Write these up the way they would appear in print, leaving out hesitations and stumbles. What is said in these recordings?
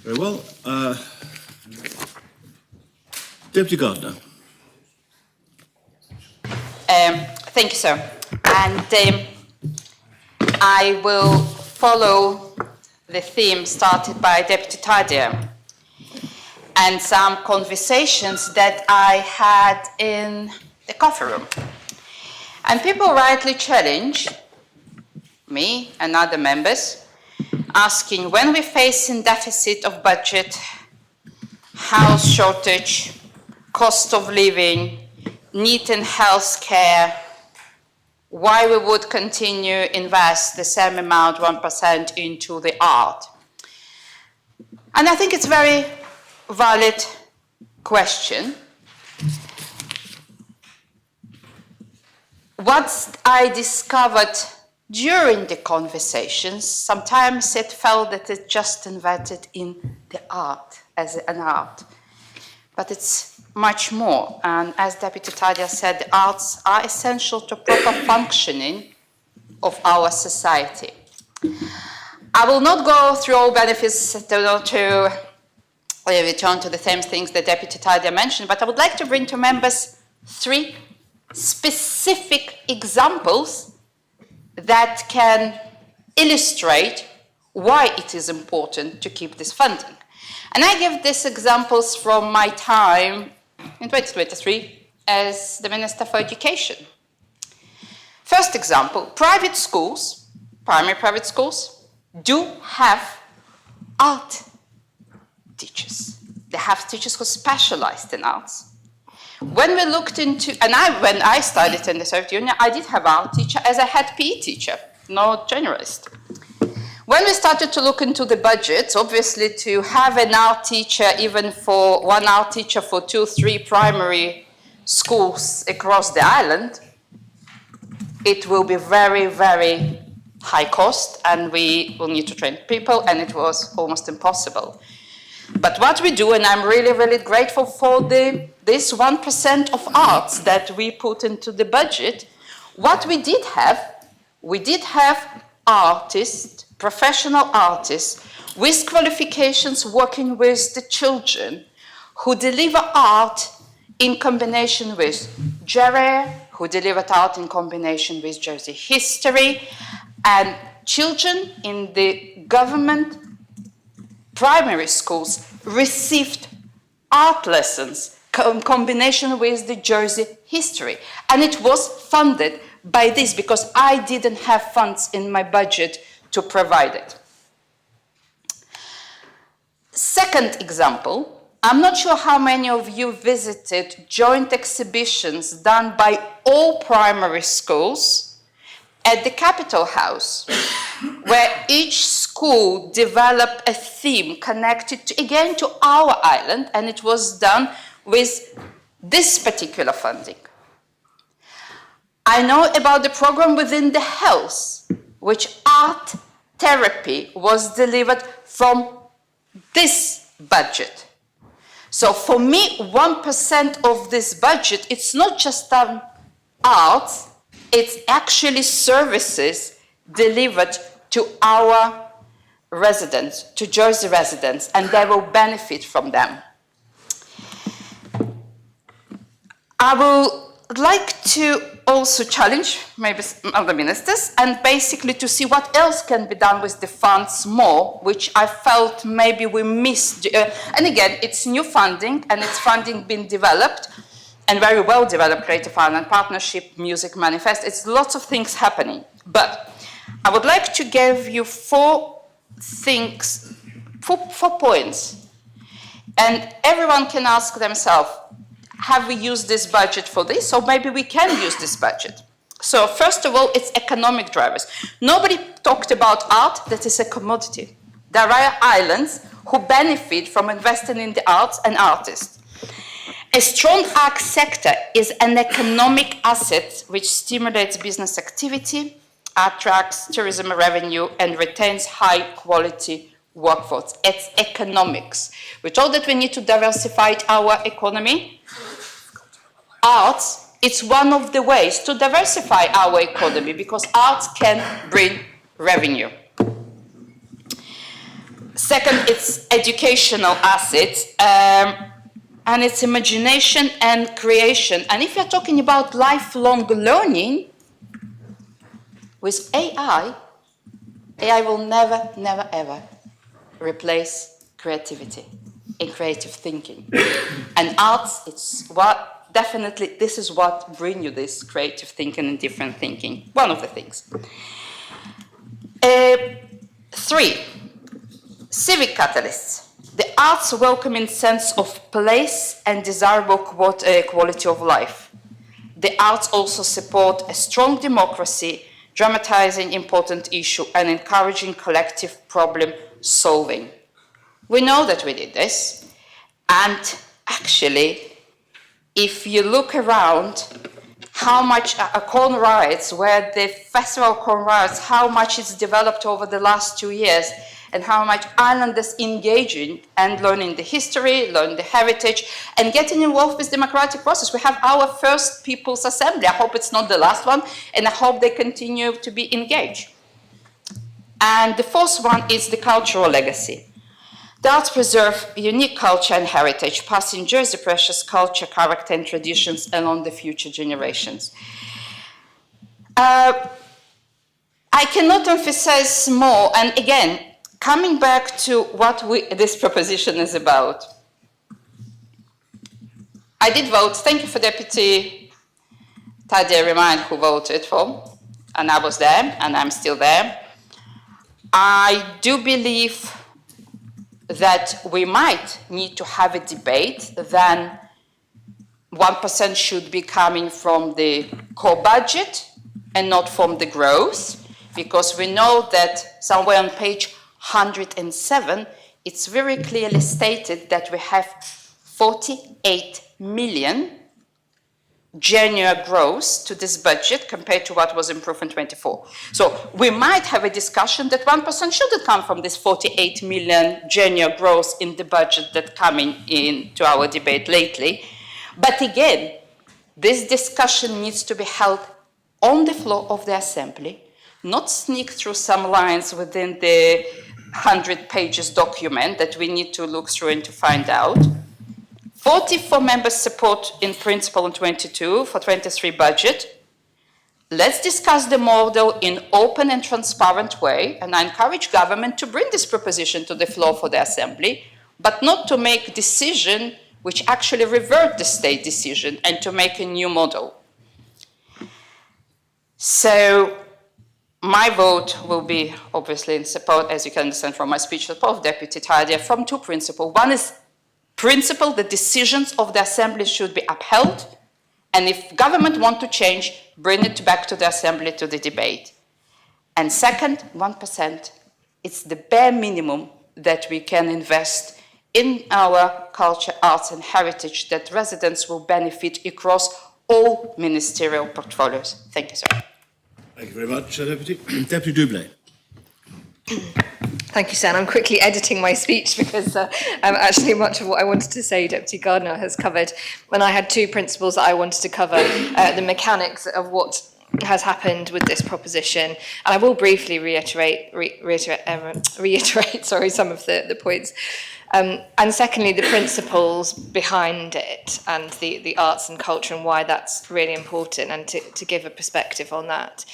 Very well. Deputy Gardner. Thank you, sir. And I will follow the theme started by Deputy Tadia and some conversations that I had in the coffee room. And people rightly challenge me and other members, asking when we face a deficit of budget, house shortage, cost of living, need in health care, why we would continue invest the same amount, 1%, into the art. And I think it's a very valid question. What I discovered during the conversations, sometimes it felt that it's just invented in the art, as an art. But it's much more. And as Deputy Tadia said, the arts are essential to proper functioning of our society. I will not go through all benefits to return to the same things that Deputy Tadia mentioned, but I would like to bring to members 3 specific examples that can illustrate why it is important to keep this funding. And I give these examples from my time in 2023 as the Minister for Education. First example, private schools, primary private schools, do have art teachers. They have teachers who specialized in arts. When we looked into, and when I studied in the Soviet Union, I did have art teacher as a head PE teacher, no generalist. When we started to look into the budgets, obviously to have an art teacher, even for one art teacher for 2-3 primary schools across the island, it will be very, very high cost, and we will need to train people, and it was almost impossible. But what we do, and I'm really, really grateful for this 1% of arts that we put into the budget, what we did have artists, professional artists, with qualifications working with the children who deliver art in combination with Jerry, who delivered art in combination with Jersey history, and children in the government primary schools received art lessons in combination with the Jersey history. And it was funded by this because I didn't have funds in my budget to provide it. Second example, I'm not sure how many of you visited joint exhibitions done by all primary schools at the Capitol House, where each school developed a theme connected to, again, to our island, and it was done with this particular funding. I know about the program within the health, which art therapy was delivered from this budget. So for me, 1% of this budget, it's not just arts, it's actually services delivered to our residents, to Jersey residents, and they will benefit from them. I would like to also challenge maybe other ministers and basically to see what else can be done with the funds more, which I felt maybe we missed. And again, it's new funding, and it's funding being developed, and very well developed Creative Island Partnership, Music Manifest. It's lots of things happening. But I would like to give you 4 points. And everyone can ask themselves, have we used this budget for this? Or maybe we can use this budget. So first of all, it's economic drivers. Nobody talked about art that is a commodity. There are islands who benefit from investing in the arts and artists. A strong art sector is an economic asset which stimulates business activity, attracts tourism revenue, and retains high-quality workforce. It's economics. We're told that we need to diversify our economy. Arts, it's one of the ways to diversify our economy because arts can bring revenue. Second, it's educational assets, and it's imagination and creation. And if you're talking about lifelong learning, with AI will never, never, ever replace creativity and creative thinking. And arts, it's what definitely, this is what brings you this creative thinking and different thinking. One of the things. Three, civic catalysts. The arts welcoming sense of place and desirable quality of life. The arts also support a strong democracy, dramatizing important issue and encouraging collective problem solving. We know that we did this, and actually, if you look around, how much corn riots, where the festival corn riots, how much it's developed over the last 2 years, and how much islanders engaging and learning the history, learning the heritage, and getting involved with democratic process. We have our first People's Assembly. I hope it's not the last one, and I hope they continue to be engaged. And the fourth one is the cultural legacy. The arts preserve unique culture and heritage, passing Jersey precious culture, character, and traditions along the future generations. I cannot emphasize more, and again, coming back to what this proposition is about. I did vote. Thank you for Deputy Tadia Remind who voted for, and I was there, and I'm still there. I do believe that we might need to have a debate, then 1% should be coming from the core budget and not from the growth, because we know that somewhere on page 107, it's very clearly stated that we have 48 million genuine growth to this budget compared to what was improved in 24. So we might have a discussion that 1% shouldn't come from this 48 million genuine growth in the budget that coming into our debate lately. But again, this discussion needs to be held on the floor of the Assembly, not sneak through some lines within the 100 pages document that we need to look through and to find out. 44 members support in principle in 22 for 23 budget. Let's discuss the model in open and transparent way, and I encourage government to bring this proposition to the floor for the Assembly, but not to make decision which actually revert the state decision and to make a new model. So my vote will be obviously in support, as you can understand from my speech, support of Deputy Tadia from two principles. One is principle, the decisions of the Assembly should be upheld, and if government want to change, bring it back to the Assembly to the debate. And second, 1%, it's the bare minimum that we can invest in our culture, arts and heritage that residents will benefit across all ministerial portfolios. Thank you, sir. Thank you very much, Deputy. Deputy Dublé. Thank you, Stan. I'm quickly editing my speech because actually much of what I wanted to say, Deputy Gardner has covered. And I had two principles that I wanted to cover, the mechanics of what has happened with this proposition. And I will briefly reiterate some of the points. And secondly, the principles behind it and the arts and culture and why that's really important, and to give a perspective on that.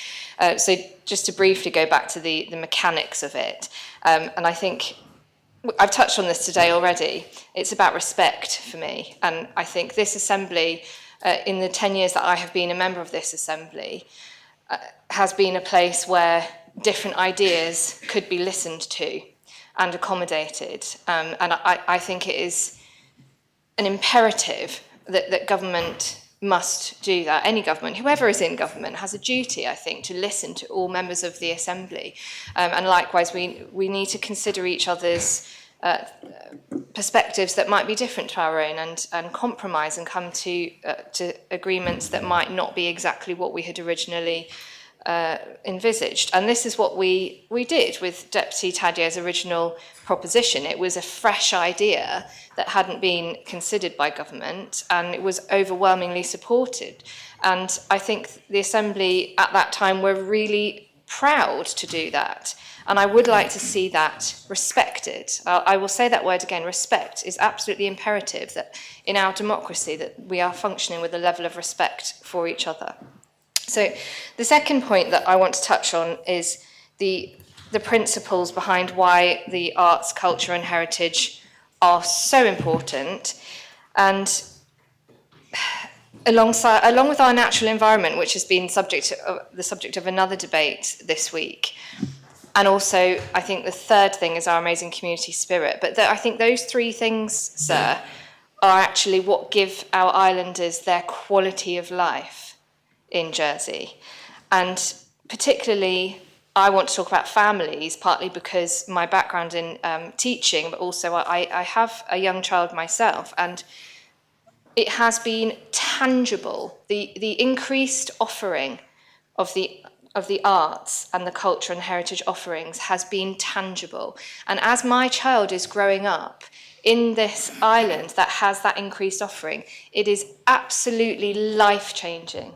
So just to briefly go back to the mechanics of it, and I think I've touched on this today already, it's about respect for me. And I think this Assembly, in the 10 years that I have been a member of this Assembly, has been a place where different ideas could be listened to and accommodated. And I think it is an imperative that government must do that. Any government, whoever is in government, has a duty, I think, to listen to all members of the Assembly. And likewise, we need to consider each other's perspectives that might be different to our own, and compromise and come to agreements that might not be exactly what we had originally envisaged. And this is what we did with Deputy Tadia's original proposition. It was a fresh idea that hadn't been considered by government, and it was overwhelmingly supported. And I think the Assembly at that time were really proud to do that. And I would like to see that respected. I will say that word again, respect is absolutely imperative that in our democracy that we are functioning with a level of respect for each other. So the second point that I want to touch on is the principles behind why the arts, culture and heritage are so important. And along with our natural environment, which has been the subject of another debate this week, and also I think the third thing is our amazing community spirit. But I think those three things, sir, are actually what give our islanders their quality of life in Jersey. And particularly, I want to talk about families, partly because my background in teaching, but also I have a young child myself, and it has been tangible. The increased offering of the arts and the culture and heritage offerings has been tangible. And as my child is growing up in this island that has that increased offering, it is absolutely life-changing.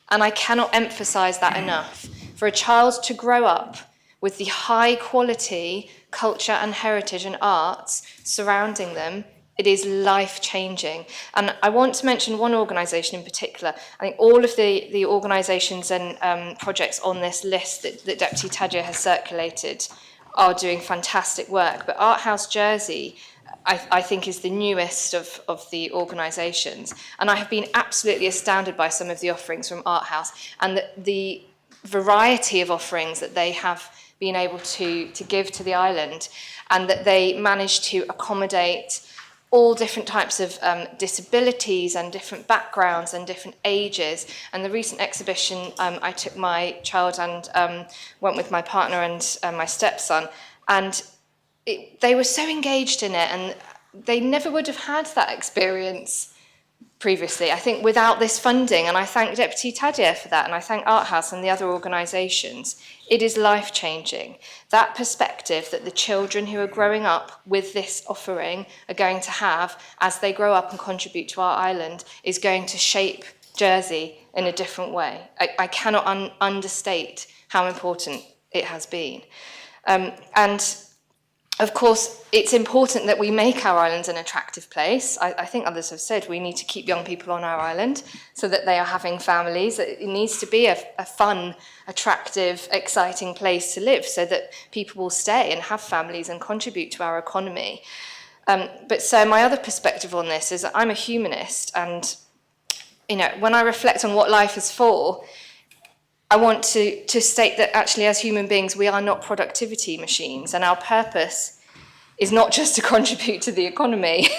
And I cannot emphasize that enough. For a child to grow up with the high quality culture and heritage and arts surrounding them, it is life-changing. And I want to mention one organisation in particular. I think all of the organisations and projects on this list that Deputy Tadja has circulated are doing fantastic work. But Art House Jersey, I think, is the newest of the organisations. And I have been absolutely astounded by some of the offerings from Art House and the variety of offerings that they have been able to give to the island, and that they manage to accommodate all different types of disabilities and different backgrounds and different ages. And the recent exhibition, I took my child and went with my partner and my stepson, and they were so engaged in it, and they never would have had that experience previously, I think, without this funding. And I thank Deputy Tadja for that, and I thank Art House and the other organisations. It is life-changing. That perspective that the children who are growing up with this offering are going to have as they grow up and contribute to our island is going to shape Jersey in a different way. I cannot understate how important it has been. And of course, it's important that we make our islands an attractive place. I think others have said we need to keep young people on our island so that they are having families. It needs to be a fun, attractive, exciting place to live so that people will stay and have families and contribute to our economy. But so my other perspective on this is that I'm a humanist, and when I reflect on what life is for, I want to state that actually as human beings, we are not productivity machines, and our purpose is not just to contribute to the economy,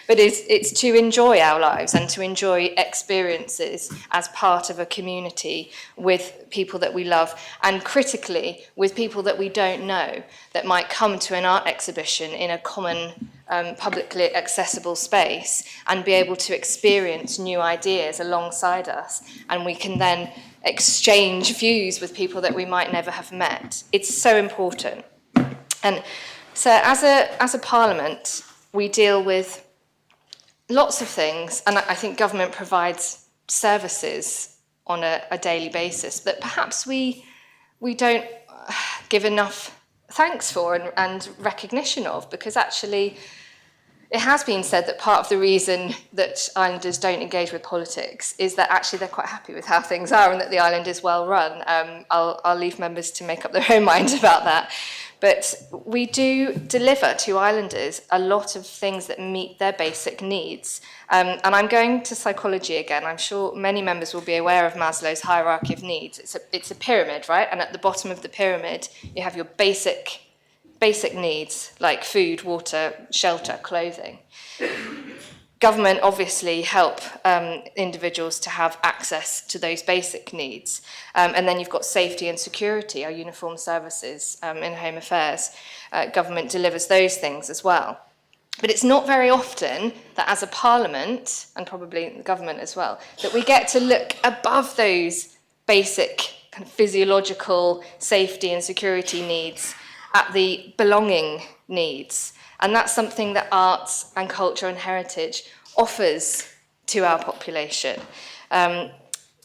but it's to enjoy our lives and to enjoy experiences as part of a community with people that we love, and critically with people that we don't know that might come to an art exhibition in a common publicly accessible space and be able to experience new ideas alongside us, and we can then exchange views with people that we might never have met. It's so important. And so as a parliament, we deal with lots of things, and I think government provides services on a daily basis that perhaps we don't give enough thanks for and recognition of, because actually it has been said that part of the reason that islanders don't engage with politics is that actually they're quite happy with how things are and that the island is well run. I'll leave members to make up their own mind about that. But we do deliver to islanders a lot of things that meet their basic needs. And I'm going to psychology again. I'm sure many members will be aware of Maslow's hierarchy of needs. It's a pyramid, right? And at the bottom of the pyramid, you have your basic needs like food, water, shelter, clothing. Government obviously help individuals to have access to those basic needs. And then you've got safety and security, our uniformed services in Home Affairs. Government delivers those things as well. But it's not very often that as a parliament, and probably the government as well, that we get to look above those basic kind of physiological safety and security needs at the belonging needs. And that's something that arts and culture and heritage offers to our population.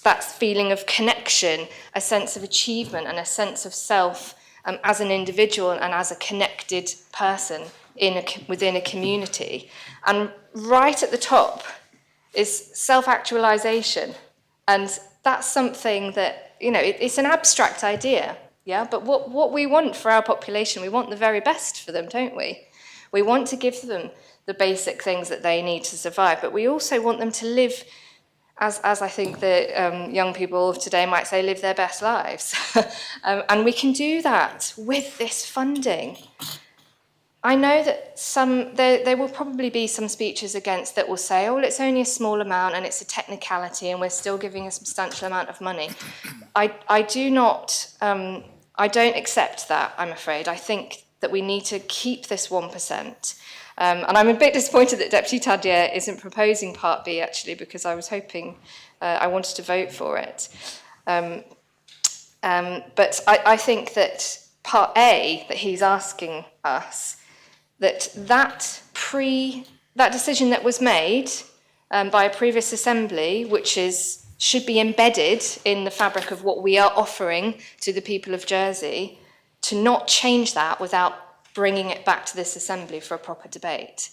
that feeling of connection, a sense of achievement and a sense of self as an individual and as a connected person within a community. And right at the top is self-actualization. And that's something that, it's an abstract idea, yeah? But what we want for our population, we want the very best for them, don't we? We want to give them the basic things that they need to survive, but we also want them to live, as I think the young people of today might say, live their best lives. And we can do that with this funding. I know that there will probably be some speeches against that will say, oh, well, it's only a small amount and it's a technicality and we're still giving a substantial amount of money. I don't accept that, I'm afraid. I think that we need to keep this 1%. And I'm a bit disappointed that Deputy Tadje isn't proposing Part B, actually, because I was hoping I wanted to vote for it. But I think that Part A, that he's asking us, that decision that was made by a previous assembly, which should be embedded in the fabric of what we are offering to the people of Jersey, to not change that without bringing it back to this assembly for a proper debate.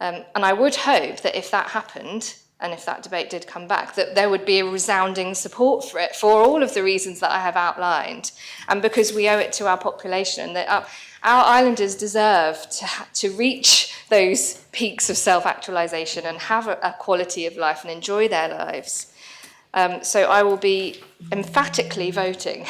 And I would hope that if that happened, and if that debate did come back, that there would be a resounding support for it for all of the reasons that I have outlined, and because we owe it to our population, that our islanders deserve to reach those peaks of self-actualization and have a quality of life and enjoy their lives. So I will be emphatically voting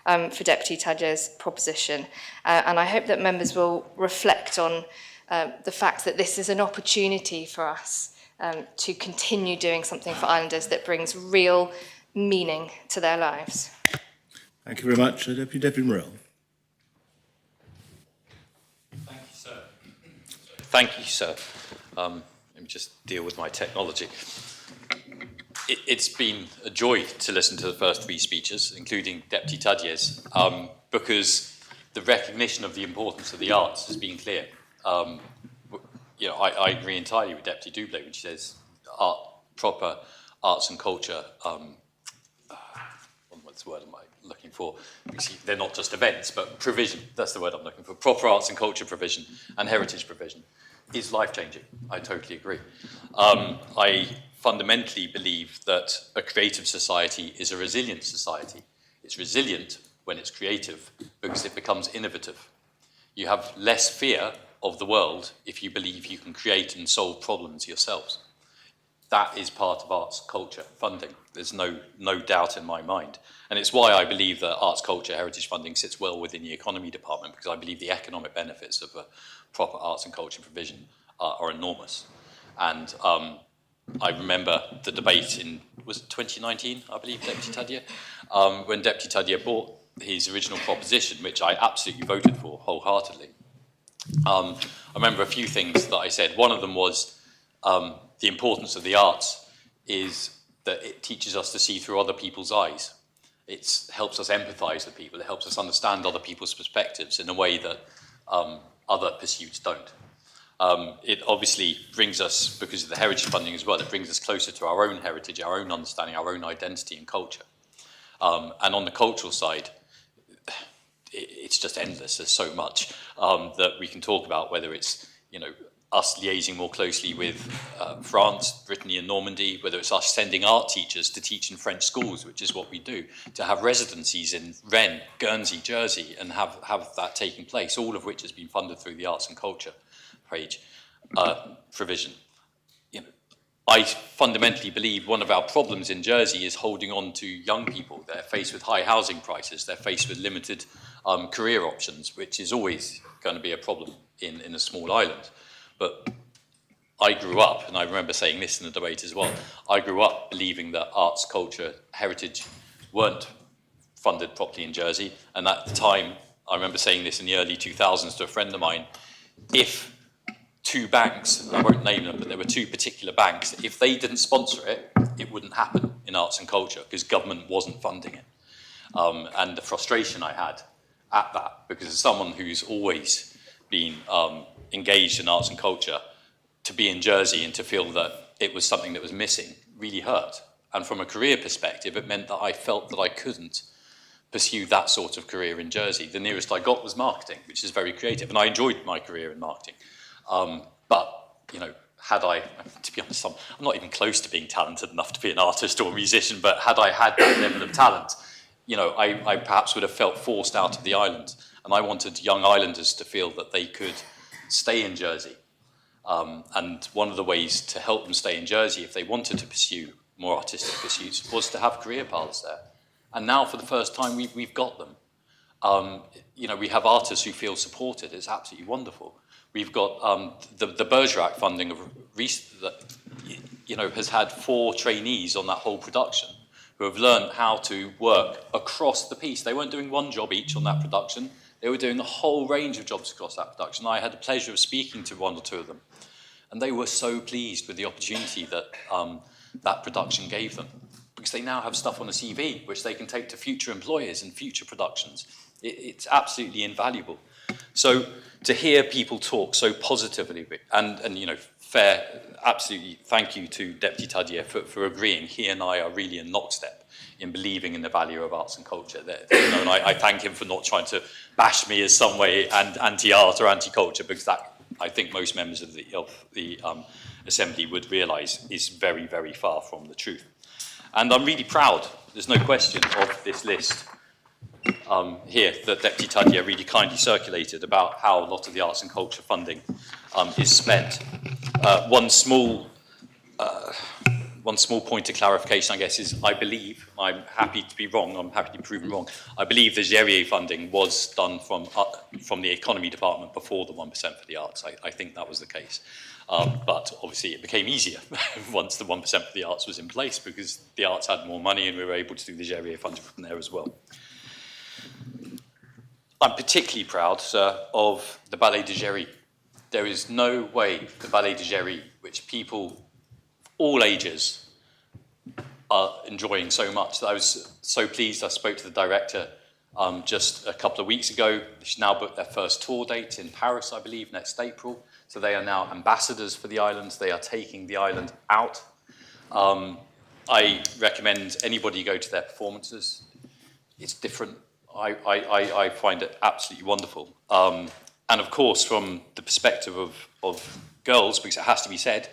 for Deputy Tadje's proposition, and I hope that members will reflect on the fact that this is an opportunity for us to continue doing something for islanders that brings real meaning to their lives. Thank you very much, Deputy Morell. Thank you, sir. Thank you, sir. Let me just deal with my technology. It's been a joy to listen to the first three speeches, including Deputy Tadje's, because the recognition of the importance of the arts has been clear. I agree entirely with Deputy Dublé when she says proper arts and culture, what's the word am I looking for? Because they're not just events, but provision, that's the word I'm looking for. Proper arts and culture provision and heritage provision is life-changing. I totally agree. I fundamentally believe that a creative society is a resilient society. It's resilient when it's creative because it becomes innovative. You have less fear of the world if you believe you can create and solve problems yourselves. That is part of arts, culture, funding. There's no doubt in my mind. And it's why I believe that arts, culture, heritage funding sits well within the economy department, because I believe the economic benefits of a proper arts and culture provision are enormous. And I remember the debate in, was it 2019, I believe, Deputy Tadje, when Deputy Tadje brought his original proposition, which I absolutely voted for wholeheartedly. I remember a few things that I said. One of them was the importance of the arts is that it teaches us to see through other people's eyes. It helps us empathise with people. It helps us understand other people's perspectives in a way that other pursuits don't. It obviously brings us, because of the heritage funding as well, it brings us closer to our own heritage, our own understanding, our own identity and culture. And on the cultural side, it's just endless. There's so much that we can talk about, whether it's, us liaising more closely with France, Brittany and Normandy, whether it's us sending art teachers to teach in French schools, which is what we do, to have residencies in Rennes, Guernsey, Jersey, and have that taking place, all of which has been funded through the arts and culture provision. I fundamentally believe one of our problems in Jersey is holding on to young people. They're faced with high housing prices. They're faced with limited career options, which is always going to be a problem in a small island. But I grew up, and I remember saying this in the debate as well, I grew up believing that arts, culture, heritage weren't funded properly in Jersey. And at the time, I remember saying this in the early 2000s to a friend of mine, if two banks, and I won't name them, but there were two particular banks, if they didn't sponsor it, it wouldn't happen in arts and culture because government wasn't funding it. And the frustration I had at that, because as someone who's always been engaged in arts and culture, to be in Jersey and to feel that it was something that was missing really hurt. And from a career perspective, it meant that I felt that I couldn't pursue that sort of career in Jersey. The nearest I got was marketing, which is very creative, and I enjoyed my career in marketing. But, you know, had I, to be honest, I'm not even close to being talented enough to be an artist or a musician, but had I had that level of talent, you know, I perhaps would have felt forced out of the island. And I wanted young islanders to feel that they could stay in Jersey. And one of the ways to help them stay in Jersey, if they wanted to pursue more artistic pursuits, was to have career paths there. And now, for the first time, we've got them. You know, we have artists who feel supported. It's absolutely wonderful. We've got the Bergerac funding of that, you know, has had 4 trainees on that whole production who have learned how to work across the piece. They weren't doing one job each on that production. They were doing a whole range of jobs across that production. I had the pleasure of speaking to 1 or 2 of them, and they were so pleased with the opportunity that that production gave them, because they now have stuff on a CV which they can take to future employers and future productions. It's absolutely invaluable. So to hear people talk so positively, and you know, absolutely thank you to Deputy Tadier for agreeing. He and I are really in lockstep in believing in the value of arts and culture. You know, and I thank him for not trying to bash me as some way and anti-art or anti-culture, because that, I think most members of the Assembly would realise, is very, very far from the truth. And I'm really proud, there's no question, of this list here that Deputy Tadier really kindly circulated about how a lot of the arts and culture funding is spent. One small point of clarification, I guess, is I believe, I'm happy to be wrong, I'm happy to be proven wrong, I believe the Gérier funding was done from the economy department before the 1% for the arts. I think that was the case. But obviously it became easier once the 1% for the arts was in place, because the arts had more money and we were able to do the Gérier funding from there as well. I'm particularly proud, sir, of the Ballet de Géry. There is no way the Ballet de Géry, which people all ages are enjoying so much, that I was so pleased. I spoke to the director just a couple of weeks ago. She's now booked their first tour date in Paris, I believe, next April. So they are now ambassadors for the island. They are taking the island out. I recommend anybody go to their performances. It's different. I find it absolutely wonderful. And of course, from the perspective of girls, because it has to be said,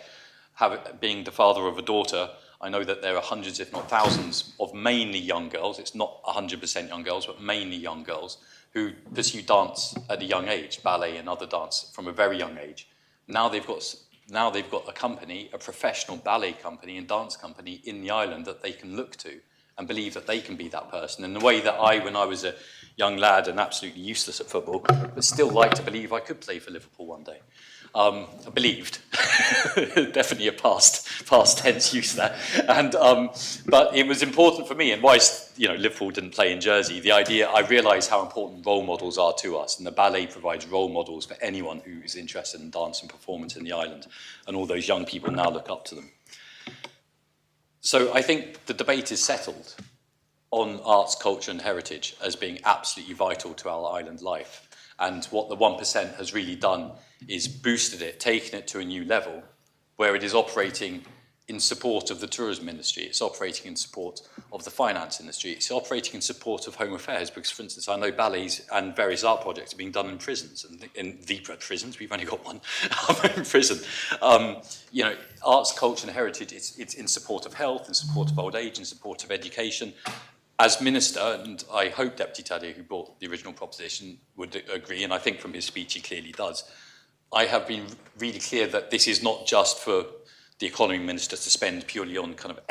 being the father of a daughter, I know that there are hundreds, if not thousands, of mainly young girls. It's not 100% young girls, but mainly young girls who pursue dance at a young age, ballet and other dance from a very young age. Now they've got a company, a professional ballet company and dance company in the island that they can look to and believe that they can be that person. In the way that when I was a young lad and absolutely useless at football, but still like to believe I could play for Liverpool one day. I believed, definitely a past tense use there. And but it was important for me, and why, you know, Liverpool didn't play in Jersey. The idea, I realised how important role models are to us, and the ballet provides role models for anyone who is interested in dance and performance in the island, and all those young people now look up to them. So I think the debate is settled on arts, culture and heritage as being absolutely vital to our island life. And what the 1% has really done is boosted it, taken it to a new level, where it is operating in support of the tourism industry, it's operating in support of the finance industry, it's operating in support of Home Affairs, because, for instance, I know ballets and various art projects are being done in prisons, and in the prisons, we've only got one in prison. You know, arts, culture and heritage, it's in support of health, in support of old age, in support of education. As Minister, and I hope Deputy Tadier, who brought the original proposition, would agree, and I think from his speech he clearly does, I have been really clear that this is not just for the economy minister to spend purely on kind of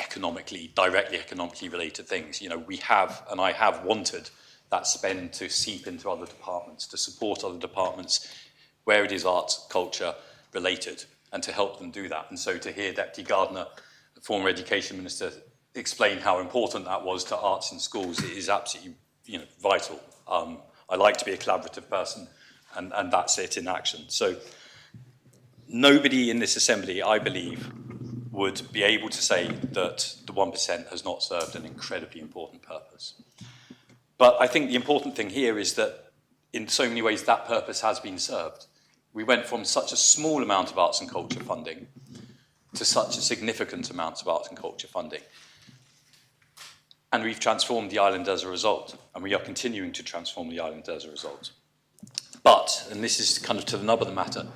directly economically related things. You know, we have, and I have wanted that spend to seep into other departments, to support other departments where it is arts, culture related, and to help them do that. And so to hear Deputy Gardner, the former education minister, explain how important that was to arts in schools is absolutely, you know, vital. I like to be a collaborative person, and that's it in action. So nobody in this assembly, I believe, would be able to say that the 1% has not served an incredibly important purpose. But I think the important thing here is that in so many ways that purpose has been served. We went from such a small amount of arts and culture funding to such a significant amount of arts and culture funding. And we've transformed the island as a result, and we are continuing to transform the island as a result. But, and this is kind of to the nub of the matter,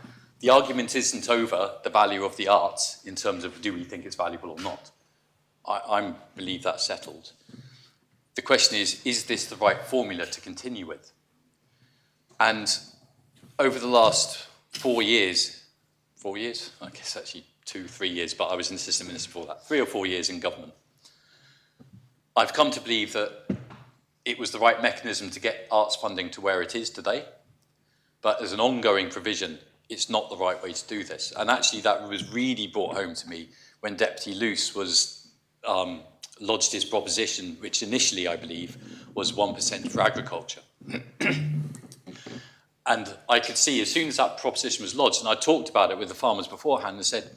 the argument isn't over the value of the arts in terms of do we think it's valuable or not. I believe that's settled. The question is this the right formula to continue with? And over the last 4 years, I guess actually 2-3 years, but I was an assistant minister before that, 3 or 4 years in government, I've come to believe that it was the right mechanism to get arts funding to where it is today, but as an ongoing provision, it's not the right way to do this. And actually that was really brought home to me when Deputy Luce was lodged his proposition, which initially, I believe, was 1% for agriculture. And I could see as soon as that proposition was lodged, and I talked about it with the farmers beforehand and said,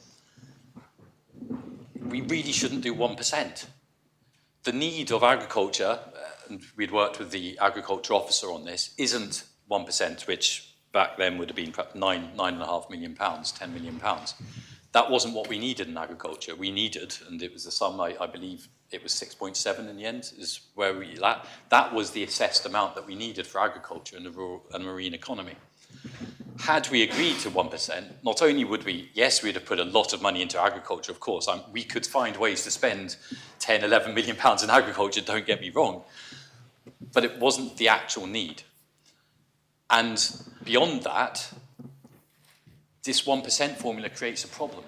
we really shouldn't do 1%. The need of agriculture, and we'd worked with the agriculture officer on this, isn't 1%, which back then would have been perhaps £9.5 million, £10 million. That wasn't what we needed in agriculture. We needed, and it was the sum, I believe it was 6.7 in the end, is where we at. That was the assessed amount that we needed for agriculture and the rural and marine economy. Had we agreed to 1%, not only would we, yes, we'd have put a lot of money into agriculture, of course. We could find ways to spend 10, 11 million pounds in agriculture, don't get me wrong, but it wasn't the actual need. And beyond that, this 1% formula creates a problem.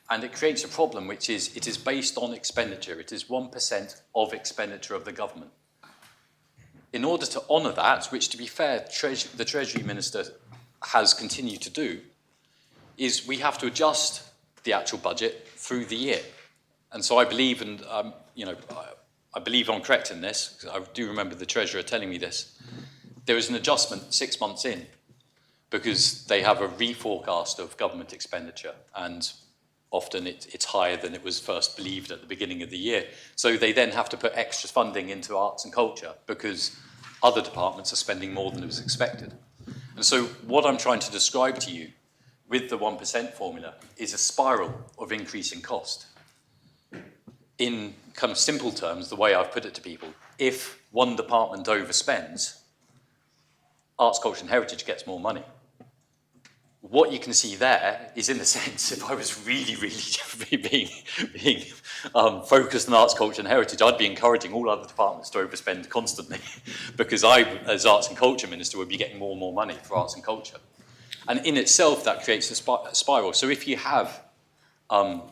And it creates a problem which is, it is based on expenditure. It is 1% of expenditure of the government. In order to honour that, which to be fair, the Treasury Minister has continued to do, is we have to adjust the actual budget through the year. And so I believe, and I believe I'm correct in this, because I do remember the Treasurer telling me this, there is an adjustment 6 months in, because they have a reforecast of government expenditure, and often it's higher than it was first believed at the beginning of the year. So they then have to put extra funding into arts and culture because other departments are spending more than was expected. And so what I'm trying to describe to you with the 1% formula is a spiral of increasing cost. In kind of simple terms, the way I've put it to people, if one department overspends, arts, culture and heritage gets more money. What you can see there is, in a sense, if I was really being focused on arts, culture and heritage, I'd be encouraging all other departments to overspend constantly because I, as Arts and Culture Minister, would be getting more and more money for arts and culture. And in itself, that creates a spiral. So if you have, and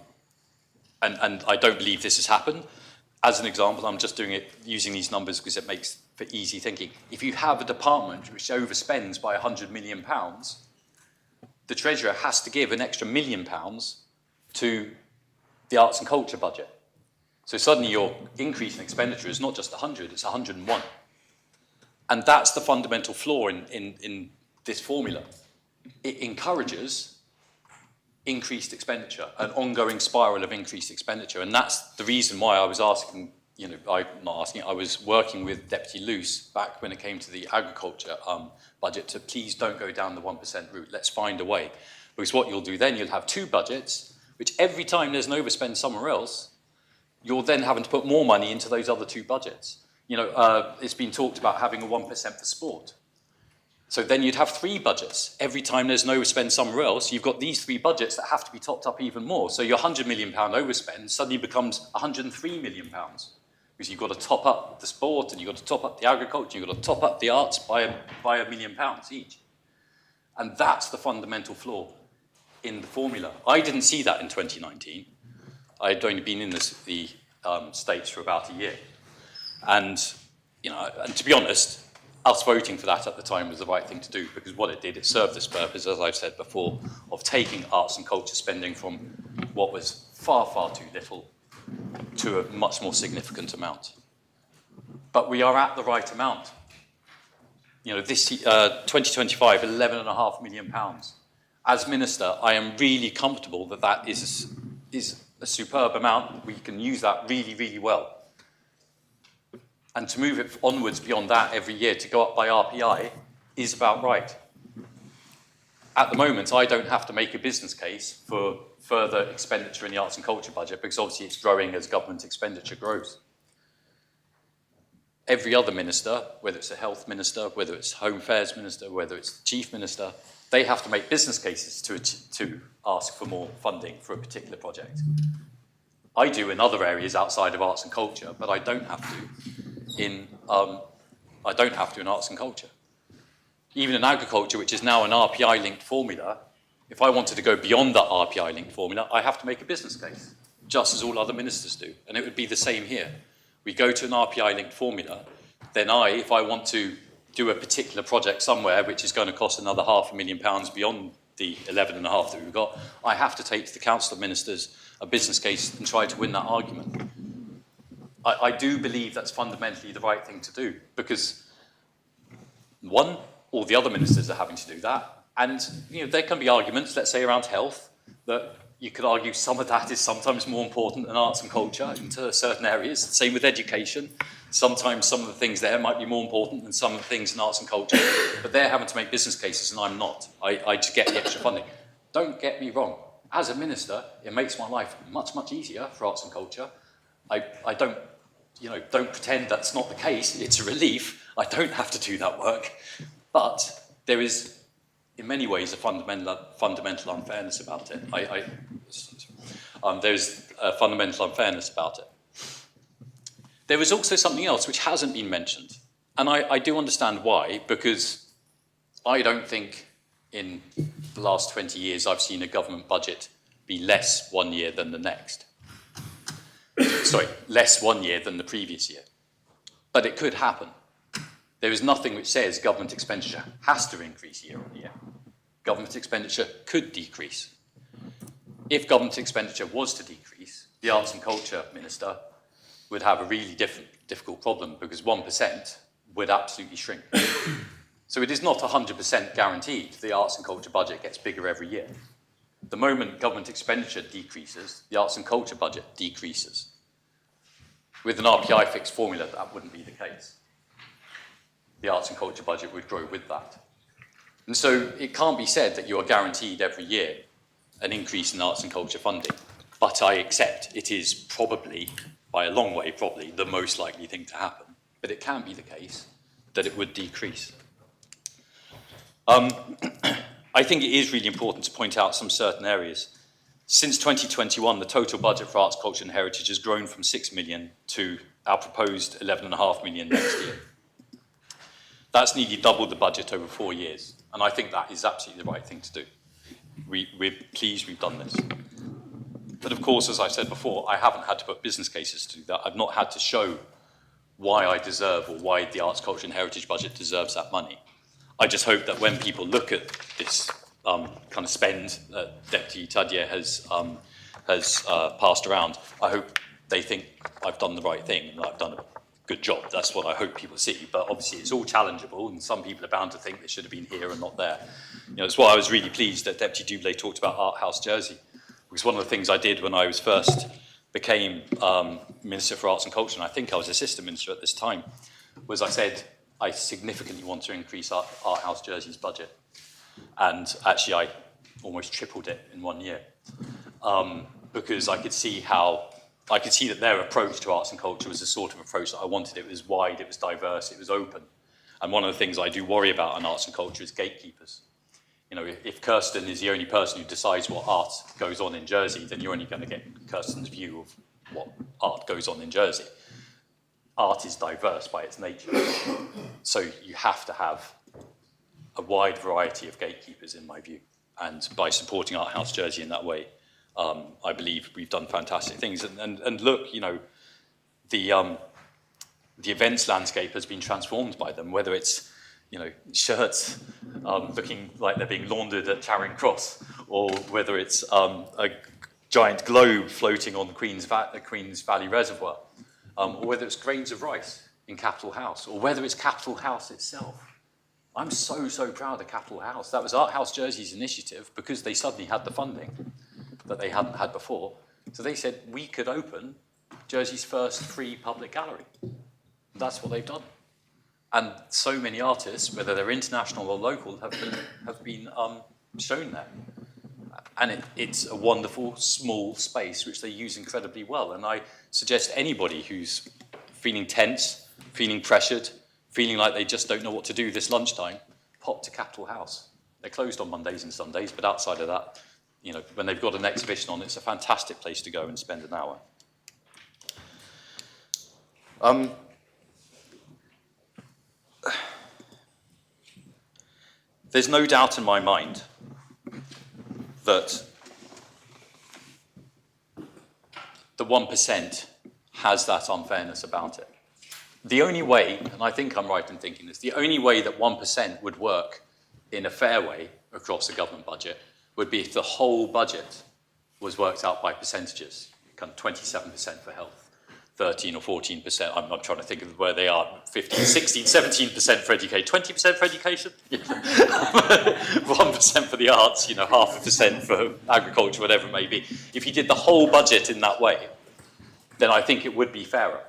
I don't believe this has happened, as an example, I'm just doing it using these numbers because it makes for easy thinking. If you have a department which overspends by £100 million, the Treasurer has to give an extra £1 million to the arts and culture budget. So suddenly your increase in expenditure is not just 100, it's 101. And that's the fundamental flaw in this formula. It encourages increased expenditure, an ongoing spiral of increased expenditure. And that's the reason why I was asking, I was working with Deputy Luce back when it came to the agriculture budget to please don't go down the 1% route. Let's find a way. Because what you'll do then, you'll have two budgets, which every time there's an overspend somewhere else, you're then having to put more money into those other two budgets. It's been talked about having a 1% for sport. So then you'd have three budgets. Every time there's an overspend somewhere else, you've got these three budgets that have to be topped up even more. So your £100 million overspend suddenly becomes £103 million. Because you've got to top up the sport, and you've got to top up the agriculture, you've got to top up the arts by £1 million each. And that's the fundamental flaw in the formula. I didn't see that in 2019. I'd only been in the States for about a year. And to be honest, us voting for that at the time was the right thing to do, because what it did, it served this purpose, as I've said before, of taking arts and culture spending from what was far, far too little to a much more significant amount. But we are at the right amount. This 2025, £11.5 million. As Minister, I am really comfortable that that is a superb amount. We can use that really, really well. And to move it onwards beyond that every year to go up by RPI is about right. At the moment, I don't have to make a business case for further expenditure in the arts and culture budget because obviously it's growing as government expenditure grows. every other minister, whether it's a health minister, whether it's home affairs minister, whether it's the chief minister, they have to make business cases to ask for more funding for a particular project. I do in other areas outside of arts and culture, but I don't have to in arts and culture. Even in agriculture, which is now an RPI-linked formula, if I wanted to go beyond that RPI-linked formula, I have to make a business case, just as all other ministers do. And it would be the same here. We go to an RPI-linked formula, then if I want to do a particular project somewhere, which is going to cost another £500,000 beyond the 11.5 that we've got, I have to take to the Council of Ministers a business case and try to win that argument. I do believe that's fundamentally the right thing to do, because one, all the other ministers are having to do that, and there can be arguments, let's say around health, that you could argue some of that is sometimes more important than arts and culture into certain areas. Same with education. Sometimes some of the things there might be more important than some of the things in arts and culture, but they're having to make business cases and I'm not. I just get the extra funding. Don't get me wrong. As a minister, it makes my life much, much easier for arts and culture. I don't pretend that's not the case. It's a relief. I don't have to do that work. But there is, in many ways, a fundamental unfairness about it. There's a fundamental unfairness about it. There is also something else which hasn't been mentioned. And I do understand why, because I don't think in the last 20 years I've seen a government budget be less one year than the next. Sorry, less one year than the previous year. But it could happen. There is nothing which says government expenditure has to increase year on year. Government expenditure could decrease. If government expenditure was to decrease, the Arts and Culture Minister would have a really difficult problem, because 1% would absolutely shrink. So it is not 100% guaranteed the arts and culture budget gets bigger every year. The moment government expenditure decreases, the arts and culture budget decreases. With an RPI fixed formula, that wouldn't be the case. The arts and culture budget would grow with that. And so it can't be said that you are guaranteed every year an increase in arts and culture funding, but I accept it is probably, by a long way, probably the most likely thing to happen. But it can be the case that it would decrease. I think it is really important to point out some certain areas. Since 2021, the total budget for arts, culture and heritage has grown from 6 million to our proposed 11.5 million next year. That's nearly doubled the budget over 4 years, and I think that is absolutely the right thing to do. We're pleased we've done this. But of course, as I said before, I haven't had to put business cases to do that. I've not had to show why I deserve, or why the arts, culture and heritage budget deserves that money. I just hope that when people look at this kind of spend that Deputy Tadje has passed around, I hope they think I've done the right thing and that I've done a good job. That's what I hope people see. But obviously it's all challengeable, and some people are bound to think they should have been here and not there. That's why I was really pleased that Deputy Doublé talked about Art House Jersey, because one of the things I did when I was first became Minister for Arts and Culture, and I think I was Assistant Minister at this time, was I said, I significantly want to increase Art House Jersey's budget. And actually, I almost tripled it in 1 year, because I could see that their approach to arts and culture was the sort of approach that I wanted. It was wide, it was diverse, it was open. And one of the things I do worry about in arts and culture is gatekeepers. If Kirsten is the only person who decides what art goes on in Jersey, then you're only going to get Kirsten's view of what art goes on in Jersey. Art is diverse by its nature. So you have to have a wide variety of gatekeepers, in my view. And by supporting Art House Jersey in that way, I believe we've done fantastic things. And look, the events landscape has been transformed by them, whether it's shirts looking like they're being laundered at Charing Cross, or whether it's a giant globe floating on the Queen's Valley Reservoir, or whether it's grains of rice in Capitol House, or whether it's Capitol House itself. I'm so proud of Capitol House. That was Art House Jersey's initiative, because they suddenly had the funding that they hadn't had before. So they said we could open Jersey's first free public gallery. That's what they've done. And so many artists, whether they're international or local, have been shown there. And it's a wonderful, small space which they use incredibly well. And I suggest anybody who's feeling tense feeling pressured, feeling like they just don't know what to do this lunchtime, pop to Capitol House. They're closed on Mondays and Sundays, but outside of that, when they've got an exhibition on, it's a fantastic place to go and spend an hour. There's no doubt in my mind that the 1% has that unfairness about it. The only way, and I think I'm right in thinking this, the only way that 1% would work in a fair way across the government budget would be if the whole budget was worked out by percentages, kind of 27% for health, 13 or 14%, I'm not trying to think of where they are, 15, 16, 17% for education, 20% for education, 1% for the arts, 0.5% for agriculture, whatever it may be. If you did the whole budget in that way, then I think it would be fairer.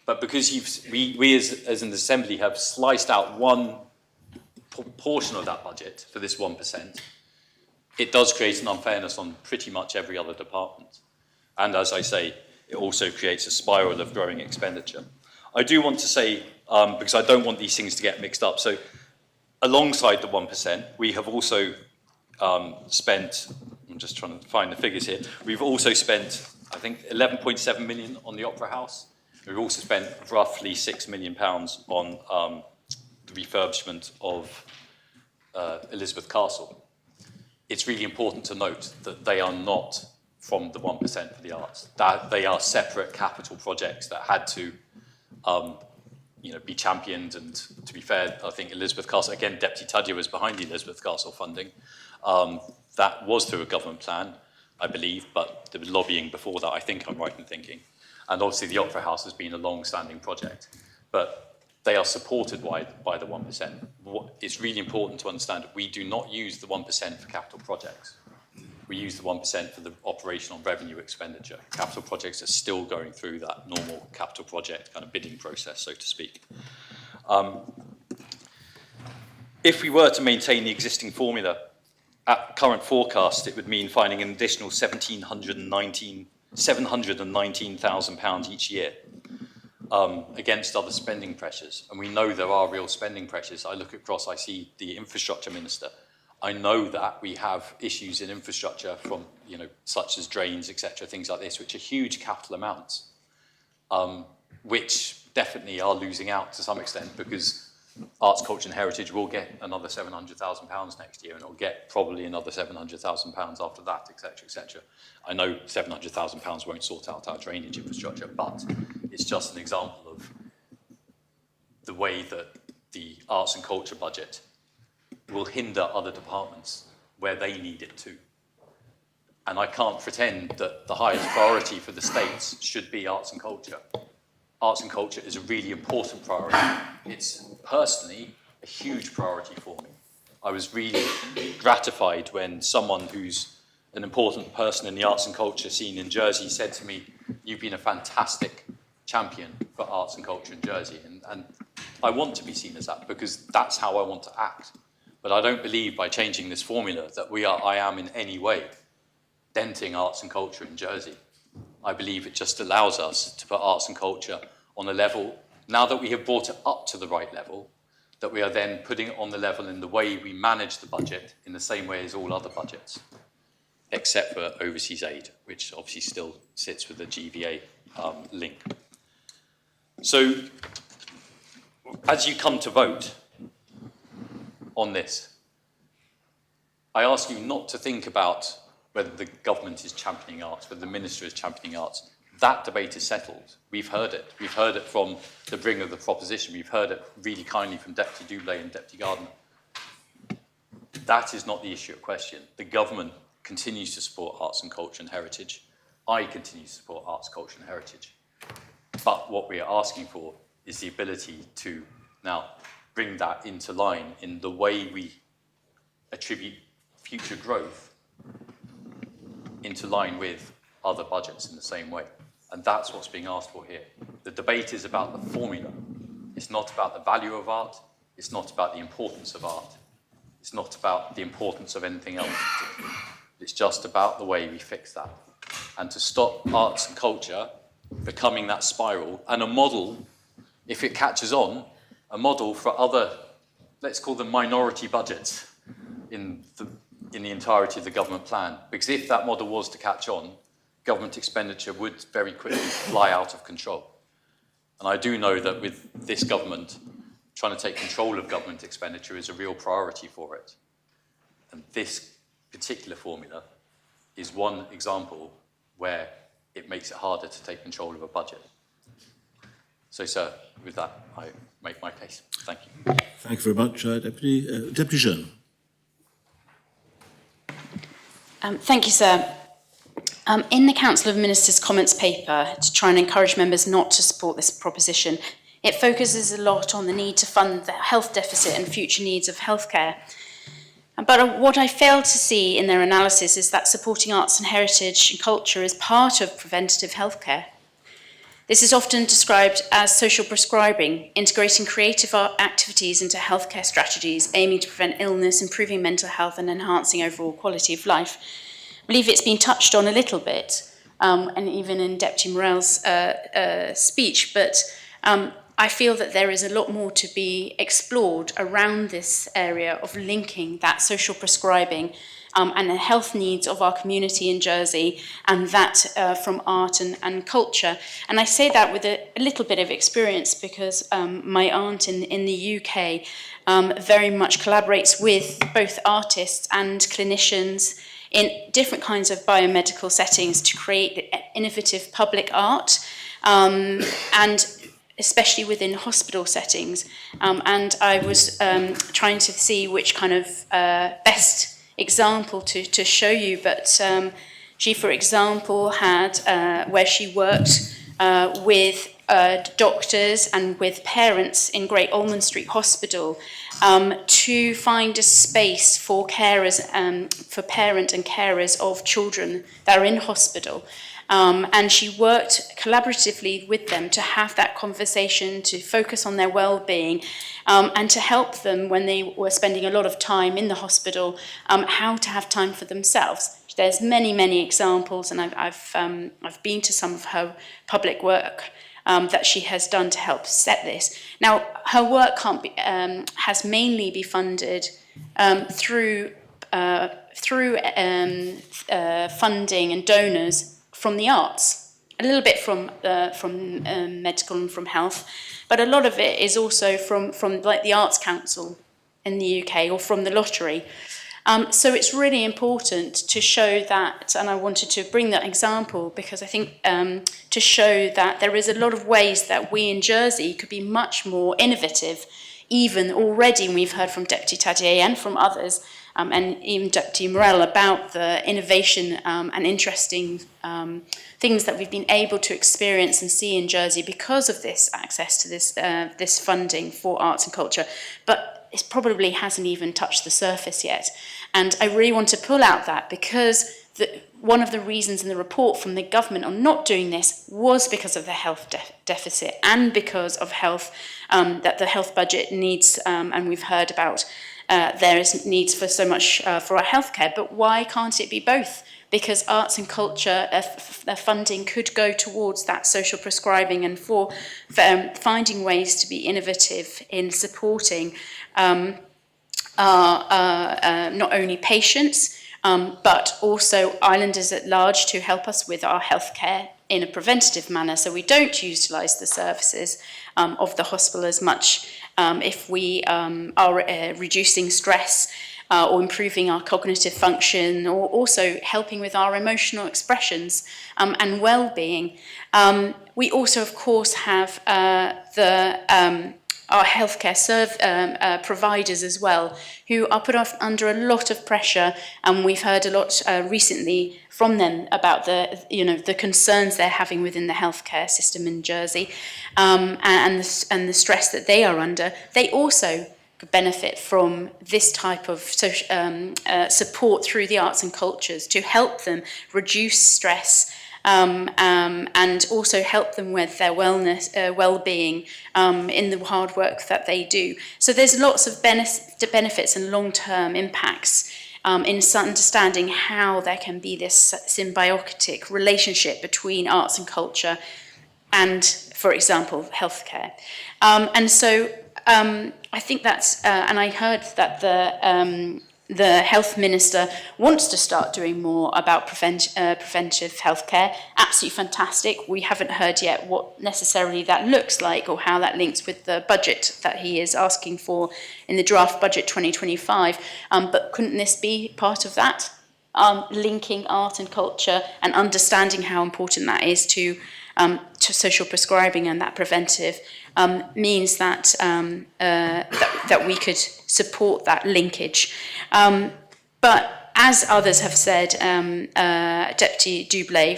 But because we as an assembly have sliced out one portion of that budget for this 1%, it does create an unfairness on pretty much every other department. And as I say, it also creates a spiral of growing expenditure. I do want to say, because I don't want these things to get mixed up, so alongside the 1%, we have also spent, I'm just trying to find the figures here, we've also spent, I think, 11.7 million on the Opera House. We've also spent roughly £6 million on the refurbishment of Elizabeth Castle. It's really important to note that they are not from the 1% for the arts. That they are separate capital projects that had to be championed. And to be fair, I think Elizabeth Castle, again, Deputy Tadja was behind the Elizabeth Castle funding. That was through a government plan, I believe, but there was lobbying before that, I think I'm right in thinking. And obviously the Opera House has been a long-standing project, but they are supported by the 1%. It's really important to understand that we do not use the 1% for capital projects. We use the 1% for the operational revenue expenditure. Capital projects are still going through that normal capital project kind of bidding process, so to speak. If we were to maintain the existing formula, at current forecast, it would mean finding an additional £719,000 each year against other spending pressures. And we know there are real spending pressures. I look across, I see the infrastructure minister. I know that we have issues in infrastructure from, such as drains, etc., things like this, which are huge capital amounts, which definitely are losing out to some extent because arts, culture and heritage will get another £700,000 next year, and it'll get probably another £700,000 after that, etc., etc. I know £700,000 won't sort out our drainage infrastructure, but it's just an example of the way that the arts and culture budget will hinder other departments where they need it to. And I can't pretend that the highest priority for the states should be arts and culture. Arts and culture is a really important priority. It's personally a huge priority for me. I was really gratified when someone who's an important person in the arts and culture scene in Jersey said to me, "You've been a fantastic champion for arts and culture in Jersey." And I want to be seen as that because that's how I want to act. But I don't believe by changing this formula that I am in any way denting arts and culture in Jersey. I believe it just allows us to put arts and culture on a level, now that we have brought it up to the right level, that we are then putting it on the level in the way we manage the budget in the same way as all other budgets, except for overseas aid, which obviously still sits with the GVA link. So, as you come to vote on this, I ask you not to think about whether the government is championing arts, whether the minister is championing arts. That debate is settled. We've heard it. We've heard it from the bringer of the proposition. We've heard it really kindly from Deputy Doublé and Deputy Gardner. That is not the issue at question. The government continues to support arts and culture and heritage. I continue to support arts, culture and heritage. But what we are asking for is the ability to now bring that into line in the way we attribute future growth into line with other budgets in the same way. And that's what's being asked for here. The debate is about the formula. It's not about the value of art. It's not about the importance of art. It's not about the importance of anything else. It's just about the way we fix that. And to stop arts and culture becoming that spiral and a model if it catches on, a model for other, let's call them minority budgets in the entirety of the government plan. Because if that model was to catch on, government expenditure would very quickly fly out of control. And I do know that with this government, trying to take control of government expenditure is a real priority for it. And this particular formula is one example where it makes it harder to take control of a budget. So, sir, with that, I make my case. Thank you. Thank you very much, Deputy Jeune. Thank you, sir. In the Council of Ministers comments paper, to try and encourage members not to support this proposition, it focuses a lot on the need to fund the health deficit and future needs of healthcare. But what I fail to see in their analysis is that supporting arts and heritage and culture is part of preventative healthcare. This is often described as social prescribing, integrating creative art activities into healthcare strategies, aiming to prevent illness, improving mental health, and enhancing overall quality of life. I believe it's been touched on a little bit, and even in Deputy Morell's speech, but I feel that there is a lot more to be explored around this area of linking that social prescribing and the health needs of our community in Jersey, and that from art and culture. And I say that with a little bit of experience because my aunt in the UK very much collaborates with both artists and clinicians in different kinds of biomedical settings to create innovative public art, and especially within hospital settings. And I was trying to see which kind of best example to show you, but she, for example, had where she worked with doctors and with parents in Great Ormond Street Hospital to find a space for carers, for parent and carers of children that are in hospital. And she worked collaboratively with them to have that conversation, to focus on their well-being, and to help them when they were spending a lot of time in the hospital, how to have time for themselves. There's many examples, and I've been to some of her public work that she has done to help set this. Now, her work has mainly been funded through funding and donors from the arts, a little bit from medical and from health, but a lot of it is also from like the Arts Council in the UK or from the lottery. So it's really important to show that, and I wanted to bring that example because I think to show that there is a lot of ways that we in Jersey could be much more innovative, even already. We've heard from Deputy Tadier and from others, and even Deputy Morell, about the innovation and interesting things that we've been able to experience and see in Jersey because of this access to this funding for arts and culture. But it probably hasn't even touched the surface yet. And I really want to pull out that because one of the reasons in the report from the government on not doing this was because of the health deficit and because of health, that the health budget needs, and we've heard about there is needs for so much for our healthcare, but why can't it be both? Because arts and culture funding could go towards that social prescribing and for finding ways to be innovative in supporting not only patients, but also islanders at large to help us with our healthcare in a preventative manner, so we don't utilise the services of the hospital as much if we are reducing stress or improving our cognitive function, or also helping with our emotional expressions and well-being. We also, of course, have our healthcare providers as well, who are put under a lot of pressure, and we've heard a lot recently from them about the concerns they're having within the healthcare system in Jersey, and the stress that they are under. They also could benefit from this type of support through the arts and cultures to help them reduce stress. And also help them with their wellness, well-being in the hard work that they do. So there's lots of benefits and long-term impacts in understanding how there can be this symbiotic relationship between arts and culture and, for example, healthcare. And so I think that's, and I heard that the health minister wants to start doing more about preventive healthcare. Absolutely fantastic. We haven't heard yet what necessarily that looks like or how that links with the budget that he is asking for in the draft budget 2025. But couldn't this be part of that? Linking art and culture and understanding how important that is to social prescribing and that preventive means that, that we could support that linkage. But as others have said, Deputy Dublé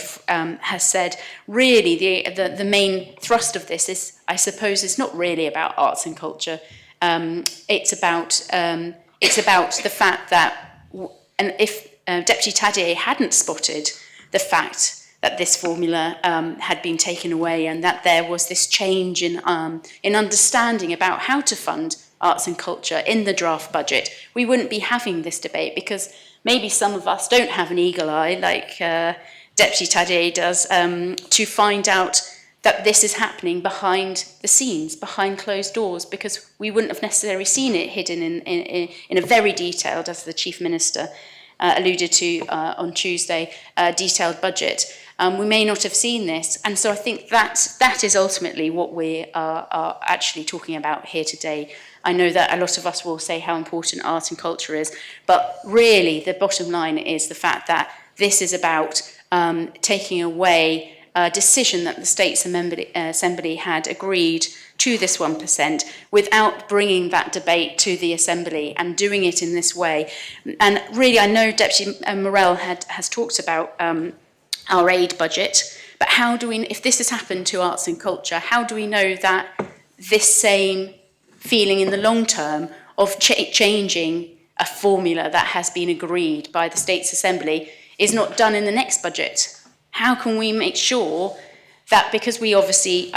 has said, really the main thrust of this is, I suppose, is not really about arts and culture. It's about the fact that, and if Deputy Tadier hadn't spotted the fact that this formula had been taken away and that there was this change in understanding about how to fund arts and culture in the draft budget, we wouldn't be having this debate, because maybe some of us don't have an eagle eye like Deputy Tadier does to find out that this is happening behind the scenes, behind closed doors, because we wouldn't have necessarily seen it hidden in a very detailed, as the Chief Minister alluded to on Tuesday, detailed budget. We may not have seen this. And so I think that is ultimately what we are actually talking about here today. I know that a lot of us will say how important art and culture is, but really the bottom line is the fact that this is about taking away a decision that the States Assembly had agreed to this 1% without bringing that debate to the Assembly and doing it in this way. And really, I know Deputy Morell has talked about our aid budget, but how do we, if this has happened to arts and culture, how do we know that this same feeling in the long term of changing a formula that has been agreed by the States Assembly is not done in the next budget? How can we make sure that, because we obviously,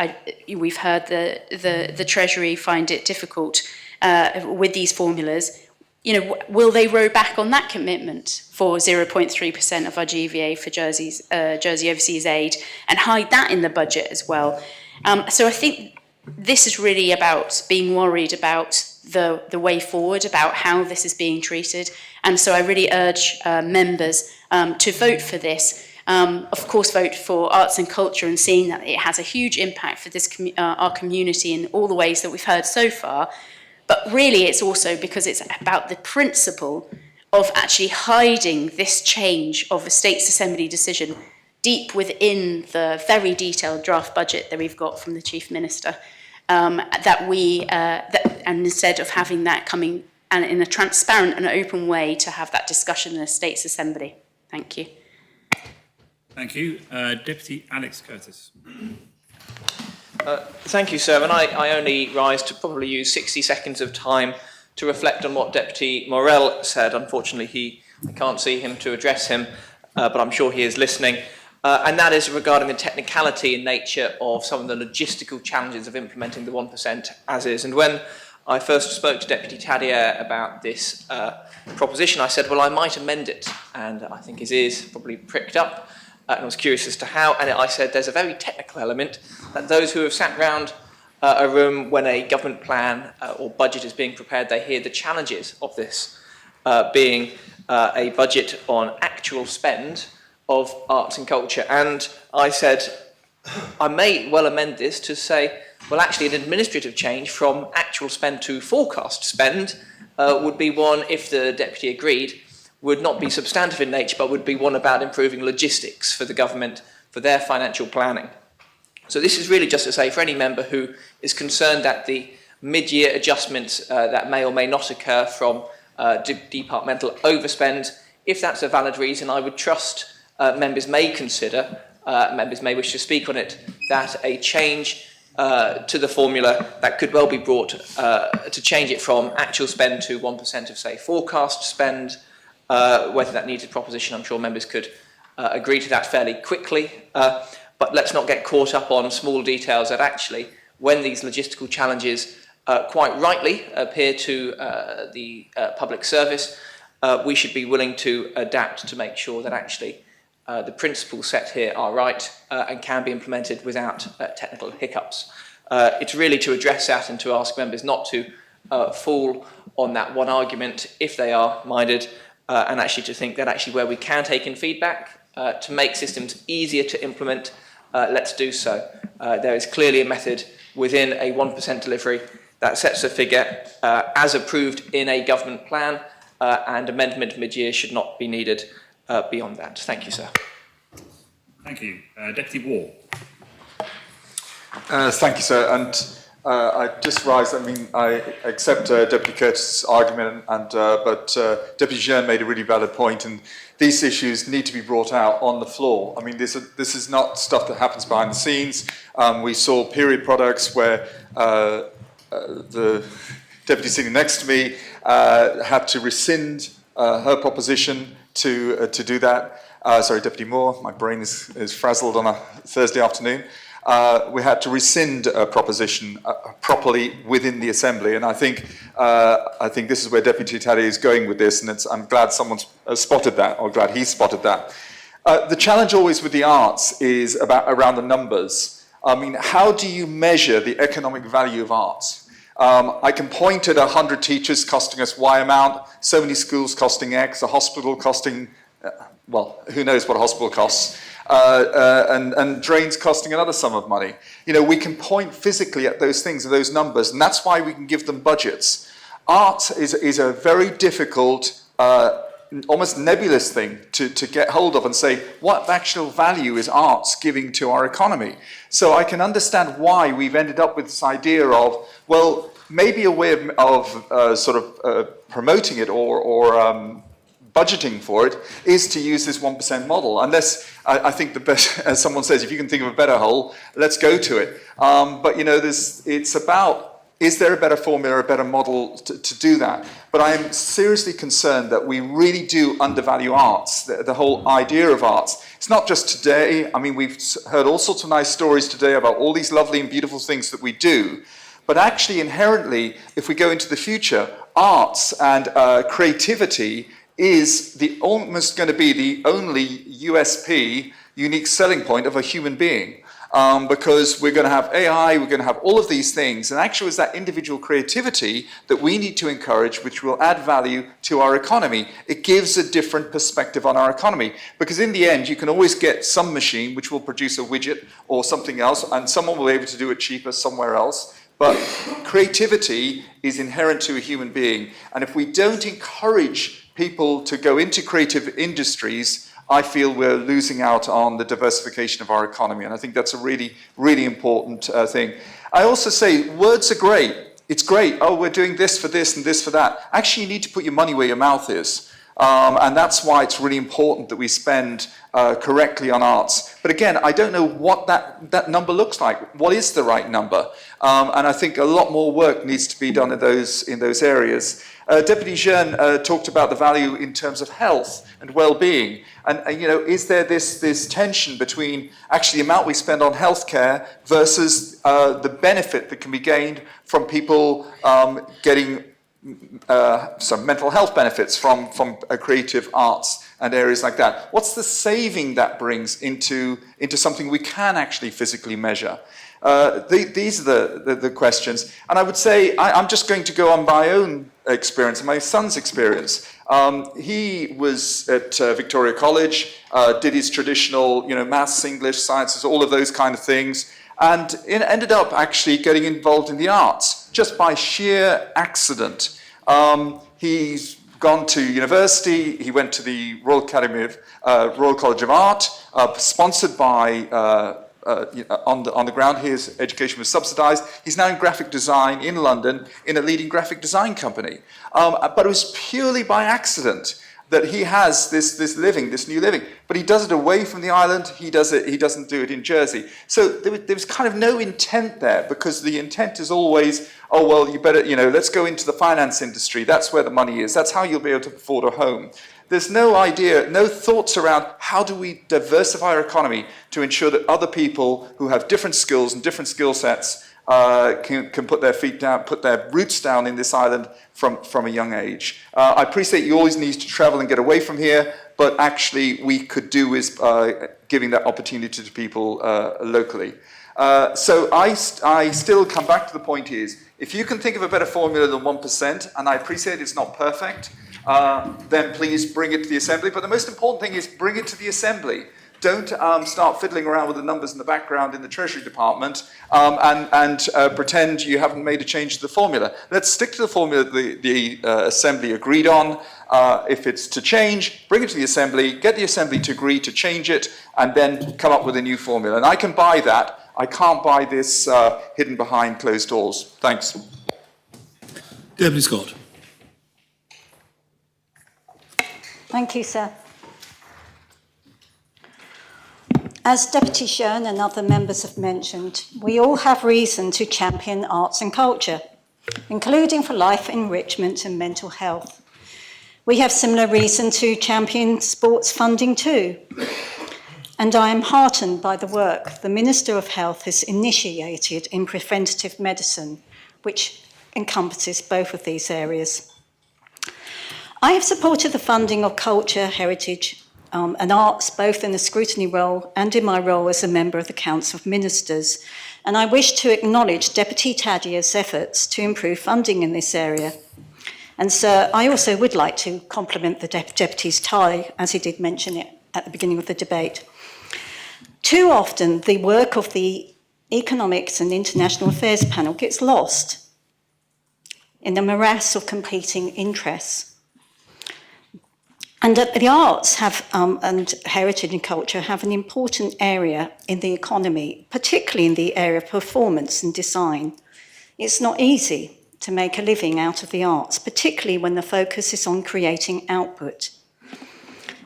we've heard the Treasury find it difficult with these formulas, you know, will they row back on that commitment for 0.3% of our GVA for Jersey Overseas Aid and hide that in the budget as well? So I think this is really about being worried about the way forward, about how this is being treated. And so I really urge members to vote for this. Of course, vote for arts and culture and seeing that it has a huge impact for this our community in all the ways that we've heard so far. But really, it's also because it's about the principle of actually hiding this change of a States Assembly decision deep within the very detailed draft budget that we've got from the Chief Minister. And instead of having that coming and in a transparent and open way to have that discussion in the States Assembly. Thank you. Thank you. Deputy Alex Curtis. Thank you, sir. And I only rise to probably use 60 seconds of time to reflect on what Deputy Morell said. Unfortunately, I can't see him to address him, but I'm sure he is listening. And that is regarding the technicality and nature of some of the logistical challenges of implementing the 1% as is. And when I first spoke to Deputy Tadier about this proposition, I said, well, I might amend it. And I think his ears probably pricked up. And I was curious as to how, and I said there's a very technical element that those who have sat round a room when a government plan or budget is being prepared, they hear the challenges of this being a budget on actual spend of arts and culture. And I said, I may well amend this to say, well, actually an administrative change from actual spend to forecast spend would be one, if the deputy agreed, would not be substantive in nature, but would be one about improving logistics for the government for their financial planning. So this is really just to say, for any member who is concerned that the mid-year adjustments that may or may not occur from departmental overspend, if that's a valid reason, I would trust members may consider, members may wish to speak on it, that a change to the formula that could well be brought to change it from actual spend to 1% of, say, forecast spend. Whether that needs a proposition, I'm sure members could agree to that fairly quickly. But let's not get caught up on small details that actually, when these logistical challenges quite rightly appear to the public service, we should be willing to adapt to make sure that actually the principles set here are right and can be implemented without technical hiccups. It's really to address that and to ask members not to fall on that one argument if they are minded, and actually to think that actually where we can take in feedback to make systems easier to implement, let's do so. There is clearly a method within a 1% delivery that sets a figure as approved in a government plan, and amendment mid-year should not be needed beyond that. Thank you, sir. Thank you. Deputy Ward. Thank you, sir. And I just rise. I mean, I accept Deputy Curtis' argument, but Deputy Jean made a really valid point, and these issues need to be brought out on the floor. I mean, this is not stuff that happens behind the scenes. We saw period products where the deputy sitting next to me had to rescind her proposition to do that. Sorry, Deputy Moore, my brain is frazzled on a Thursday afternoon. We had to rescind a proposition properly within the Assembly, and I think this is where Deputy Taddy is going with this, and I'm glad someone's spotted that, or glad he spotted that. The challenge always with the arts is around the numbers. I mean, how do you measure the economic value of arts? I can point at 100 teachers costing us Y amount, so many schools costing X, a hospital costing, well, who knows what a hospital costs, and drains costing another sum of money. You know, we can point physically at those things, at those numbers, and that's why we can give them budgets. Art is a very difficult, almost nebulous thing to get hold of and say, what actual value is arts giving to our economy? So I can understand why we've ended up with this idea of, well, maybe a way of promoting it or budgeting for it is to use this 1% model. Unless, I think the best, as someone says, if you can think of a better whole, let's go to it. But you know, it's about, is there a better formula, a better model to do that? But I am seriously concerned that we really do undervalue arts, the whole idea of arts. It's not just today. I mean, we've heard all sorts of nice stories today about all these lovely and beautiful things that we do. But actually, inherently, if we go into the future, arts and creativity is almost going to be the only USP, unique selling point of a human being. Because we're going to have AI, we're going to have all of these things, and actually it's that individual creativity that we need to encourage, which will add value to our economy. It gives a different perspective on our economy, because in the end you can always get some machine which will produce a widget or something else, and someone will be able to do it cheaper somewhere else. But creativity is inherent to a human being, and if we don't encourage people to go into creative industries, I feel we're losing out on the diversification of our economy, and I think that's a really, really important thing. I also say words are great. It's great. Oh, we're doing this for this and this for that. Actually, you need to put your money where your mouth is, and that's why it's really important that we spend correctly on arts. But again, I don't know what that number looks like. What is the right number? And I think a lot more work needs to be done in those areas. Deputy Jean talked about the value in terms of health and well-being. And you know, is there this tension between actually the amount we spend on healthcare versus the benefit that can be gained from people getting some mental health benefits from creative arts and areas like that? What's the saving that brings into something we can actually physically measure? These are the questions. And I would say, I'm just going to go on my own experience, my son's experience. He was at Victoria College, did his traditional, maths, English, sciences, all of those kind of things, and ended up actually getting involved in the arts just by sheer accident. He's gone to university. He went to the Royal College of Art, sponsored by. On the ground, his education was subsidised. He's now in graphic design in London in a leading graphic design company. But it was purely by accident that he has this new living. But he does it away from the island. He doesn't do it in Jersey. So there was kind of no intent there, because the intent is always, oh well, you better, let's go into the finance industry. That's where the money is. That's how you'll be able to afford a home. There's no idea, no thoughts around how do we diversify our economy to ensure that other people who have different skills and different skill sets can put their feet down, put their roots down in this island from a young age. I appreciate you always need to travel and get away from here, but actually we could do is giving that opportunity to people locally. So I still come back to the point is, if you can think of a better formula than 1%, and I appreciate it's not perfect, then please bring it to the Assembly. But the most important thing is bring it to the Assembly. Don't start fiddling around with the numbers in the background in the Treasury Department and pretend you haven't made a change to the formula. Let's stick to the formula the Assembly agreed on. If it's to change, bring it to the Assembly, get the Assembly to agree to change it, and then come up with a new formula. And I can buy that. I can't buy this hidden behind closed doors. Thanks. Deputy Scott. Thank you, sir. As Deputy Shern and other members have mentioned, we all have reason to champion arts and culture, including for life enrichment and mental health. We have similar reason to champion sports funding too. And I am heartened by the work the Minister of Health has initiated in preventative medicine, which encompasses both of these areas. I have supported the funding of culture, heritage, and arts, both in the scrutiny role and in my role as a member of the Council of Ministers. And I wish to acknowledge Deputy Tadier's efforts to improve funding in this area. And so I also would like to compliment the Deputy's tie, as he did mention it at the beginning of the debate. Too often, the work of the Economics and International Affairs panel gets lost in the morass of competing interests. And the arts have, and heritage and culture have an important area in the economy, particularly in the area of performance and design. It's not easy to make a living out of the arts, particularly when the focus is on creating output.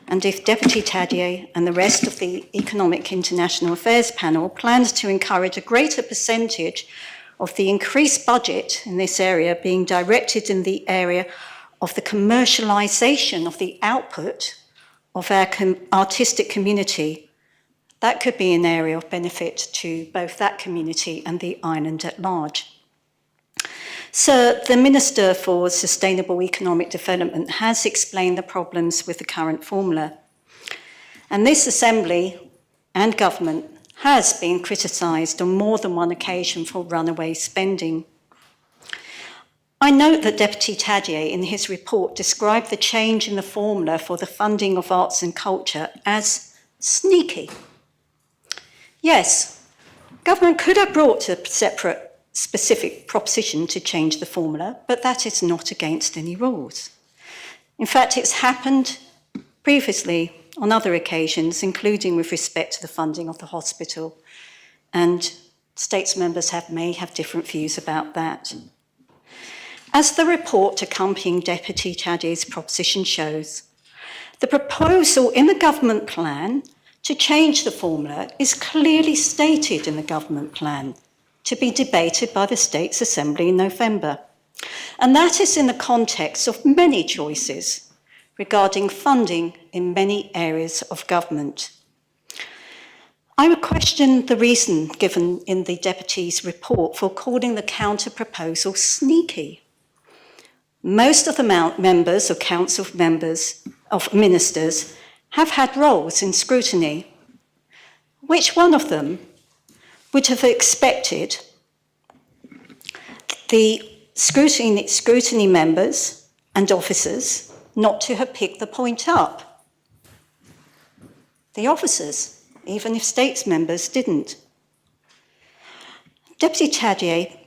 And if Deputy Tadier and the rest of the Economic International Affairs panel plans to encourage a greater percentage of the increased budget in this area being directed in the area of the commercialisation of the output of our artistic community, that could be an area of benefit to both that community and the island at large. So the Minister for Sustainable Economic Development has explained the problems with the current formula. And this Assembly and government has been criticised on more than one occasion for runaway spending. I note that Deputy Tadier in his report described the change in the formula for the funding of arts and culture as sneaky. Yes, government could have brought a separate specific proposition to change the formula, but that is not against any rules. In fact, it's happened previously on other occasions, including with respect to the funding of the hospital, and states members may have different views about that. As the report accompanying Deputy Tadier's proposition shows, the proposal in the government plan to change the formula is clearly stated in the government plan to be debated by the States Assembly in November. And that is in the context of many choices regarding funding in many areas of government. I would question the reason given in the Deputy's report for calling the counter-proposal sneaky. Most of the members of Council of Ministers have had roles in scrutiny. Which one of them would have expected the scrutiny members and officers not to have picked the point up? The officers, even if states members didn't. Deputy Tadier,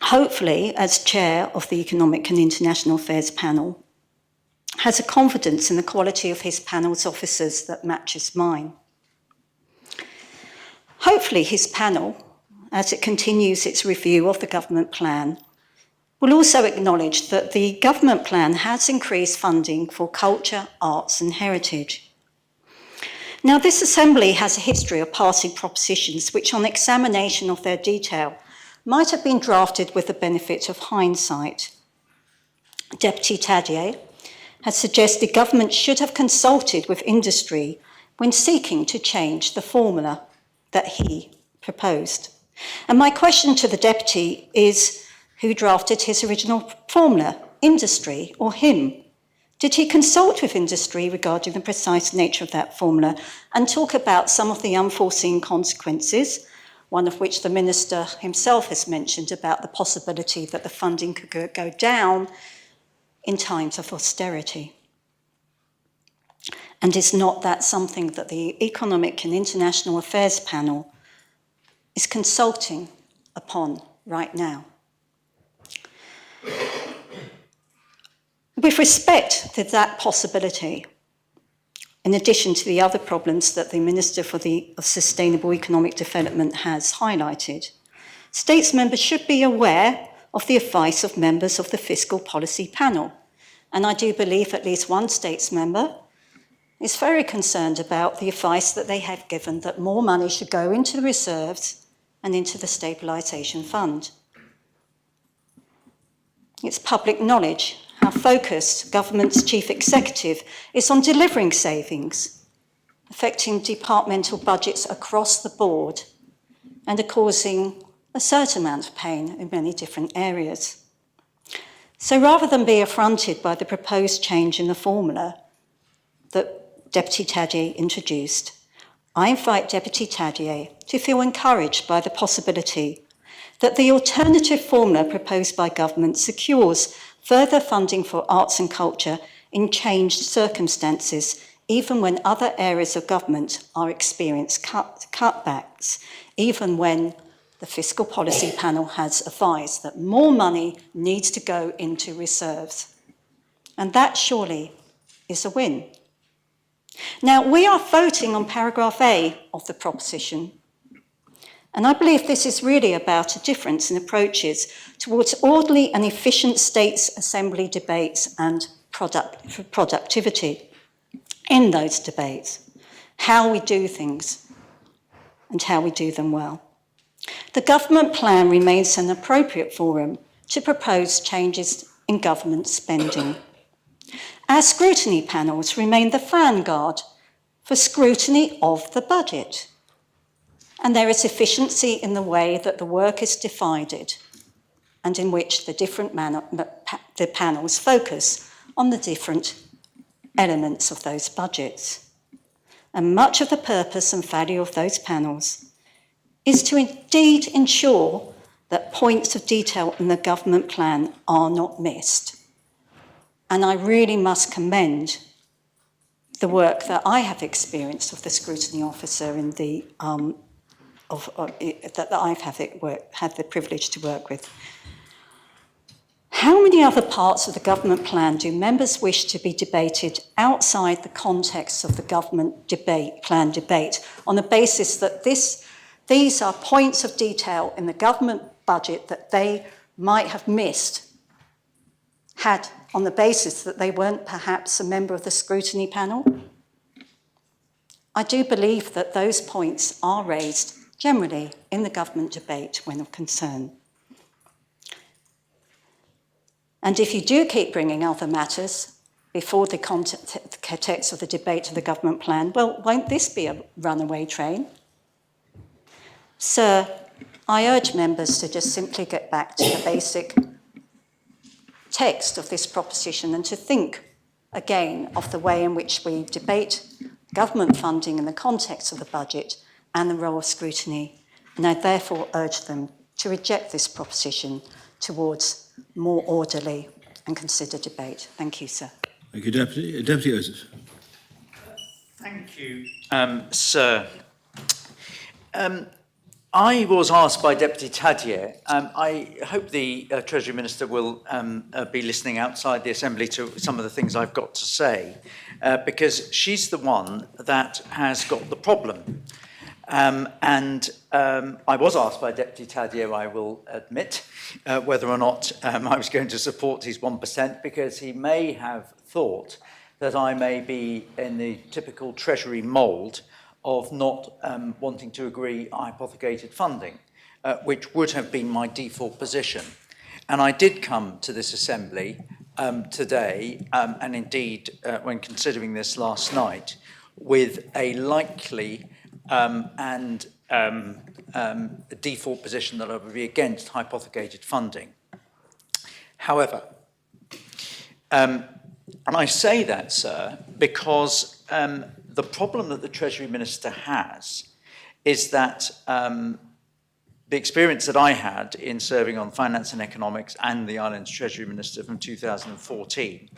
hopefully as chair of the Economic and International Affairs panel, has a confidence in the quality of his panel's officers that matches mine. Hopefully his panel, as it continues its review of the government plan, will also acknowledge that the government plan has increased funding for culture, arts and heritage. Now, this Assembly has a history of passing propositions which, on examination of their detail, might have been drafted with the benefit of hindsight. Deputy Tadier has suggested government should have consulted with industry when seeking to change the formula that he proposed. And my question to the Deputy is, who drafted his original formula, industry or him? Did he consult with industry regarding the precise nature of that formula and talk about some of the unforeseen consequences, one of which the Minister himself has mentioned about the possibility that the funding could go down in times of austerity? And is not that something that the Economic and International Affairs Panel is consulting upon right now? With respect to that possibility, in addition to the other problems that the Minister for Sustainable Economic Development has highlighted, States members should be aware of the advice of members of the Fiscal Policy Panel. And I do believe at least one States member is very concerned about the advice that they have given that more money should go into the reserves and into the Stabilisation Fund. It's public knowledge how focused government's chief executive is on delivering savings, affecting departmental budgets across the board, and are causing a certain amount of pain in many different areas. So rather than be affronted by the proposed change in the formula that Deputy Tadier introduced, I invite Deputy Tadier to feel encouraged by the possibility that the alternative formula proposed by government secures further funding for arts and culture in changed circumstances, even when other areas of government are experiencing cutbacks, even when the Fiscal Policy Panel has advised that more money needs to go into reserves. And that surely is a win. Now, we are voting on paragraph A of the proposition, and I believe this is really about a difference in approaches towards orderly and efficient States Assembly debates and productivity in those debates, how we do things and how we do them well. The government plan remains an appropriate forum to propose changes in government spending. Our scrutiny panels remain the vanguard for scrutiny of the budget. And there is efficiency in the way that the work is divided and in which the the panels focus on the different elements of those budgets. And much of the purpose and value of those panels is to indeed ensure that points of detail in the government plan are not missed. And I really must commend the work that I have experienced of the scrutiny officer in the that I've had the privilege to work with. How many other parts of the government plan do members wish to be debated outside the context of the government plan debate on the basis that these are points of detail in the government budget that they might have missed had on the basis that they weren't perhaps a member of the scrutiny panel? I do believe that those points are raised generally in the government debate when of concern. And if you do keep bringing other matters before the context of the debate of the government plan, well, won't this be a runaway train? Sir, I urge members to just simply get back to the basic text of this proposition and to think again of the way in which we debate government funding in the context of the budget and the role of scrutiny, and I therefore urge them to reject this proposition towards more orderly and considered debate. Thank you, sir. Thank you, Deputy. Deputy Otis. Thank you, sir. I was asked by Deputy Tadier, I hope the Treasury Minister will be listening outside the Assembly to some of the things I've got to say, because she's the one that has got the problem. I was asked by Deputy Tadier, I will admit, whether or not I was going to support his 1%, because he may have thought that I may be in the typical Treasury mould of not wanting to agree hypothecated funding, which would have been my default position. And I did come to this Assembly today, and indeed when considering this last night, with a likely and default position that I would be against hypothecated funding. However, And I say that, sir, because the problem that the Treasury Minister has is that the experience that I had in serving on Finance and Economics and the Island's Treasury Minister from 2014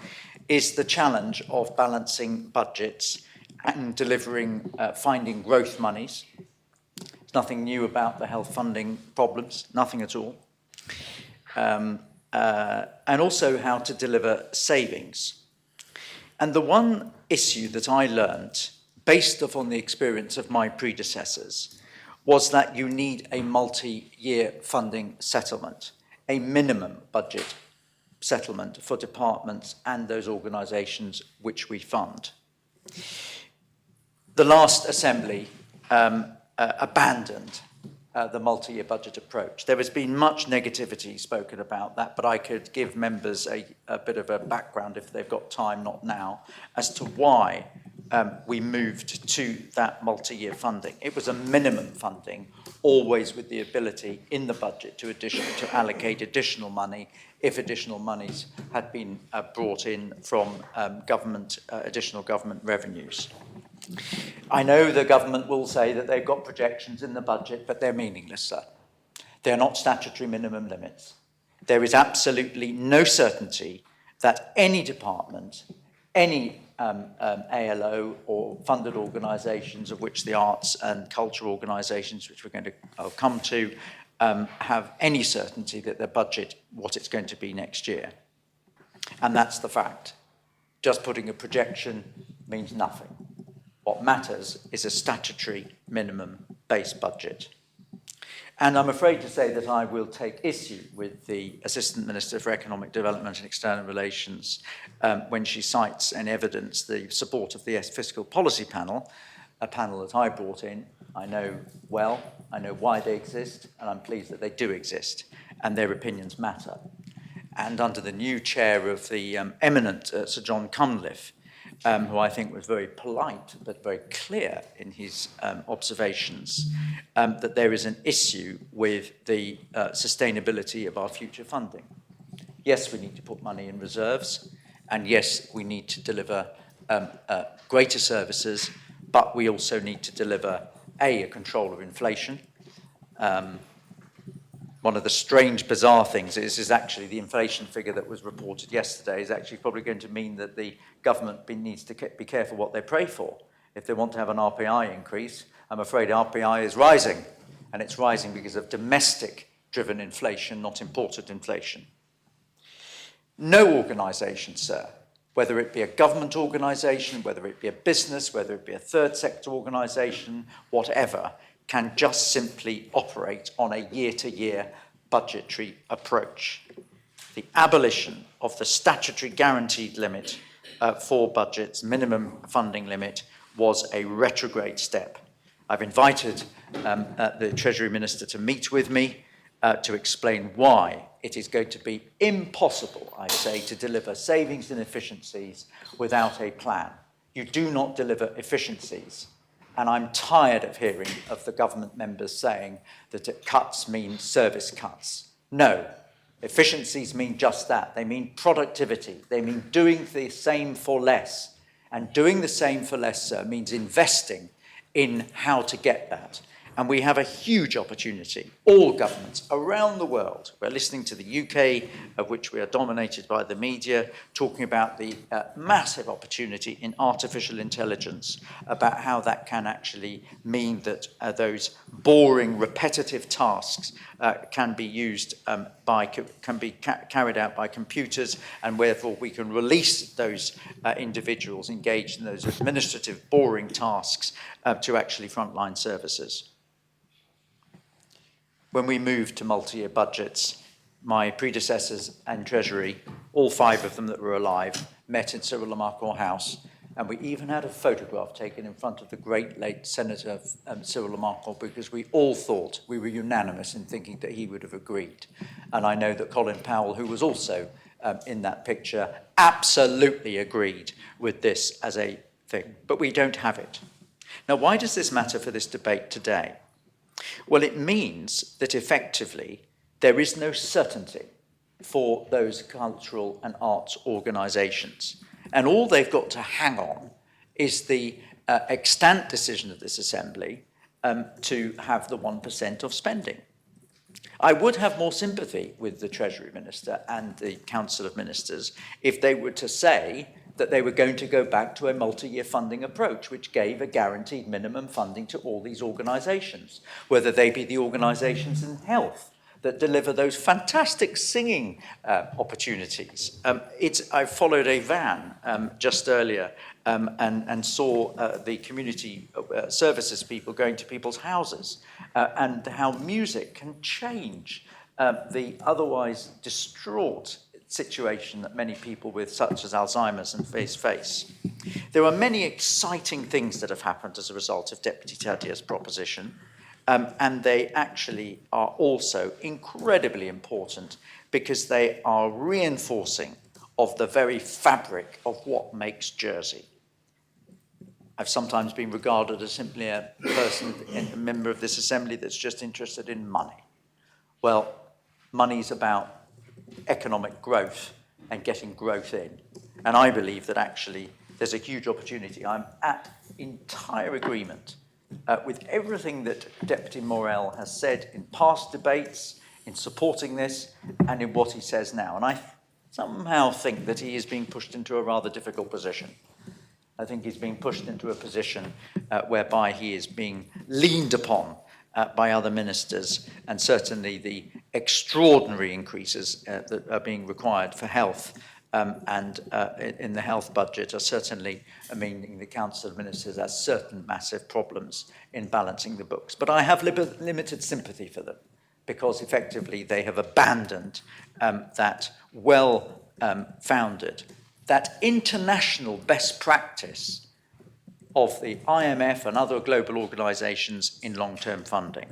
is the challenge of balancing budgets and delivering, finding growth monies. There's nothing new about the health funding problems, nothing at all. And also how to deliver savings. And the one issue that I learned, based upon the experience of my predecessors, was that you need a multi-year funding settlement, a minimum budget settlement for departments and those organisations which we fund. The last Assembly abandoned the multi-year budget approach. There has been much negativity spoken about that, but I could give members a bit of a background if they've got time, not now, as to why we moved to that multi-year funding. It was a minimum funding, always with the ability in the budget to allocate additional money if additional monies had been brought in from additional government revenues. I know the government will say that they've got projections in the budget, but they're meaningless, sir. They're not statutory minimum limits. There is absolutely no certainty that any department, any ALO or funded organisations, of which the arts and culture organisations, which we're going to come to, have any certainty that their budget, what it's going to be next year. And that's the fact. Just putting a projection means nothing. What matters is a statutory minimum base budget. And I'm afraid to say that I will take issue with the Assistant Minister for Economic Development and External Relations when she cites in evidence the support of the Fiscal Policy Panel, a panel that I brought in. I know well, I know why they exist, and I'm pleased that they do exist, and their opinions matter. And under the new chair of the eminent Sir John Cunliffe, who I think was very polite but very clear in his observations, that there is an issue with the sustainability of our future funding. Yes, we need to put money in reserves, and yes, we need to deliver greater services, but we also need to deliver, a control of inflation. One of the strange, bizarre things is actually the inflation figure that was reported yesterday is actually probably going to mean that the government needs to be careful what they pray for. If they want to have an RPI increase, I'm afraid RPI is rising, and it's rising because of domestic-driven inflation, not imported inflation. No organisation, sir, whether it be a government organisation, whether it be a business, whether it be a third sector organisation, whatever, can just simply operate on a year-to-year budgetary approach. The abolition of the statutory guaranteed limit for budgets, minimum funding limit, was a retrograde step. I've invited the Treasury Minister to meet with me to explain why it is going to be impossible, I say, to deliver savings and efficiencies without a plan. You do not deliver efficiencies. And I'm tired of hearing of the government members saying that cuts mean service cuts. No, efficiencies mean just that. They mean productivity. They mean doing the same for less. And doing the same for less, sir, means investing in how to get that. And we have a huge opportunity, all governments around the world. We're listening to the UK, of which we are dominated by the media, talking about the massive opportunity in artificial intelligence, about how that can actually mean that those boring, repetitive tasks can be used carried out by computers, and therefore we can release those individuals engaged in those administrative, boring tasks to actually frontline services. When we moved to multi-year budgets, my predecessors and Treasury, all 5 of them that were alive, met in Cyril Lamarck House, and we even had a photograph taken in front of the great late Senator Cyril Lamarck, because we all thought, we were unanimous in thinking that he would have agreed. And I know that Colin Powell, who was also in that picture, absolutely agreed with this as a thing, but we don't have it. Now, why does this matter for this debate today? Well, it means that effectively there is no certainty for those cultural and arts organisations. And all they've got to hang on is the extant decision of this Assembly to have the 1% of spending. I would have more sympathy with the Treasury Minister and the Council of Ministers if they were to say that they were going to go back to a multi-year funding approach, which gave a guaranteed minimum funding to all these organisations, whether they be the organisations in health that deliver those fantastic singing opportunities. I followed a van just earlier and saw the community services people going to people's houses and how music can change the otherwise distraught situation that many people with such as Alzheimer's and face. There are many exciting things that have happened as a result of Deputy Tadier's proposition, and they actually are also incredibly important because they are reinforcing of the very fabric of what makes Jersey. I've sometimes been regarded as simply a person, a member of this assembly that's just interested in money. Well, money's about economic growth and getting growth in. And I believe that actually there's a huge opportunity. I'm at entire agreement with everything that Deputy Morell has said in past debates, in supporting this, and in what he says now. And I somehow think that he is being pushed into a rather difficult position. I think he's being pushed into a position whereby he is being leaned upon by other ministers, and certainly the extraordinary increases that are being required for health and in the health budget are certainly meaning the Council of Ministers has certain massive problems in balancing the books. But I have limited sympathy for them because effectively they have abandoned that well-founded, that international best practice of the IMF and other global organisations in long-term funding.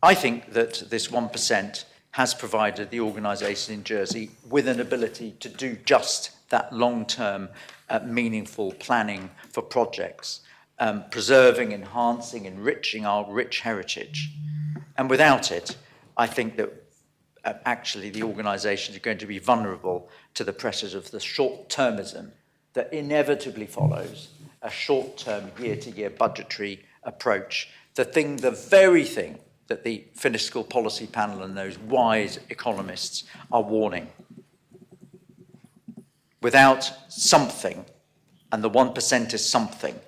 I think that this 1% has provided the organisation in Jersey with an ability to do just that long-term meaningful planning for projects, preserving, enhancing, enriching our rich heritage. And without it, I think that actually the organisation is going to be vulnerable to the pressures of the short-termism that inevitably follows a short-term, year-to-year budgetary approach, the very thing that the fiscal policy panel and those wise economists are warning. Without something, and the 1% is something,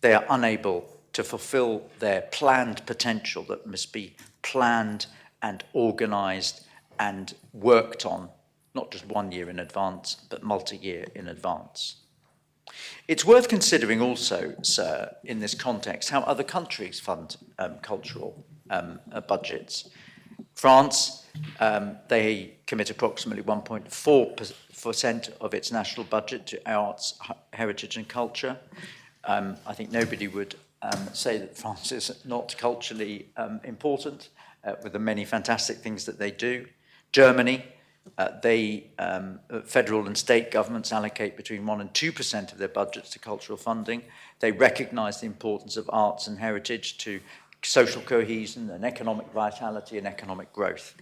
they are unable to fulfill their planned potential that must be planned and organised and worked on, not just 1 year in advance, but multi-year in advance. It's worth considering also, sir, in this context, how other countries fund cultural budgets. France, they commit approximately 1.4% of its national budget to arts, heritage and culture. I think nobody would say that France is not culturally important with the many fantastic things that they do. Germany, federal and state governments allocate between 1% and 2% of their budgets to cultural funding. They recognise the importance of arts and heritage to social cohesion and economic vitality and economic growth.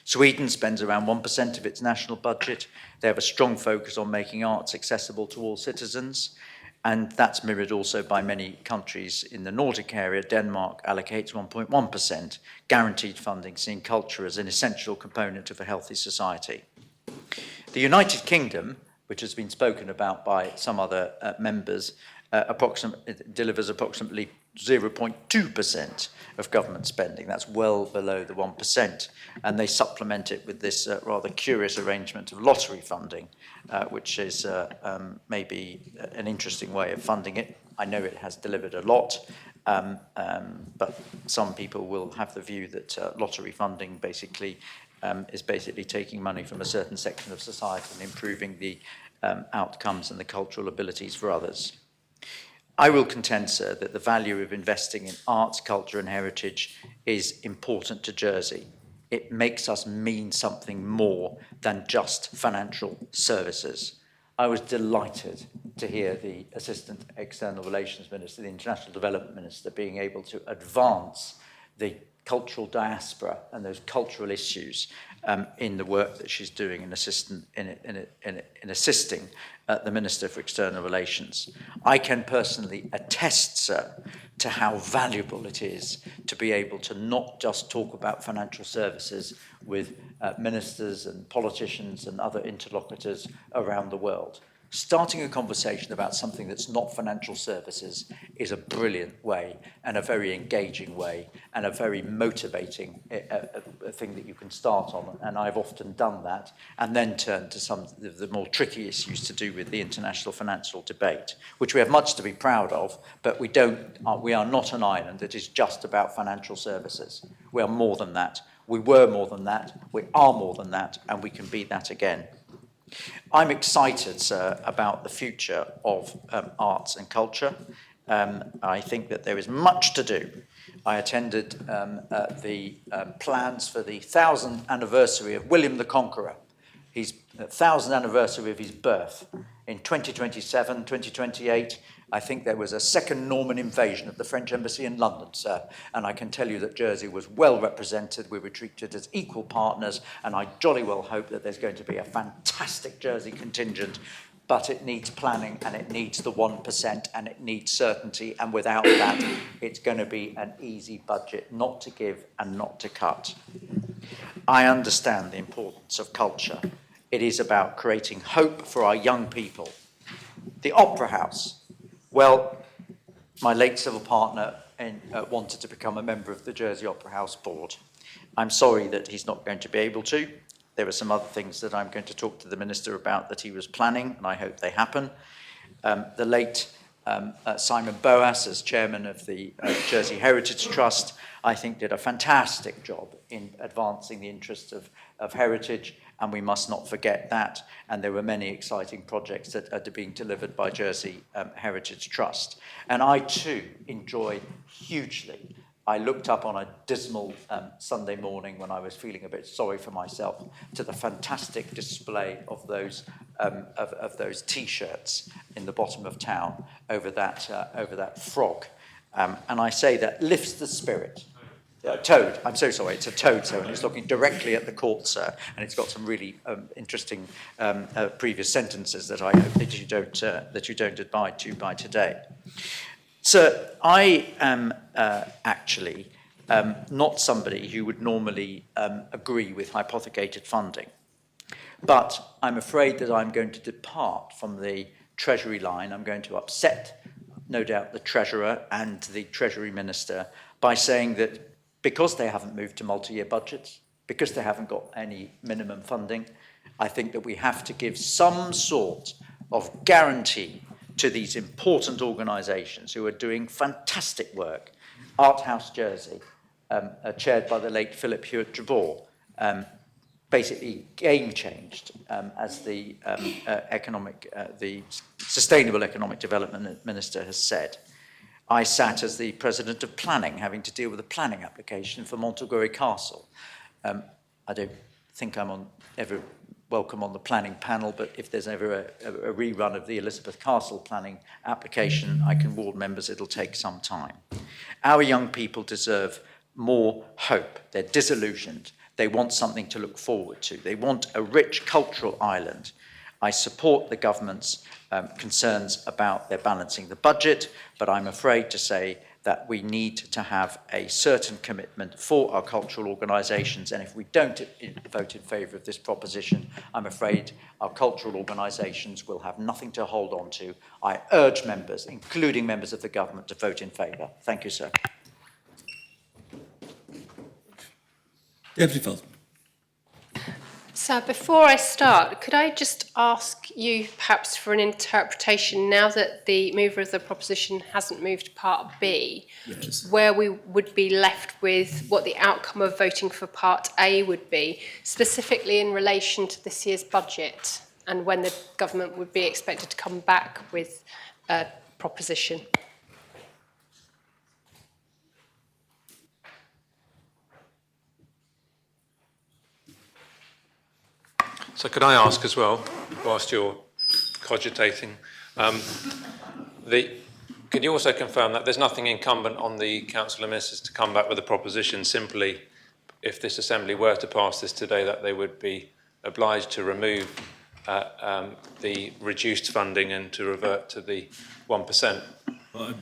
Sweden spends around 1% of its national budget. They have a strong focus on making arts accessible to all citizens, and that's mirrored also by many countries in the Nordic area. Denmark allocates 1.1% guaranteed funding, seeing culture as an essential component of a healthy society. The United Kingdom, which has been spoken about by some other members, delivers approximately 0.2% of government spending. That's well below the 1%. And they supplement it with this rather curious arrangement of lottery funding, which is maybe an interesting way of funding it. I know it has delivered a lot, but some people will have the view that lottery funding basically is basically taking money from a certain section of society and improving the outcomes and the cultural abilities for others. I will contend, sir, that the value of investing in arts, culture and heritage is important to Jersey. It makes us mean something more than just financial services. I was delighted to hear the Assistant External Relations Minister, the International Development Minister, being able to advance the cultural diaspora and those cultural issues in the work that she's doing in assisting the Minister for External Relations. I can personally attest, sir, to how valuable it is to be able to not just talk about financial services with ministers and politicians and other interlocutors around the world. Starting a conversation about something that's not financial services is a brilliant way and a very engaging way and a very motivating thing that you can start on. And I've often done that and then turned to some of the more tricky issues to do with the international financial debate, which we have much to be proud of, but we are not an island that is just about financial services. We are more than that. We were more than that. We are more than that, and we can be that again. I'm excited, sir, about the future of arts and culture. I think that there is much to do. I attended the plans for the 1000th anniversary of William the Conqueror, his 1000th anniversary of his birth. In 2027, 2028, I think there was a second Norman invasion of the French embassy in London, sir, and I can tell you that Jersey was well represented. We were treated as equal partners, and I jolly well hope that there's going to be a fantastic Jersey contingent, but it needs planning, and it needs the 1%, and it needs certainty, and without that, it's going to be an easy budget not to give and not to cut. I understand the importance of culture. It is about creating hope for our young people. The Opera House. Well, my late civil partner wanted to become a member of the Jersey Opera House board. I'm sorry that he's not going to be able to. There are some other things that I'm going to talk to the Minister about that he was planning, and I hope they happen. The late Simon Boas, as chairman of the Jersey Heritage Trust, I think did a fantastic job in advancing the interests of heritage, and we must not forget that. And there were many exciting projects that are being delivered by Jersey Heritage Trust. And I too enjoyed hugely. I looked up on a dismal Sunday morning when I was feeling a bit sorry for myself to the fantastic display of those T-shirts in the bottom of town over that frog, and I say that lifts the spirit. Toad, I'm so sorry, it's a toad, sir, and it's looking directly at the court, sir, and it's got some really interesting previous sentences that I hope that you don't abide to by today. Sir, I am actually not somebody who would normally agree with hypothecated funding, but I'm afraid that I'm going to depart from the Treasury line. I'm going to upset, no doubt, the Treasurer and the Treasury Minister by saying that because they haven't moved to multi-year budgets, because they haven't got any minimum funding, I think that we have to give some sort of guarantee to these important organisations who are doing fantastic work. Art House Jersey, chaired by the late Philip Hewitt-Drabor, basically game-changed as the Sustainable Economic Development Minister has said. I sat as the President of Planning, having to deal with a planning application for Montgomery Castle. I don't think I'm ever welcome on the planning panel, but if there's ever a rerun of the Elizabeth Castle planning application, I can warn members it'll take some time. Our young people deserve more hope. They're disillusioned. They want something to look forward to. They want a rich cultural island. I support the government's concerns about their balancing the budget, but I'm afraid to say that we need to have a certain commitment for our cultural organisations, and if we don't vote in favour of this proposition, I'm afraid our cultural organisations will have nothing to hold on to. I urge members, including members of the government, to vote in favour. Thank you, sir. Deputy Felton. So before I start, could I just ask you perhaps for an interpretation, now that the mover of the proposition hasn't moved to Part B, Yes. where we would be left with what the outcome of voting for Part A would be, specifically in relation to this year's budget, and when the government would be expected to come back with a proposition? So could I ask as well, whilst you're cogitating, Can you also confirm that there's nothing incumbent on the Council of Ministers to come back with a proposition? Simply, if this Assembly were to pass this today, that they would be obliged to remove the reduced funding and to revert to the 1%? Well,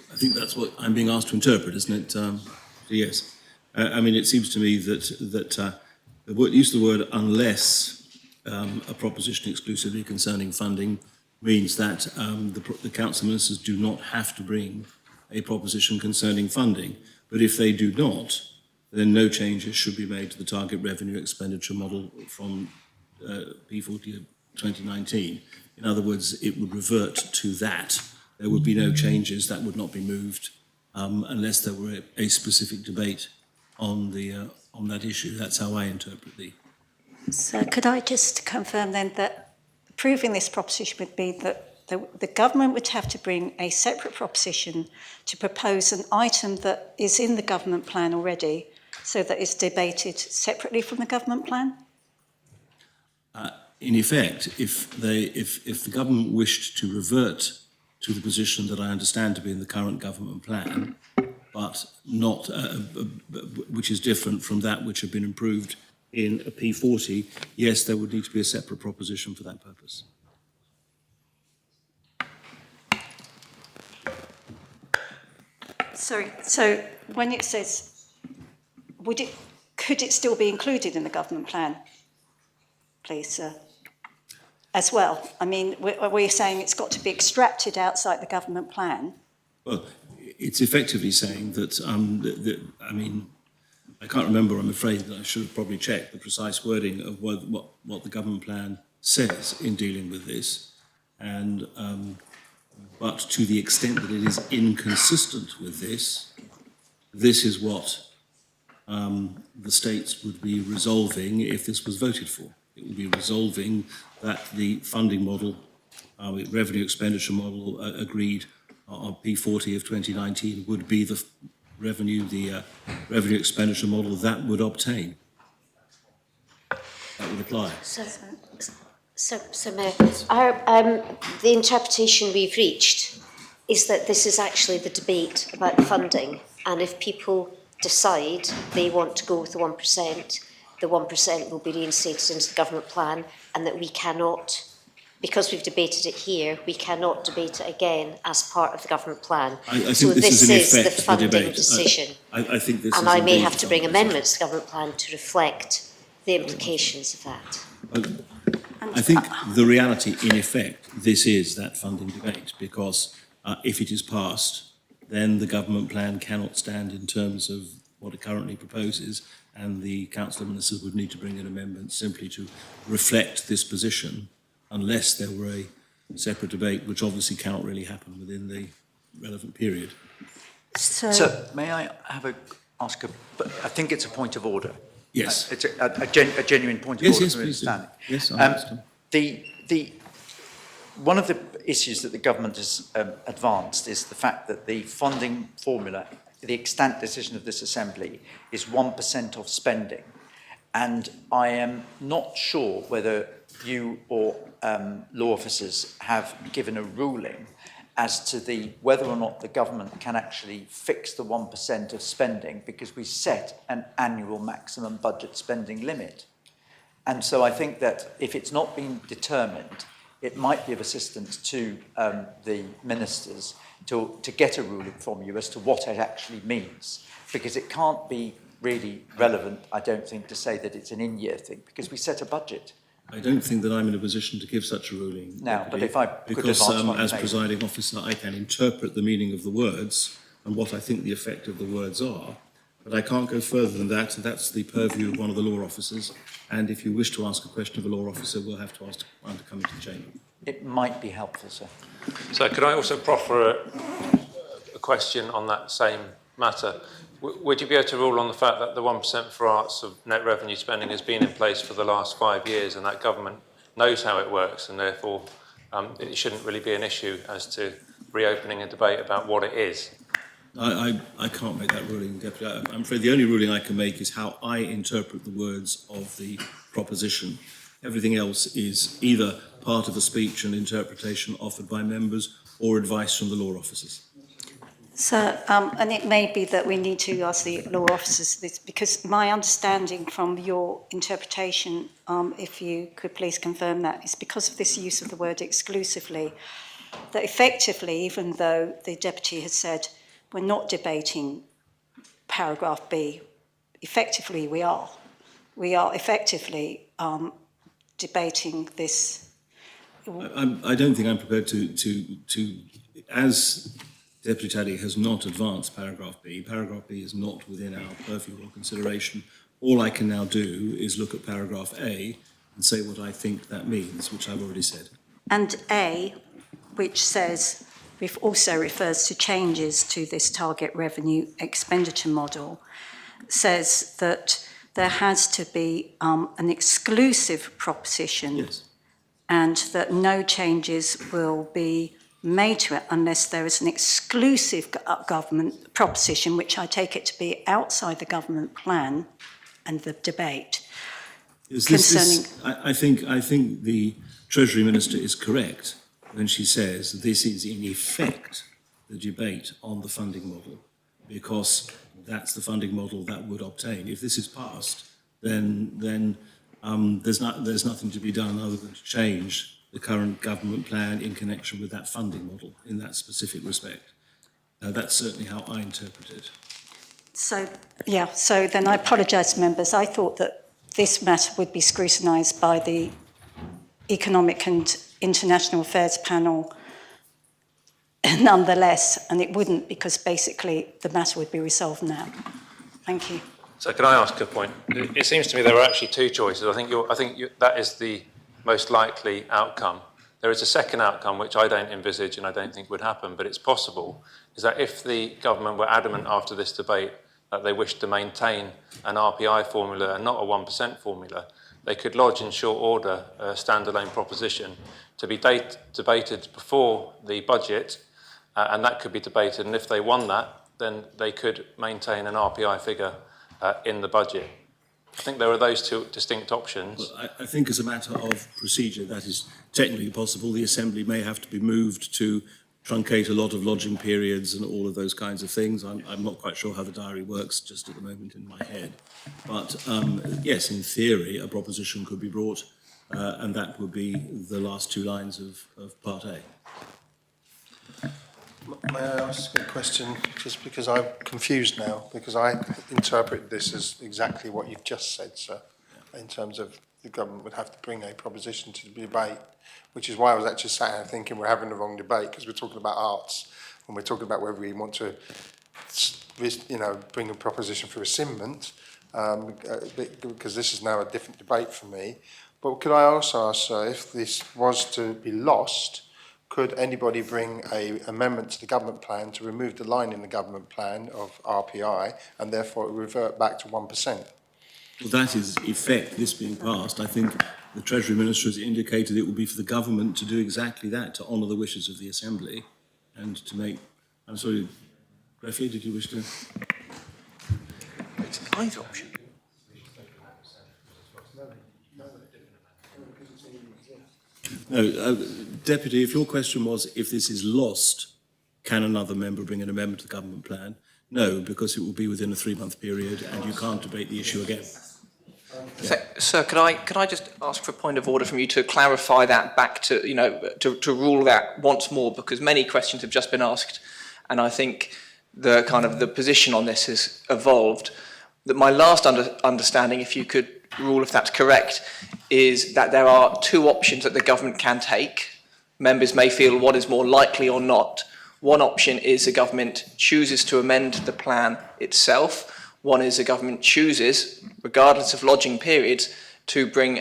I think that's what I'm being asked to interpret, isn't it? Yes. I mean, it seems to me that the use of the word "unless" a proposition exclusively concerning funding means that the Council of Ministers do not have to bring a proposition concerning funding. But if they do not, then no changes should be made to the target revenue expenditure model from P40 of 2019. In other words, it would revert to that. There would be no changes, that would not be moved unless there were a specific debate on that issue. That's how I interpret the. So could I just confirm then that approving this proposition would be that the government would have to bring a separate proposition to propose an item that is in the government plan already, so that it's debated separately from the government plan? In effect, if the government wished to revert to the position that I understand to be in the current government plan, but not, which is different from that which had been approved in a P40, yes, there would need to be a separate proposition for that purpose. Sorry, so when it says, could it still be included in the government plan, please, sir? As well, I mean, we're saying it's got to be extracted outside the government plan. Well, it's effectively saying that, I mean, I can't remember, I'm afraid, that I should have probably checked the precise wording of what the government plan says in dealing with this. And, but to the extent that it is inconsistent with this, this is what the states would be resolving if this was voted for. It would be resolving that the funding model, revenue expenditure model agreed on P40 of 2019 would be the revenue expenditure model that would obtain. That would apply. So Mayor, the interpretation we've reached is that this is actually the debate about funding, and if people decide they want to go with the 1% will be reinstated into the government plan, and that we cannot, because we've debated it here, we cannot debate it again as part of the government plan. I think so this is in effect the funding debate. decision. I think this and is I may indeed have to bring the amendments to the government plan to reflect the implications of that. I think the reality, in effect, this is that funding debate, because if it is passed, then the government plan cannot stand in terms of what it currently proposes, and the Council of Ministers would need to bring an amendment simply to reflect this position, unless there were a separate debate, which obviously cannot really happen within the relevant period. So may I ask but I think it's a point of order. Yes. It's a genuine point of Yes, order. yes, please do. Yes, I understand. One of the issues that the government has advanced is the fact that the funding formula, the extant decision of this Assembly, is 1% of spending. And I am not sure whether you or law officers have given a ruling as to whether or not the government can actually fix the 1% of spending, because we set an annual maximum budget spending limit. And so I think that if it's not been determined, it might be of assistance to the ministers to get a ruling from you as to what it actually means, because it can't be really relevant, I don't think, to say that it's an in-year thing, because we set a budget. I don't think that I'm in a position to give such a ruling. Now, but if I could because advance as presiding officer, I can interpret the meaning of the words and what I think the effect of the words are, but I can't go further than that. That's the purview of one of the law officers. And if you wish to ask a question of a law officer, we'll have to ask one to come into the chamber. It might be helpful, sir. So could I also proffer a question on that same matter? Would you be able to rule on the fact that the 1% for arts of net revenue spending has been in place for the last 5 years, and that government knows how it works, and therefore it shouldn't really be an issue as to reopening a debate about what it is? I can't make that ruling, Deputy. I'm afraid the only ruling I can make is how I interpret the words of the proposition. Everything else is either part of a speech and interpretation offered by members or advice from the law officers. So, and it may be that we need to ask the law officers this, because my understanding from your interpretation, if you could please confirm that, is because of this use of the word exclusively, that effectively, even though the Deputy has said we're not debating paragraph B, effectively we are. We are effectively debating this. I don't think I'm prepared to as Deputy Taddy has not advanced paragraph B. Paragraph B is not within our purview or consideration. All I can now do is look at paragraph A and say what I think that means, which I've already said. And A, which says, also refers to changes to this target revenue expenditure model, says that there has to be an exclusive proposition, yes, and that no changes will be made to it unless there is an exclusive government proposition, which I take it to be outside the government plan and the debate. I think the Treasury Minister is correct when she says this is in effect the debate on the funding model, because that's the funding model that would obtain. If this is passed, then there's nothing to be done other than to change the current government plan in connection with that funding model in that specific respect. That's certainly how I interpret it. So, yeah, so then I apologise to members. I thought that this matter would be scrutinised by the Economic and International Affairs panel nonetheless, and it wouldn't, because basically the matter would be resolved now. Thank you. So can I ask a point? It seems to me there are actually two choices. I think that is the most likely outcome. There is a second outcome which I don't envisage and I don't think would happen, but it's possible, is that if the government were adamant after this debate that they wished to maintain an RPI formula and not a 1% formula, they could lodge in short order a standalone proposition to be debated before the budget, and that could be debated, and if they won that, then they could maintain an RPI figure in the budget. I think there are those two distinct options. Well, I think as a matter of procedure, that is technically possible. The Assembly may have to be moved to truncate a lot of lodging periods and all of those kinds of things. I'm not quite sure how the diary works just at the moment in my head. But yes, in theory, a proposition could be brought, and that would be the last two lines of Part A. May I ask a question, just because I'm confused now, because I interpret this as exactly what you've just said, sir, in terms of the government would have to bring a proposition to the debate, which is why I was actually sat here thinking we're having the wrong debate, because we're talking about arts, and we're talking about whether we want to, bring a proposition for rescindment, because this is now a different debate for me. But could I also ask, sir, if this was to be lost, could anybody bring an amendment to the government plan to remove the line in the government plan of RPI and therefore revert back to 1%? Well, that is effect, this being passed. I think the Treasury Minister has indicated it will be for the government to do exactly that, to honour the wishes of the Assembly and to make... I'm sorry, Greffy, did you wish to... It's either option. No, Deputy, if your question was if this is lost, can another member bring an amendment to the government plan? No, because it will be within a 3-month period and you can't debate the issue again. Sir, could I just ask for a point of order from you to clarify that back to, to rule that once more, because many questions have just been asked, and I think the position on this has evolved. That my last understanding, if you could rule if that's correct, is that there are two options that the government can take. Members may feel what is more likely or not. One option is the government chooses to amend the plan itself. One is the government chooses, regardless of lodging periods, to bring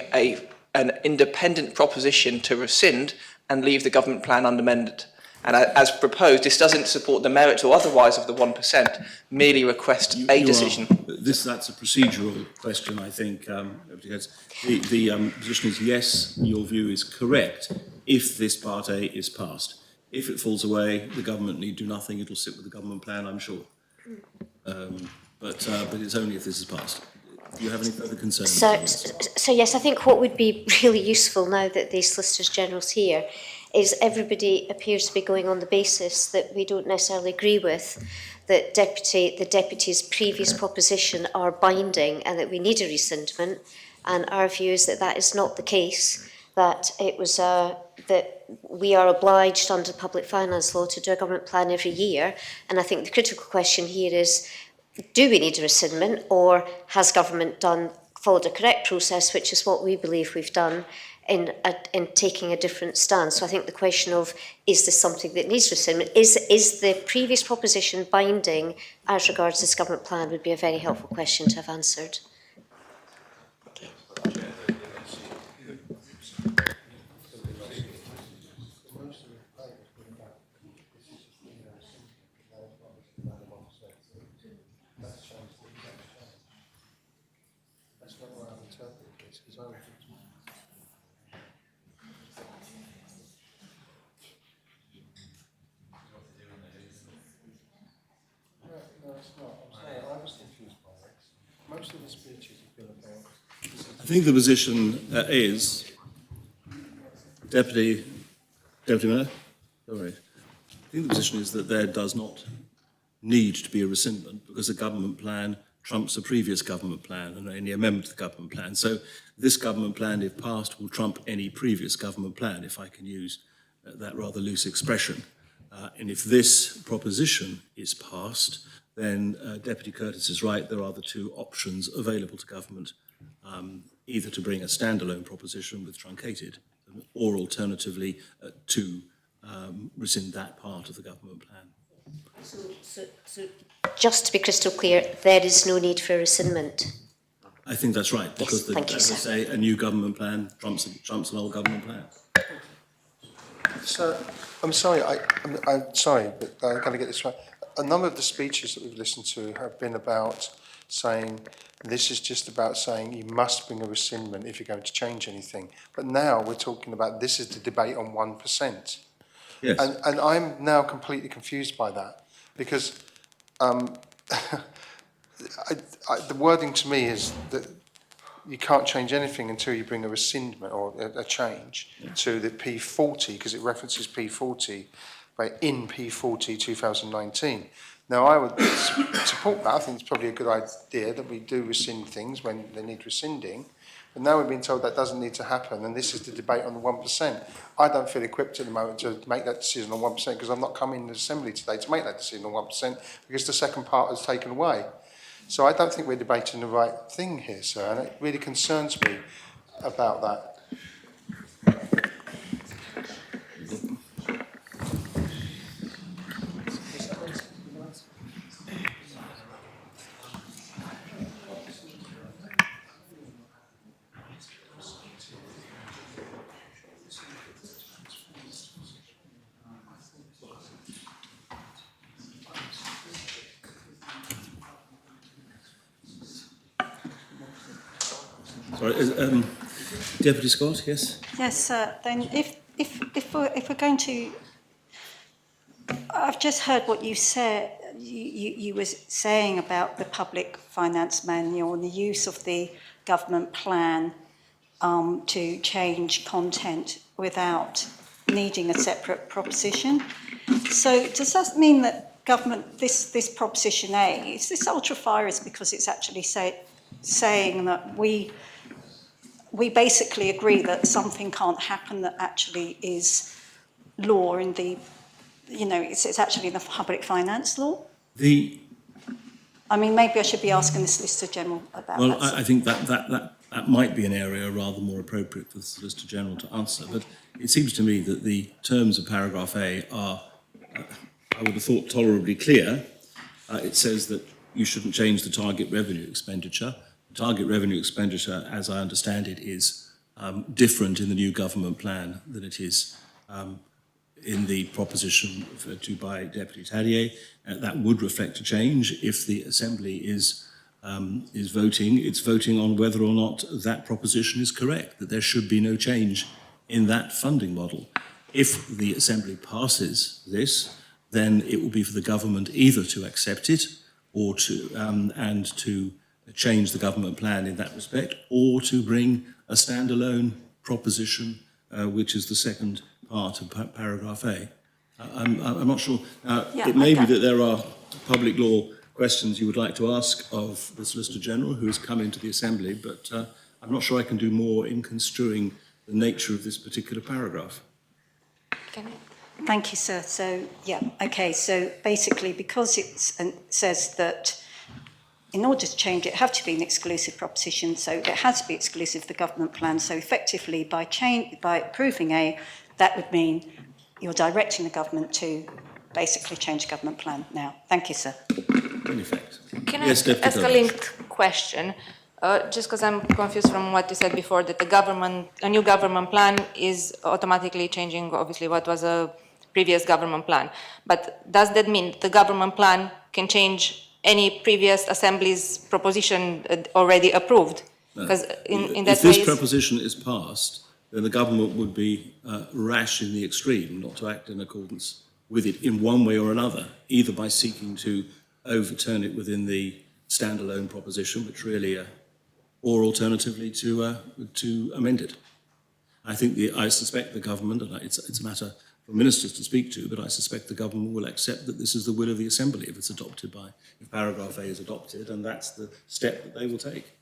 an independent proposition to rescind and leave the government plan unamended. And as proposed, this doesn't support the merits or otherwise of the 1%, merely request a decision. That's a procedural question, I think. The position is yes, your view is correct, if this Part A is passed. If it falls away, the government need do nothing, it'll sit with the government plan, I'm sure. But it's only if this is passed. Do you have any further concerns? So yes, I think what would be really useful now that the Solicitor General's here is everybody appears to be going on the basis that we don't necessarily agree with, that the Deputy's previous proposition are binding and that we need a rescindment. And our view is that that is not the case, that it was that we are obliged under public finance law to do a government plan every year. And I think the critical question here is, do we need a rescindment, or has government followed a correct process, which is what we believe we've done in taking a different stance? So I think the question of, is this something that needs rescindment? Is the previous proposition binding as regards this government plan would be a very helpful question to have answered. I think the position is, Deputy Mayor, sorry. I think the position is that there does not need to be a rescindment because the government plan trumps a previous government plan and any amendment to the government plan. So this government plan, if passed, will trump any previous government plan, if I can use that rather loose expression. And if this proposition is passed, then Deputy Curtis is right, there are the two options available to government, either to bring a standalone proposition with truncated, or alternatively to rescind that part of the government plan. So just to be crystal clear, there is no need for rescindment. I think that's right, because Yes, as I say, a new government plan trumps an old government plan. So, I'm sorry, I'm sorry, but I've got to get this right. A number of the speeches that we've listened to have been about saying, this is just about saying you must bring a rescindment if you're going to change anything. But now we're talking about, this is the debate on 1%. Yes. And I'm now completely confused by that, because the wording to me is that you can't change anything until you bring a rescindment or a change to the P40, because it references P40 in P40 2019. Now, I would support that. I think it's probably a good idea that we do rescind things when they need rescinding. But now we've been told that doesn't need to happen, and this is the debate on the 1%. I don't feel equipped at the moment to make that decision on 1% because I'm not coming to the Assembly today to make that decision on 1% because the second part is taken away. So I don't think we're debating the right thing here, sir, and it really concerns me about that. Sorry, Deputy Scott, yes? Yes, sir. Then if we're going to, I've just heard what you said. You were saying about the public finance manual and the use of the government plan to change content without needing a separate proposition. So does that mean that government, this proposition A, is this ultra vires because it's actually saying that we basically agree that something can't happen that actually is law in the, it's actually in the public finance law? I mean, maybe I should be asking the Solicitor General about that. Well, I think that might be an area rather more appropriate for the Solicitor General to answer, but it seems to me that the terms of paragraph A are, I would have thought, tolerably clear. It says that you shouldn't change the target revenue expenditure. Target revenue expenditure, as I understand it, is different in the new government plan than it is in the proposition referred to by Deputy Tadier. That would reflect a change if the Assembly is voting. It's voting on whether or not that proposition is correct, that there should be no change in that funding model. If the Assembly passes this, then it will be for the government either to accept it or to change the government plan in that respect, or to bring a standalone proposition, which is the second part of paragraph A. I'm not sure. Yeah, It may be okay. that there are public law questions you would like to ask of the Solicitor General, who has come into the Assembly, but I'm not sure I can do more in construing the nature of this particular paragraph. Thank you, sir. So, yeah, okay. So basically, because it says that in order to change it, have to be an exclusive proposition, so it has to be exclusive of the government plan. So effectively, by approving A, that would mean you're directing the government to basically change the government plan now. Thank you, sir. In effect. Can I Yes, Deputy ask a Governor. linked question? Just because I'm confused from what you said before, that a new government plan is automatically changing, obviously, what was a previous government plan. But does that mean the government plan can change any previous Assembly's proposition already approved? Because in that if this way, proposition is passed, then the government would be rash in the extreme not to act in accordance with it in one way or another, either by seeking to overturn it within the standalone proposition, which really, or alternatively to amend it. I suspect the government, and it's a matter for ministers to speak to, but I suspect the government will accept that this is the will of the Assembly if if paragraph A is adopted, and that's the step that they will take.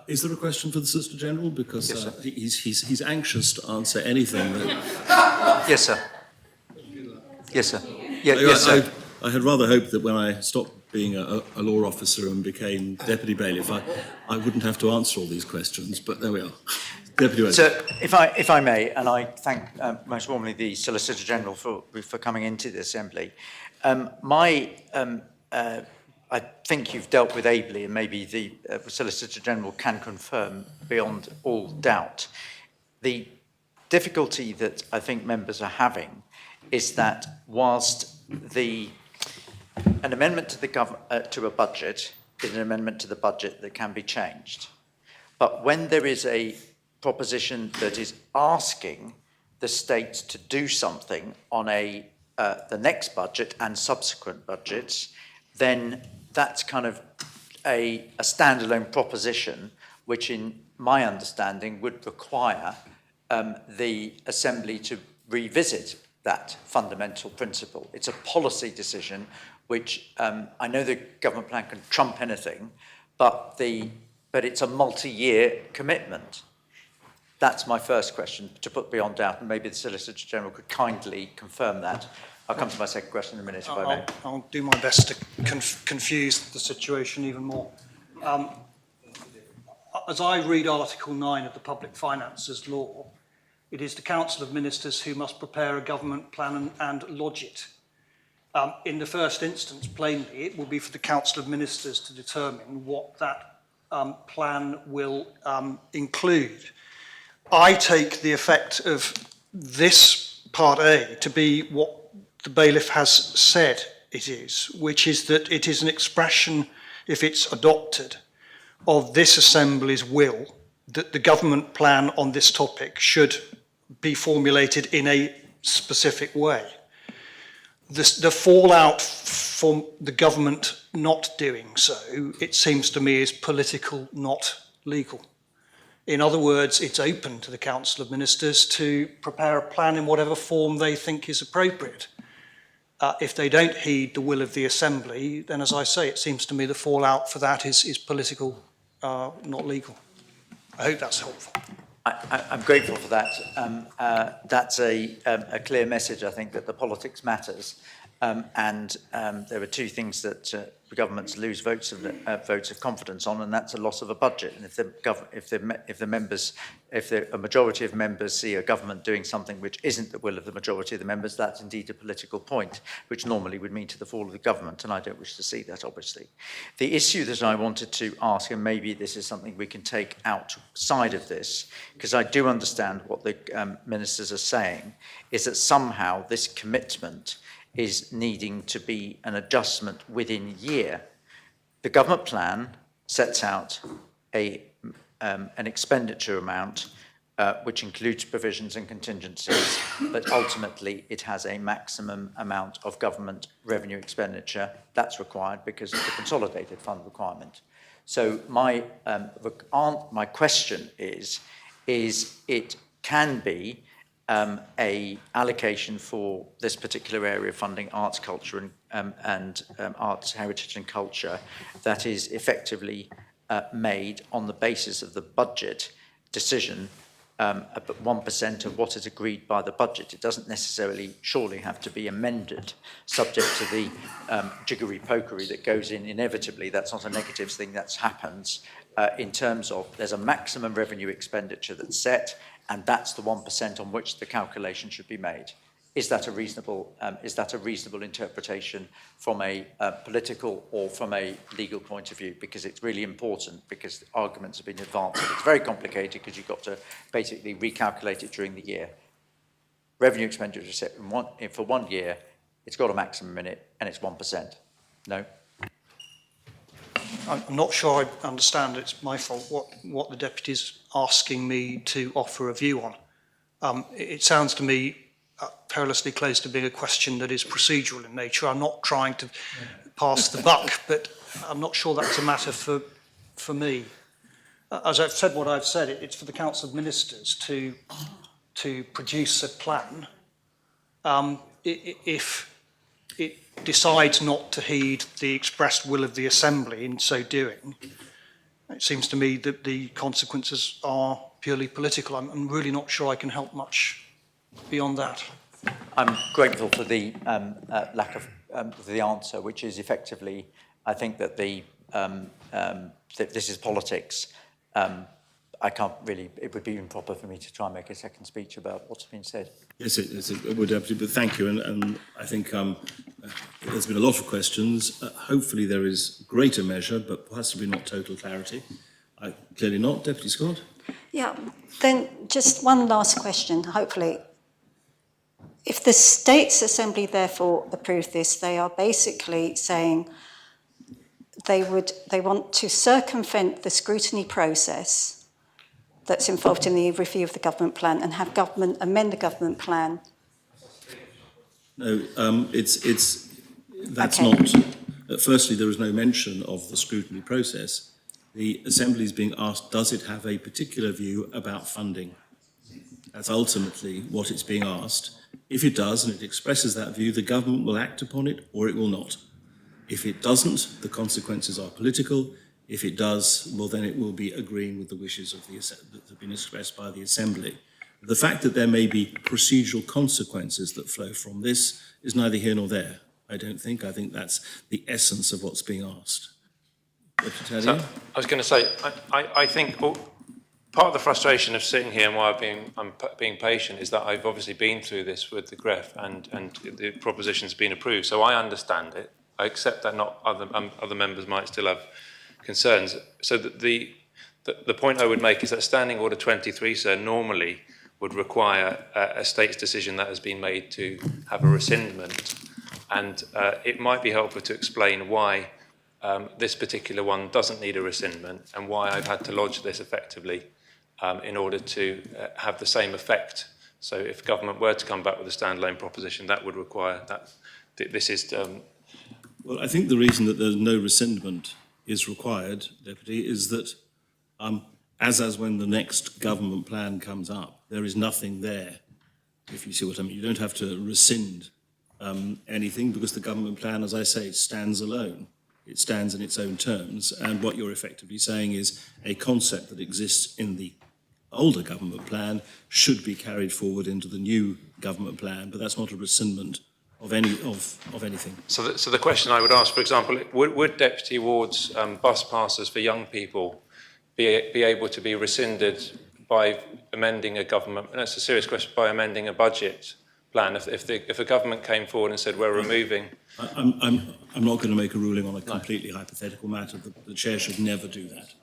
Is there a question for the Solicitor General? Because Yes, he's anxious to answer anything. That... Yes, sir. Yes, sir. Yeah, yes, sir. I had rather hoped that when I stopped being a law officer and became Deputy Bailiff, I wouldn't have to answer all these questions, but there we are. Deputy Bailiff. So, if I may, and I thank most warmly the Solicitor General for coming into the Assembly, I think you've dealt with ably, and maybe the Solicitor General can confirm beyond all doubt. The difficulty that I think members are having is that whilst an amendment to a budget is an amendment to the budget that can be changed, but when there is a proposition that is asking the state to do something on the next budget and subsequent budgets, then that's kind of a standalone proposition, which in my understanding would require the Assembly to revisit that fundamental principle. It's a policy decision which I know the government plan can trump anything, but it's a multi-year commitment. That's my first question to put beyond doubt, and maybe the Solicitor General could kindly confirm that. I'll come to my second question in a minute, if I may. I'll do my best to confuse the situation even more. As I read Article 9 of the Public Finances Law, it is the Council of Ministers who must prepare a government plan and lodge it. In the first instance, plainly, it will be for the Council of Ministers to determine what that plan will include. I take the effect of this Part A to be what the bailiff has said it is, which is that it is an expression, if it's adopted, of this Assembly's will that the government plan on this topic should be formulated in a specific way. The fallout from the government not doing so, it seems to me, is political, not legal. In other words, it's open to the Council of Ministers to prepare a plan in whatever form they think is appropriate. If they don't heed the will of the Assembly, then, as I say, it seems to me the fallout for that is political, not legal. I hope that's helpful. I'm grateful for that. That's a clear message, I think, that the politics matters. And there are two things that governments lose votes of confidence on, and that's a loss of a budget. And if a majority of members see a government doing something which isn't the will of the majority of the members, that's indeed a political point, which normally would mean to the fall of the government, and I don't wish to see that, obviously. The issue that I wanted to ask, and maybe this is something we can take outside of this, because I do understand what the ministers are saying, is that somehow this commitment is needing to be an adjustment within year. The government plan sets out an expenditure amount which includes provisions and contingencies, but ultimately it has a maximum amount of government revenue expenditure that's required because of the consolidated fund requirement. So my question is is it can be a allocation for this particular area of funding, arts, culture and arts, heritage and culture, that is effectively made on the basis of the budget decision, but 1% of what is agreed by the budget. It doesn't necessarily surely have to be amended, subject to the jiggery-pokery that goes in inevitably. That's not a negative thing, that happens in terms of there's a maximum revenue expenditure that's set, and that's the 1% on which the calculation should be made. Is that a reasonable interpretation from a political or from a legal point of view? Because it's really important, because the arguments have been advanced. It's very complicated because you've got to basically recalculate it during the year. Revenue expenditure is set for 1 year, it's got a maximum in it, and it's 1%. No? I'm not sure I understand, it's my fault, what the deputy's asking me to offer a view on. It sounds to me perilously close to being a question that is procedural in nature. I'm not trying to pass the buck, but I'm not sure that's a matter for me. As I've said what I've said, it's for the Council of Ministers to produce a plan. If it decides not to heed the expressed will of the Assembly in so doing, it seems to me that the consequences are purely political. I'm really not sure I can help much beyond that. I'm grateful for the lack of the answer, which is effectively, I think that that this is politics. I can't really, it would be improper for me to try and make a second speech about what's been said. Yes, it would absolutely, but thank you. And I think there's been a lot of questions. Hopefully there is greater measure, but possibly not total clarity. Clearly not. Deputy Scott? Yeah, then just one last question, hopefully. If the States Assembly therefore approve this, they are basically saying they want to circumvent the scrutiny process that's involved in the review of the government plan and have government amend the government plan. No, that's Okay. not. Firstly, there is no mention of the scrutiny process. The Assembly is being asked, does it have a particular view about funding? That's ultimately what it's being asked. If it does, and it expresses that view, the government will act upon it or it will not. If it doesn't, the consequences are political. If it does, well, then it will be agreeing with the wishes of that have been expressed by the Assembly. The fact that there may be procedural consequences that flow from this is neither here nor there, I don't think. I think that's the essence of what's being asked. So, I was going to say, I think part of the frustration of sitting here and why I'm being patient is that I've obviously been through this with the GREF and the proposition's been approved. So I understand it. I accept that not other members might still have concerns. So that the point I would make is that Standing Order 23, sir, normally would require a state's decision that has been made to have a rescindment. And it might be helpful to explain why this particular one doesn't need a rescindment and why I've had to lodge this effectively in order to have the same effect. So if government were to come back with a standalone proposition, that would require that this is... Well, I think the reason that there's no rescindment is required, Deputy, is that as when the next government plan comes up, there is nothing there, if you see what I mean. You don't have to rescind anything because the government plan, as I say, stands alone. It stands in its own terms, and what you're effectively saying is a concept that exists in the older government plan should be carried forward into the new government plan, but that's not a rescindment of anything. So the question I would ask, for example, would Deputy Ward's bus passes for young people be able to be rescinded by amending a government, and that's a serious question, by amending a budget plan? If a government came forward and said, we're removing... I'm not going to make a ruling on a completely hypothetical matter. The Chair should never do that.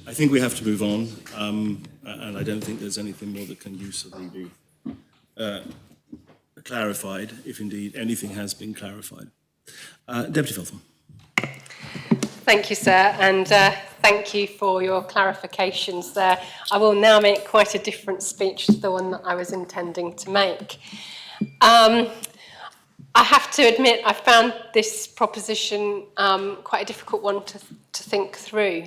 I think we have to move on, and I don't think there's anything more that can usefully be clarified, if indeed anything has been clarified. Deputy Feltham. Thank you, sir, and Thank you for your clarifications there. I will now make quite a different speech to the one that I was intending to make. I have to admit I found this proposition quite a difficult one to think through.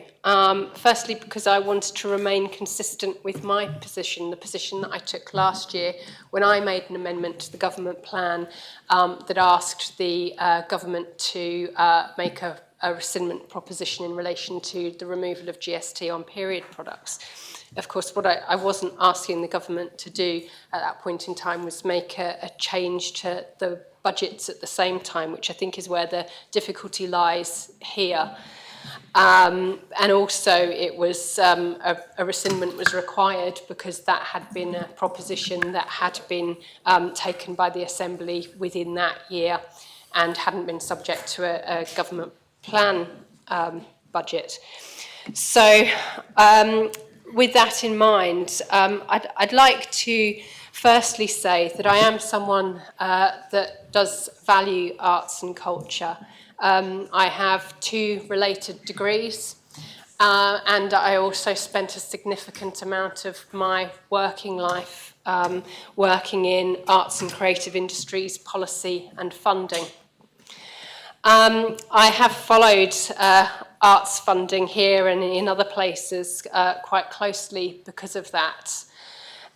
Firstly, because I wanted to remain consistent with my position, the position that I took last year when I made an amendment to the government plan that asked the government to make a rescindment proposition in relation to the removal of GST on period products. Of course, what I wasn't asking the government to do at that point in time was make a change to the budgets at the same time, which I think is where the difficulty lies here. And also it was a rescindment was required because that had been a proposition that had been taken by the Assembly within that year and hadn't been subject to a government plan budget. So with that in mind, I'd like to firstly say that I am someone that does value arts and culture. I have 2 related degrees, and I also spent a significant amount of my working life working in arts and creative industries, policy and funding. I have followed arts funding here and in other places quite closely because of that.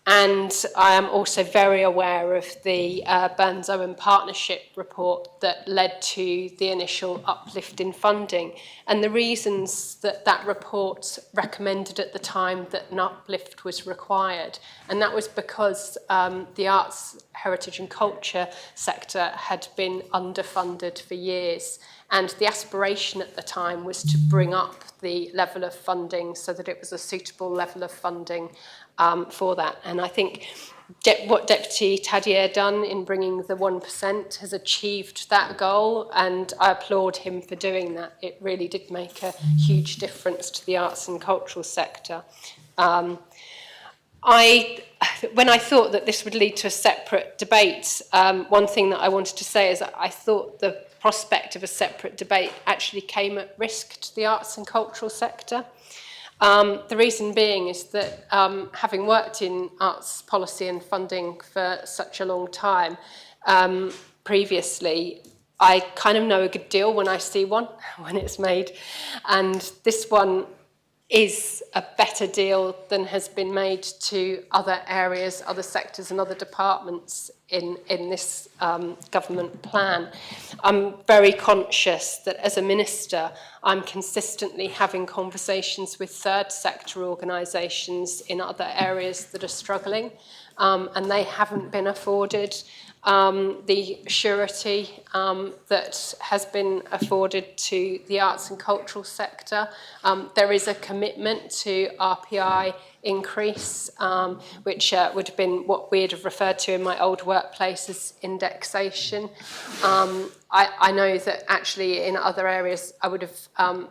And I am also very aware of the Burns-Owen Partnership report that led to the initial uplift in funding. And the reasons that that report recommended at the time that an uplift was required. And that was because the arts, heritage and culture sector had been underfunded for years. And the aspiration at the time was to bring up the level of funding so that it was a suitable level of funding for that. And I think what Deputy Tadier done in bringing the 1% has achieved that goal, and I applaud him for doing that. It really did make a huge difference to the arts and cultural sector. When I thought that this would lead to a separate debate, one thing that I wanted to say is that I thought the prospect of a separate debate actually came at risk to the arts and cultural sector. The reason being is that having worked in arts policy and funding for such a long time previously, I kind of know a good deal when I see one, when it's made. And this one is a better deal than has been made to other areas, other sectors and other departments in this government plan. I'm very conscious that as a minister, I'm consistently having conversations with third sector organisations in other areas that are struggling, and they haven't been afforded the surety that has been afforded to the arts and cultural sector. There is a commitment to RPI increase, which would have been what we'd have referred to in my old workplace as indexation. I know that actually in other areas I would have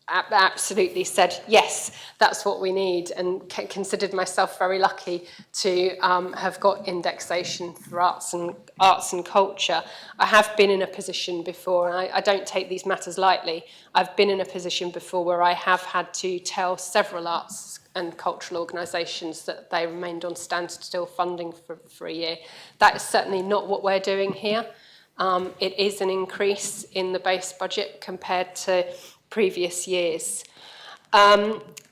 absolutely said, yes, that's what we need, and considered myself very lucky to have got indexation for arts and culture. I have been in a position before, and I don't take these matters lightly, I've been in a position before where I have had to tell several arts and cultural organisations that they remained on standstill funding for a year. That is certainly not what we're doing here. It is an increase in the base budget compared to previous years.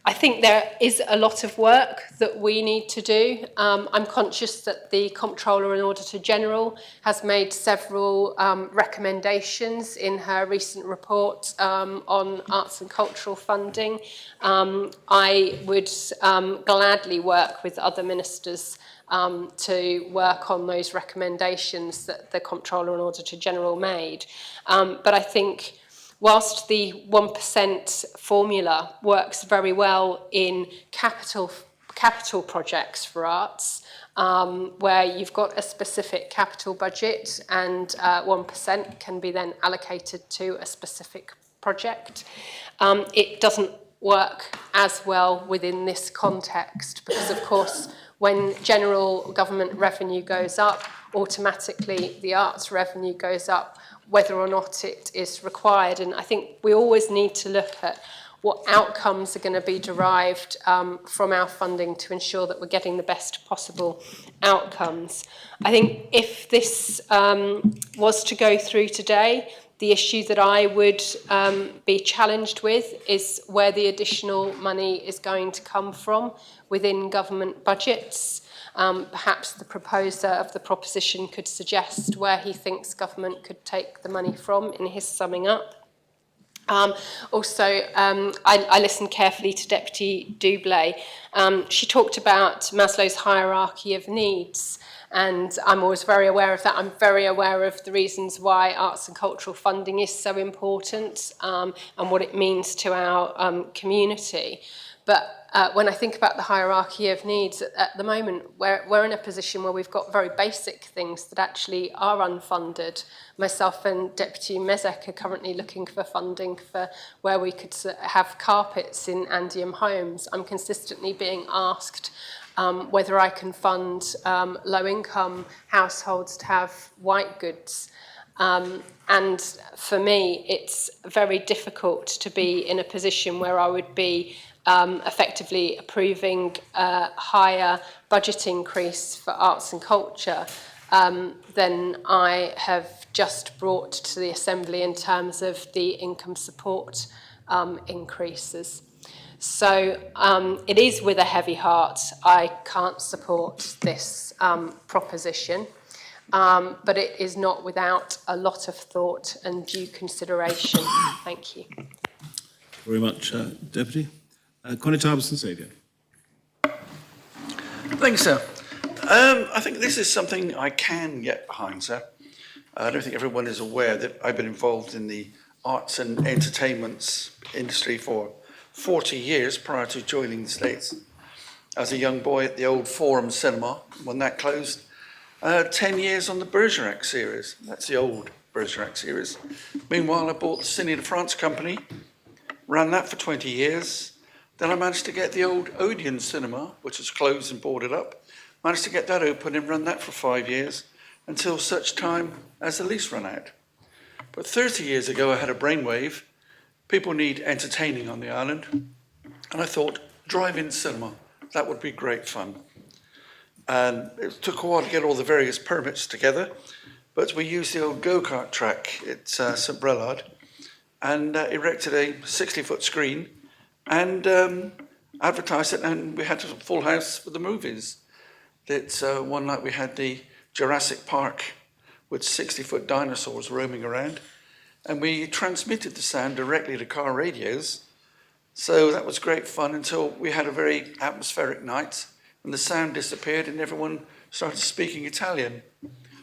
I think there is a lot of work that we need to do. I'm conscious that the Comptroller and Auditor General has made several recommendations in her recent report on arts and cultural funding. I would gladly work with other ministers to work on those recommendations that the Comptroller and Auditor General made. But I think whilst the 1% formula works very well in capital projects for arts, where you've got a specific capital budget and 1% can be then allocated to a specific project, it doesn't work as well within this context because, of course, when general government revenue goes up, automatically the arts revenue goes up, whether or not it is required. And I think we always need to look at what outcomes are going to be derived from our funding to ensure that we're getting the best possible outcomes. I think if this was to go through today, the issue that I would be challenged with is where the additional money is going to come from within government budgets. Perhaps the proposer of the proposition could suggest where he thinks government could take the money from in his summing up. I listened carefully to Deputy Doublé. She talked about Maslow's hierarchy of needs, and I'm always very aware of that. I'm very aware of the reasons why arts and cultural funding is so important and what it means to our community. But when I think about the hierarchy of needs, at the moment, we're in a position where we've got very basic things that actually are unfunded. Myself and Deputy Mezek are currently looking for funding for where we could have carpets in Andium homes. I'm consistently being asked whether I can fund low-income households to have white goods. And for me, it's very difficult to be in a position where I would be effectively approving a higher budget increase for arts and culture than I have just brought to the Assembly in terms of the income support increases. So it is with a heavy heart I can't support this proposition, but it is not without a lot of thought and due consideration. Thank you. Very much, Deputy. Connie Tarbison-Saviour. Thanks, sir. I think this is something I can get behind, sir. I don't think everyone is aware that I've been involved in the arts and entertainments industry for 40 years prior to joining the States. As a young boy at the old Forum Cinema, when that closed, 10 years on the Bergerac series. That's the old Bergerac series. Meanwhile, I bought the Ciné de France company, ran that for 20 years. Then I managed to get the old Odeon Cinema, which was closed and boarded up, managed to get that open and run that for 5 years until such time as the lease ran out. But 30 years ago, I had a brainwave. People need entertaining on the island. And I thought, drive-in cinema, that would be great fun. And it took a while to get all the various permits together, but we used the old go-kart track at St Brelard and erected a 60-foot screen and advertised it, and we had a full house for the movies. One night we had the Jurassic Park with 60-foot dinosaurs roaming around, and we transmitted the sound directly to car radios. So that was great fun until we had a very atmospheric night and the sound disappeared and everyone started speaking Italian.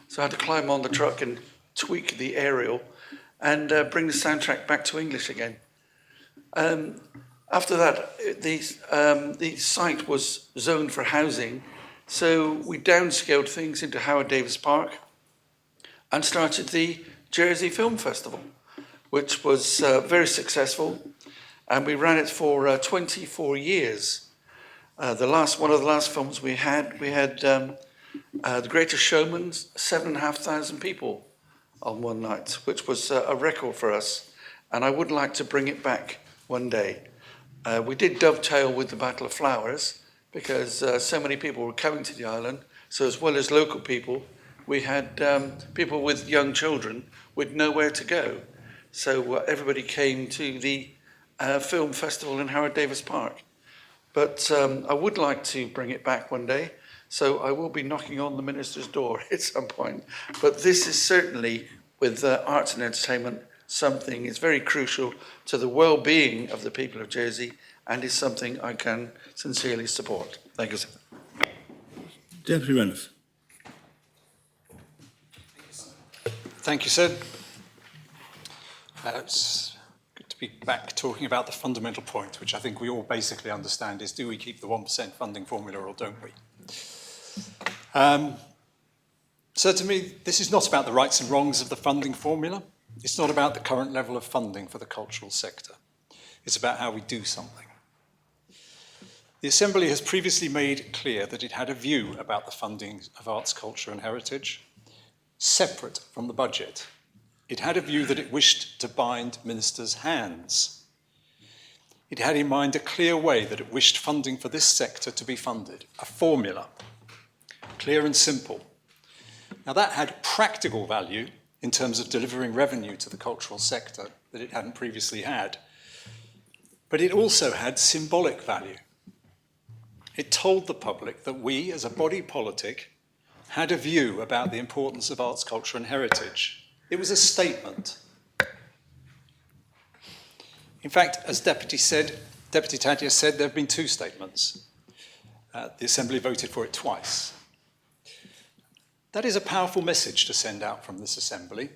So I had to climb on the truck and tweak the aerial and bring the soundtrack back to English again. After that, the site was zoned for housing, so we downscaled things into Howard Davis Park and started the Jersey Film Festival, which was very successful, and we ran it for 24 years. One of the last films we had The Greatest Showman, 7,500 people on one night, which was a record for us, and I would like to bring it back one day. We did dovetail with the Battle of Flowers because so many people were coming to the island, so as well as local people, we had people with young children with nowhere to go. So everybody came to the film festival in Howard Davis Park. But I would like to bring it back one day, so I will be knocking on the Minister's door at some point. But this is certainly, with arts and entertainment, something is very crucial to the well-being of the people of Jersey and is something I can sincerely support. Thank you, sir. Deputy Renouf. Thank you, sir. It's good to be back talking about the fundamental point, which I think we all basically understand is, do we keep the 1% funding formula or don't we? So to me, this is not about the rights and wrongs of the funding formula. It's not about the current level of funding for the cultural sector. It's about how we do something. The Assembly has previously made clear that it had a view about the funding of arts, culture and heritage, separate from the budget. It had a view that it wished to bind ministers' hands. It had in mind a clear way that it wished funding for this sector to be funded, a formula, clear and simple. Now that had practical value in terms of delivering revenue to the cultural sector that it hadn't previously had, but it also had symbolic value. It told the public that we, as a body politic, had a view about the importance of arts, culture and heritage. It was a statement. In fact, as Deputy Tadjer said, there have been two statements. The Assembly voted for it twice. That is a powerful message to send out from this Assembly.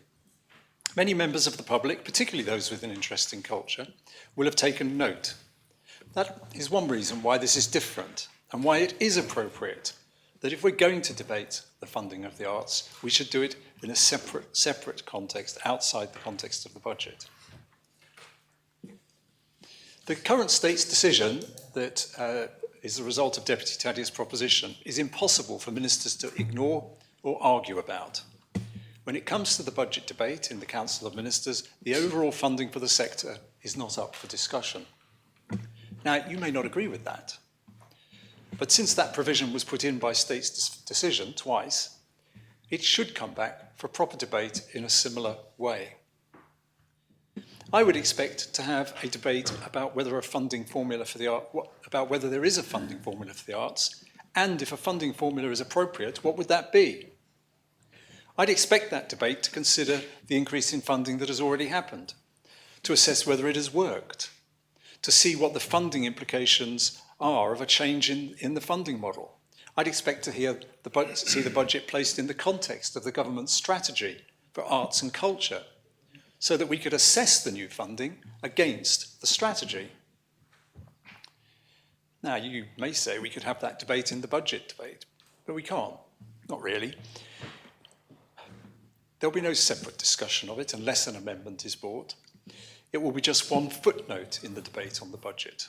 Many members of the public, particularly those with an interest in culture, will have taken note. That is one reason why this is different and why it is appropriate that if we're going to debate the funding of the arts, we should do it in a separate context, outside the context of the budget. The current state's decision that is the result of Deputy Tadjer's proposition is impossible for ministers to ignore or argue about. When it comes to the budget debate in the Council of Ministers, the overall funding for the sector is not up for discussion. Now, you may not agree with that, but since that provision was put in by state's decision twice, it should come back for proper debate in a similar way. I would expect to have a debate about whether a funding formula for the about whether there is a funding formula for the arts, and if a funding formula is appropriate, what would that be? I'd expect that debate to consider the increase in funding that has already happened, to assess whether it has worked, to see what the funding implications are of a change in the funding model. I'd expect to see the budget placed in the context of the government's strategy for arts and culture, so that we could assess the new funding against the strategy. Now, you may say we could have that debate in the budget debate, but we can't, not really. There'll be no separate discussion of it unless an amendment is brought. It will be just one footnote in the debate on the budget.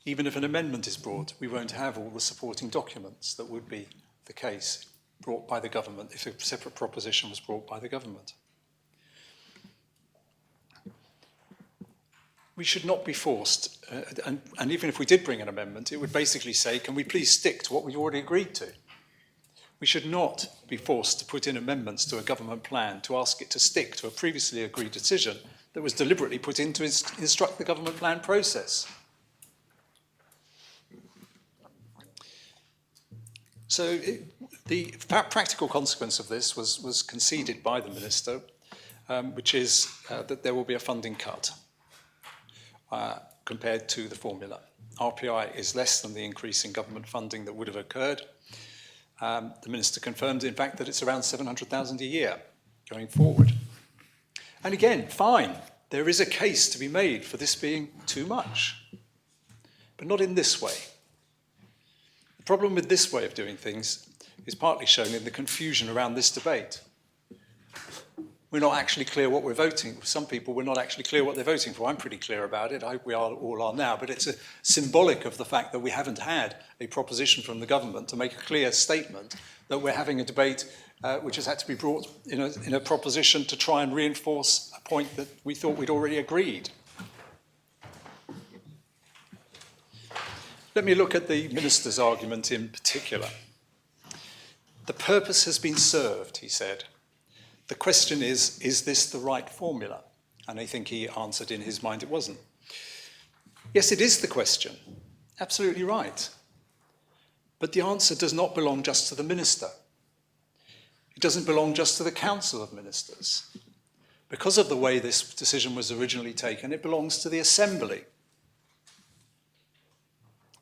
Even if an amendment is brought, we won't have all the supporting documents that would be the case brought by the government if a separate proposition was brought by the government. We should not be forced, and even if we did bring an amendment, it would basically say, can we please stick to what we've already agreed to? We should not be forced to put in amendments to a government plan to ask it to stick to a previously agreed decision that was deliberately put in to instruct the government plan process. So the practical consequence of this was conceded by the Minister, which is that there will be a funding cut. Compared to the formula. RPI is less than the increase in government funding that would have occurred. The Minister confirmed, in fact, that it's around 700,000 a year going forward. And again, fine, there is a case to be made for this being too much, but not in this way. The problem with this way of doing things is partly shown in the confusion around this debate. We're not actually clear what we're voting. Some people, we're not actually clear what they're voting for. I'm pretty clear about it. I hope we all are now. But it's symbolic of the fact that we haven't had a proposition from the government to make a clear statement that we're having a debate which has had to be brought in a proposition to try and reinforce a point that we thought we'd already agreed. Let me look at the Minister's argument in particular. The purpose has been served, he said. The question is this the right formula? And I think he answered in his mind it wasn't. Yes, it is the question. Absolutely right. But the answer does not belong just to the Minister. It doesn't belong just to the Council of Ministers. Because of the way this decision was originally taken, it belongs to the Assembly.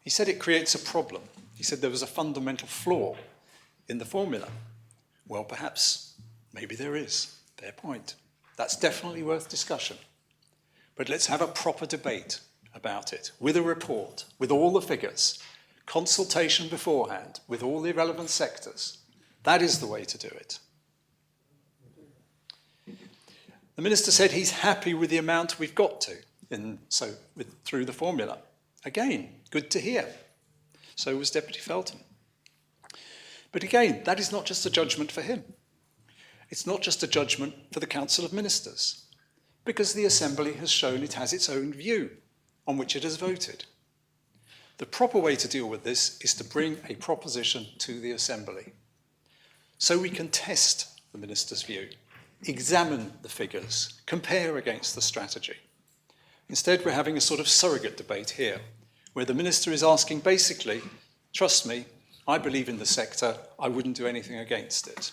He said it creates a problem. He said there was a fundamental flaw in the formula. Well, perhaps. Maybe there is. Fair point. That's definitely worth discussion. But let's have a proper debate about it, with a report, with all the figures, consultation beforehand, with all the relevant sectors. That is the way to do it. The Minister said he's happy with the amount we've got to, through the formula. Again, good to hear. So was Deputy Felton. But again, that is not just a judgment for him. It's not just a judgment for the Council of Ministers, because the Assembly has shown it has its own view. on which it has voted. The proper way to deal with this is to bring a proposition to the Assembly, so we can test the Minister's view, examine the figures, compare against the strategy. Instead, we're having a sort of surrogate debate here, where the Minister is asking basically, trust me, I believe in the sector, I wouldn't do anything against it.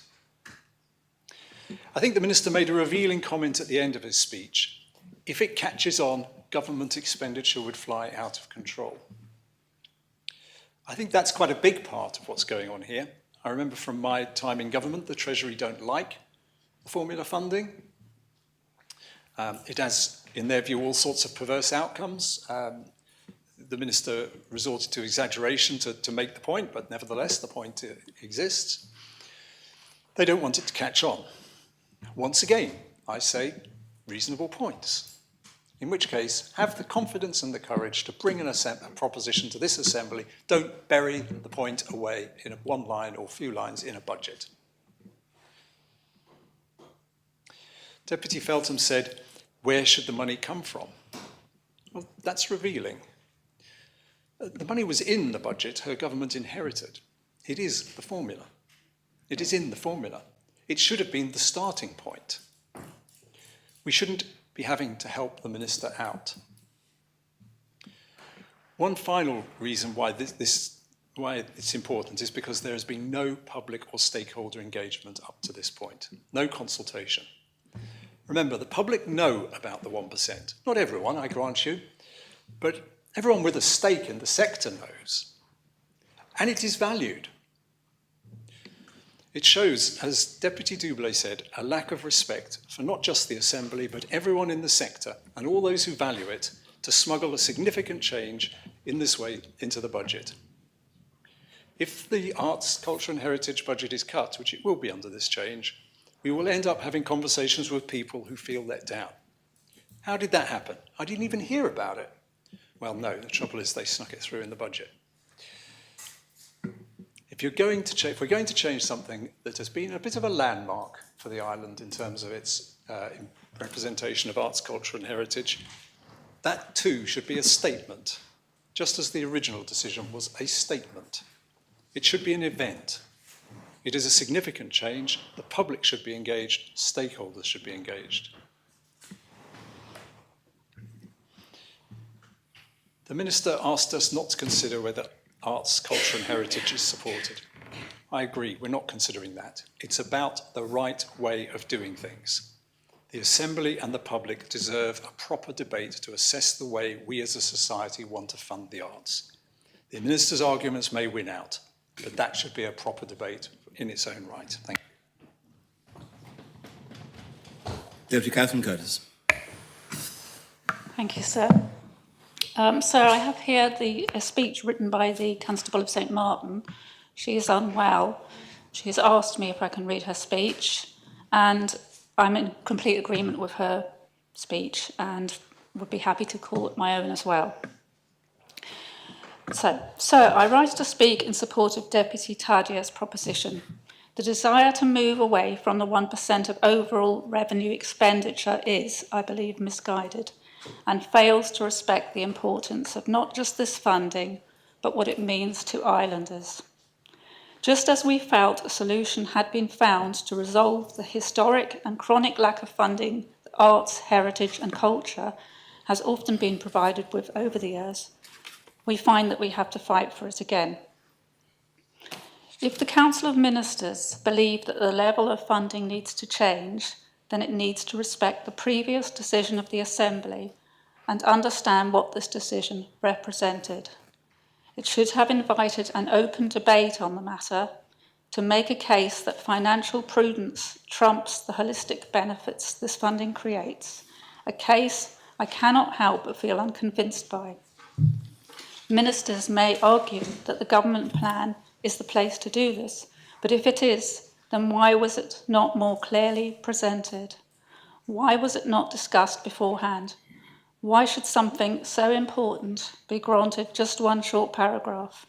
I think the Minister made a revealing comment at the end of his speech. If it catches on, government expenditure would fly out of control. I think that's quite a big part of what's going on here. I remember from my time in government, the Treasury don't like the formula funding. It has, in their view, all sorts of perverse outcomes. The Minister resorted to exaggeration to make the point, but nevertheless, the point exists. They don't want it to catch on. Once again, I say reasonable points. In which case, have the confidence and the courage to bring a proposition to this Assembly. Don't bury the point away in one line or few lines in a budget. Deputy Feltham said, where should the money come from? Well, that's revealing. The money was in the budget her government inherited. It is the formula. It is in the formula. It should have been the starting point. We shouldn't be having to help the Minister out. One final reason why why it's important is because there has been no public or stakeholder engagement up to this point, no consultation. Remember, the public know about the 1%. Not everyone, I grant you, but everyone with a stake in the sector knows. And it is valued. It shows, as Deputy Doublé said, a lack of respect for not just the Assembly, but everyone in the sector and all those who value it to smuggle a significant change in this way into the budget. If the arts, culture and heritage budget is cut, which it will be under this change, we will end up having conversations with people who feel let down. How did that happen? I didn't even hear about it. Well, no, the trouble is they snuck it through in the budget. If we're going to change something that has been a bit of a landmark for the island in terms of its representation of arts, culture and heritage, that too should be a statement, just as the original decision was a statement. It should be an event. It is a significant change. The public should be engaged. Stakeholders should be engaged. The Minister asked us not to consider whether arts, culture and heritage is supported. I agree, we're not considering that. It's about the right way of doing things. The Assembly and the public deserve a proper debate to assess the way we as a society want to fund the arts. The Minister's arguments may win out, but that should be a proper debate in its own right. Thank you. Deputy Catherine Curtis. Thank you, sir. Sir, I have here a speech written by the Constable of St Martin. She is unwell. She has asked me if I can read her speech, and I'm in complete agreement with her speech and would be happy to call it my own as well. So, sir, I rise to speak in support of Deputy Tadia's proposition. The desire to move away from the 1% of overall revenue expenditure is, I believe, misguided and fails to respect the importance of not just this funding, but what it means to islanders. Just as we felt a solution had been found to resolve the historic and chronic lack of funding that arts, heritage and culture has often been provided with over the years, we find that we have to fight for it again. If the Council of Ministers believe that the level of funding needs to change, then it needs to respect the previous decision of the Assembly and understand what this decision represented. It should have invited an open debate on the matter to make a case that financial prudence trumps the holistic benefits this funding creates, a case I cannot help but feel unconvinced by. Ministers may argue that the government plan is the place to do this, but if it is, then why was it not more clearly presented? Why was it not discussed beforehand? Why should something so important be granted just one short paragraph?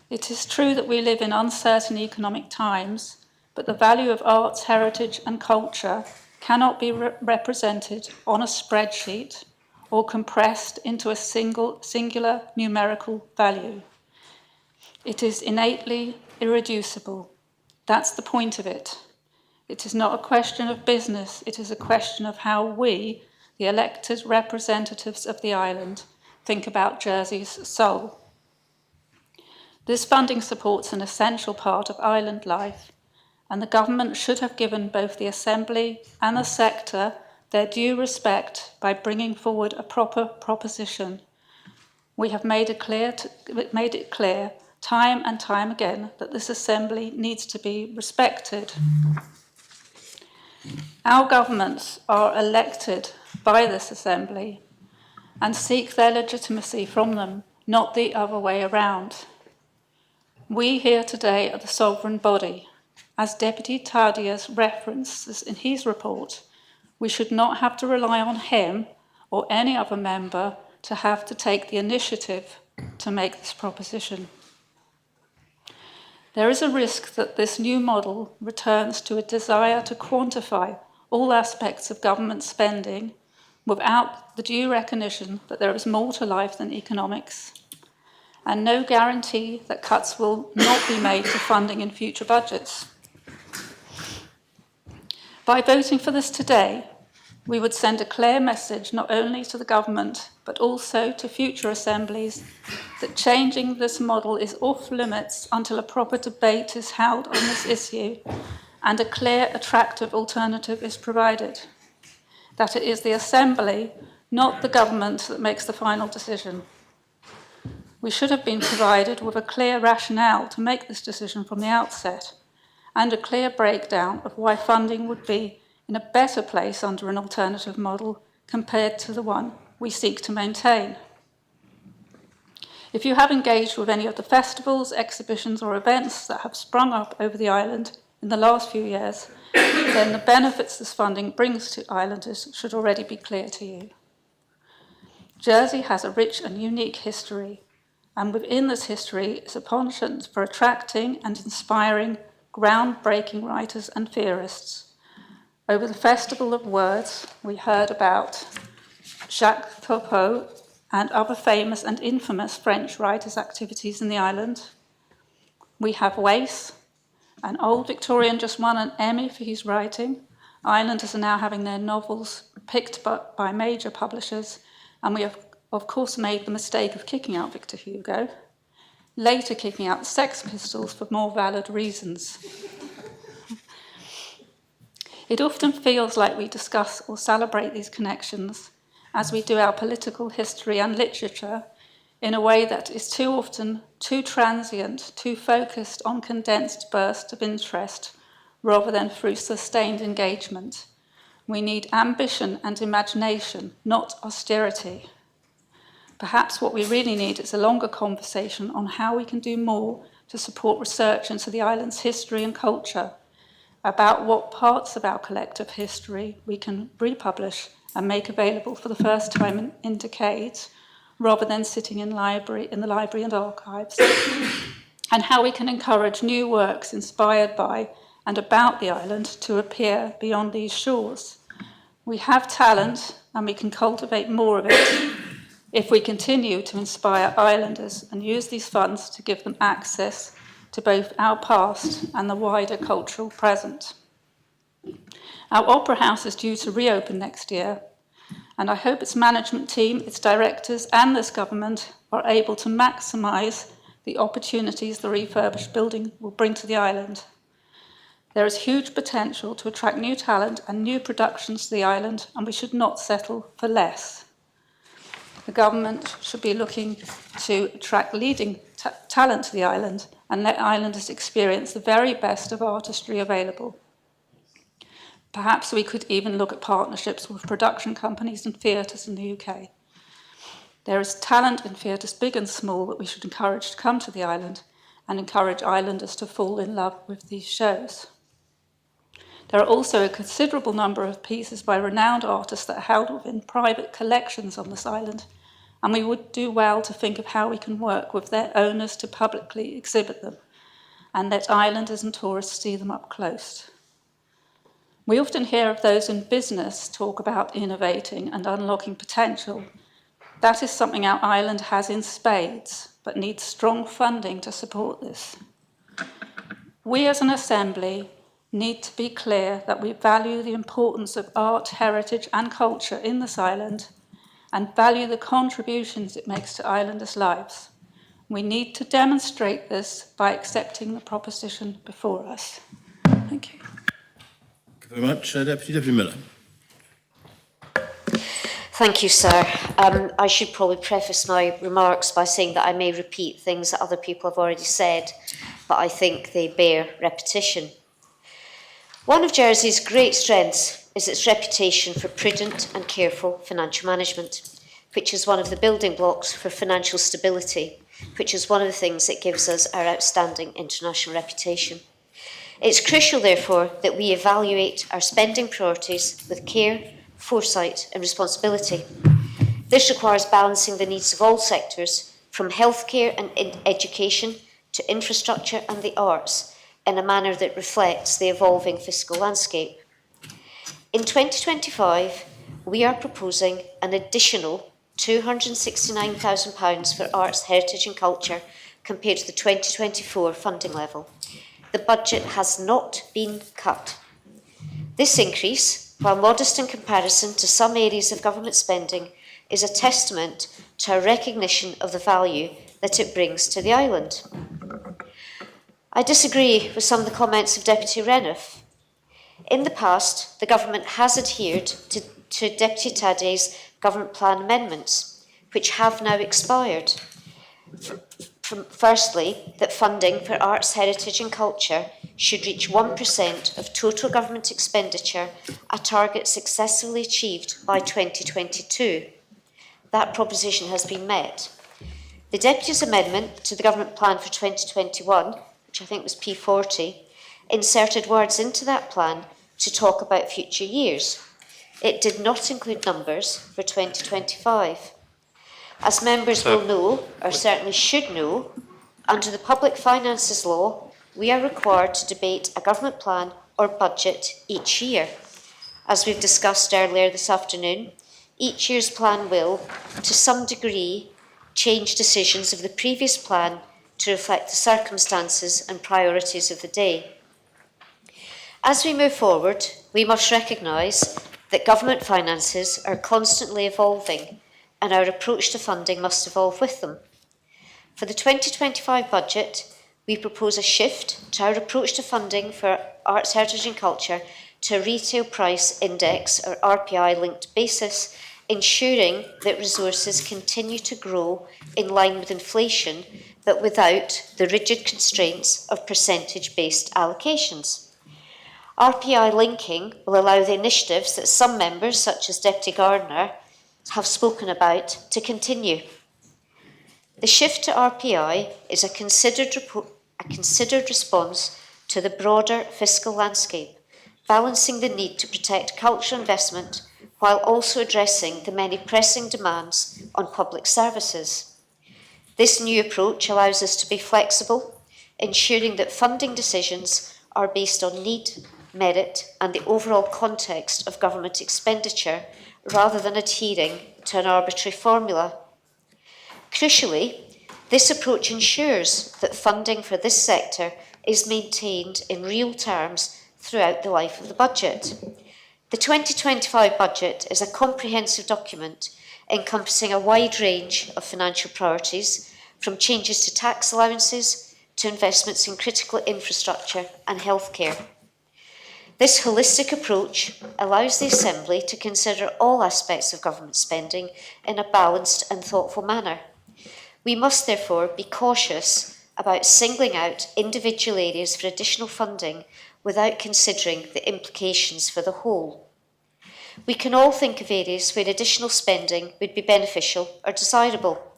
It is true that we live in uncertain economic times, but the value of arts, heritage and culture cannot be represented on a spreadsheet or compressed into a singular numerical value. It is innately irreducible. That's the point of it. It is not a question of business, it is a question of how we, the elected representatives of the island, think about Jersey's soul. This funding supports an essential part of island life, and the government should have given both the Assembly and the sector their due respect by bringing forward a proper proposition. We have made it clear time and time again that this Assembly needs to be respected. Our governments are elected by this Assembly and seek their legitimacy from them, not the other way around. We here today are the sovereign body. As Deputy Tardias references in his report, we should not have to rely on him or any other member to have to take the initiative to make this proposition. There is a risk that this new model returns to a desire to quantify all aspects of government spending without the due recognition that there is more to life than economics, and no guarantee that cuts will not be made to funding in future budgets. By voting for this today, we would send a clear message not only to the government but also to future assemblies that changing this model is off limits until a proper debate is held on this issue and a clear, attractive alternative is provided. That it is the Assembly, not the government, that makes the final decision. We should have been provided with a clear rationale to make this decision from the outset, and a clear breakdown of why funding would be in a better place under an alternative model compared to the one we seek to maintain. If you have engaged with any of the festivals, exhibitions or events that have sprung up over the island in the last few years, then the benefits this funding brings to islanders should already be clear to you. Jersey has a rich and unique history, and within this history is a penchant for attracting and inspiring groundbreaking writers and theorists. Over the Festival of Words, we heard about Jacques Copeau and other famous and infamous French writers' activities in the island. We have Wace, an old Victorian just won an Emmy for his writing. Islanders are now having their novels picked by major publishers, and we have, of course, made the mistake of kicking out Victor Hugo, later kicking out the Sex Pistols for more valid reasons. It often feels like we discuss or celebrate these connections as we do our political history and literature in a way that is too often too transient, too focused on condensed bursts of interest rather than through sustained engagement. We need ambition and imagination, not austerity. Perhaps what we really need is a longer conversation on how we can do more to support research into the island's history and culture, about what parts of our collective history we can republish and make available for the first time in decades, rather than sitting in the library and archives, and how we can encourage new works inspired by and about the island to appear beyond these shores. We have talent and we can cultivate more of it if we continue to inspire islanders and use these funds to give them access to both our past and the wider cultural present. Our Opera House is due to reopen next year, and I hope its management team, its directors and this government are able to maximise the opportunities the refurbished building will bring to the island. There is huge potential to attract new talent and new productions to the island, and we should not settle for less. The government should be looking to attract leading talent to the island and let islanders experience the very best of artistry available. Perhaps we could even look at partnerships with production companies and theatres in the UK. There is talent in theatres big and small that we should encourage to come to the island and encourage islanders to fall in love with these shows. There are also a considerable number of pieces by renowned artists that are held within private collections on this island, and we would do well to think of how we can work with their owners to publicly exhibit them and let islanders and tourists see them up close. We often hear of those in business talk about innovating and unlocking potential. That is something our island has in spades, but needs strong funding to support this. We as an Assembly need to be clear that we value the importance of art, heritage and culture in this island and value the contributions it makes to islanders' lives. We need to demonstrate this by accepting the proposition before us. Thank you. Thank you very much. Deputy Miller. Thank you, sir. I should probably preface my remarks by saying that I may repeat things that other people have already said, but I think they bear repetition. One of Jersey's great strengths is its reputation for prudent and careful financial management, which is one of the building blocks for financial stability, which is one of the things that gives us our outstanding international reputation. It's crucial, therefore, that we evaluate our spending priorities with care, foresight and responsibility. This requires balancing the needs of all sectors, from healthcare and education to infrastructure and the arts, in a manner that reflects the evolving fiscal landscape. In 2025, we are proposing an additional £269,000 for arts, heritage and culture compared to the 2024 funding level. The budget has not been cut. This increase, while modest in comparison to some areas of government spending, is a testament to our recognition of the value that it brings to the island. I disagree with some of the comments of Deputy Renouf. In the past, the government has adhered to Deputy Tadier's government plan amendments, which have now expired. Firstly, that funding for arts, heritage and culture should reach 1% of total government expenditure, a target successfully achieved by 2022. That proposition has been met. The Deputy's amendment to the government plan for 2021, which I think was P40, inserted words into that plan to talk about future years. It did not include numbers for 2025. As members will know, or certainly should know, under the Public Finances Law, we are required to debate a government plan or budget each year. As we've discussed earlier this afternoon, each year's plan will, to some degree, change decisions of the previous plan to reflect the circumstances and priorities of the day. As we move forward, we must recognise that government finances are constantly evolving and our approach to funding must evolve with them. For the 2025 budget, we propose a shift to our approach to funding for arts, heritage and culture to a retail price index or RPI-linked basis, ensuring that resources continue to grow in line with inflation, but without the rigid constraints of percentage-based allocations. RPI linking will allow the initiatives that some members, such as Deputy Gardner, have spoken about to continue. The shift to RPI is a considered response to the broader fiscal landscape, balancing the need to protect cultural investment while also addressing the many pressing demands on public services. This new approach allows us to be flexible, ensuring that funding decisions are based on need, merit and the overall context of government expenditure rather than adhering to an arbitrary formula. Crucially, this approach ensures that funding for this sector is maintained in real terms throughout the life of the budget. The 2025 budget is a comprehensive document encompassing a wide range of financial priorities, from changes to tax allowances to investments in critical infrastructure and healthcare. This holistic approach allows the Assembly to consider all aspects of government spending in a balanced and thoughtful manner. We must therefore be cautious about singling out individual areas for additional funding without considering the implications for the whole. We can all think of areas where additional spending would be beneficial or desirable,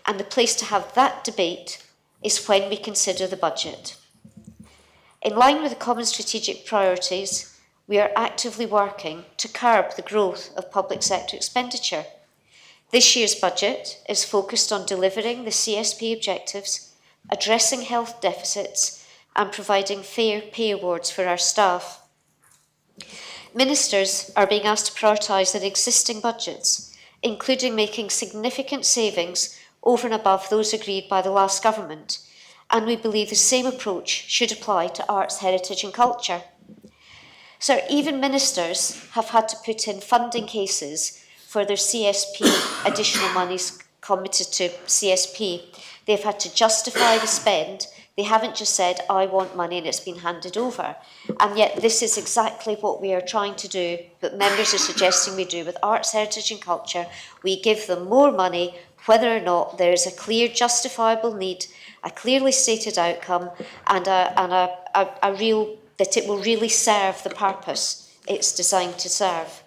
and the place to have that debate is when we consider the budget. In line with the common strategic priorities, we are actively working to curb the growth of public sector expenditure. This year's budget is focused on delivering the CSP objectives, addressing health deficits, and providing fair pay awards for our staff. Ministers are being asked to prioritise their existing budgets, including making significant savings over and above those agreed by the last government, and we believe the same approach should apply to arts, heritage and culture. So even ministers have had to put in funding cases for their CSP, additional monies committed to CSP. They've had to justify the spend. They haven't just said, I want money and it's been handed over. And yet this is exactly what we are trying to do, that members are suggesting we do with arts, heritage and culture. We give them more money, whether or not there is a clear justifiable need, a clearly stated outcome, and a real, that it will really serve the purpose it's designed to serve.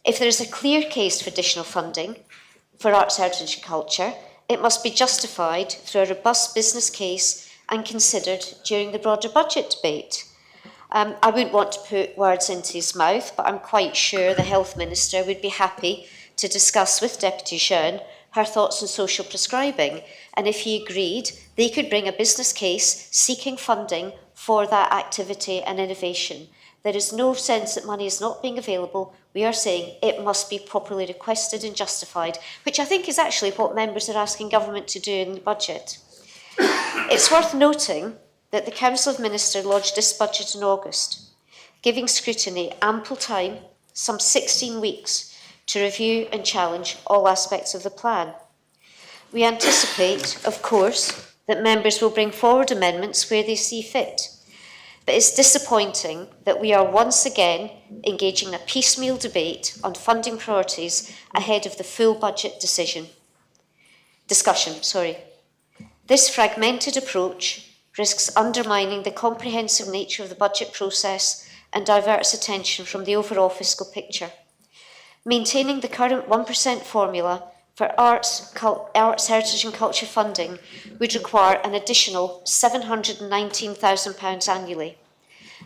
If there is a clear case for additional funding for arts, heritage and culture, it must be justified through a robust business case and considered during the broader budget debate. I wouldn't want to put words into his mouth, but I'm quite sure the Health Minister would be happy to discuss with Deputy Jean her thoughts on social prescribing. And if he agreed, they could bring a business case seeking funding for that activity and innovation. There is no sense that money is not being available. We are saying it must be properly requested and justified, which I think is actually what members are asking government to do in the budget. It's worth noting that the Council of Ministers lodged this budget in August, giving scrutiny ample time, some 16 weeks, to review and challenge all aspects of the plan. We anticipate, of course, that members will bring forward amendments where they see fit. But it's disappointing that we are once again engaging in a piecemeal debate on funding priorities ahead of the full budget discussion. This fragmented approach risks undermining the comprehensive nature of the budget process and diverts attention from the overall fiscal picture. Maintaining the current 1% formula for arts, heritage and culture funding would require an additional £719,000 annually,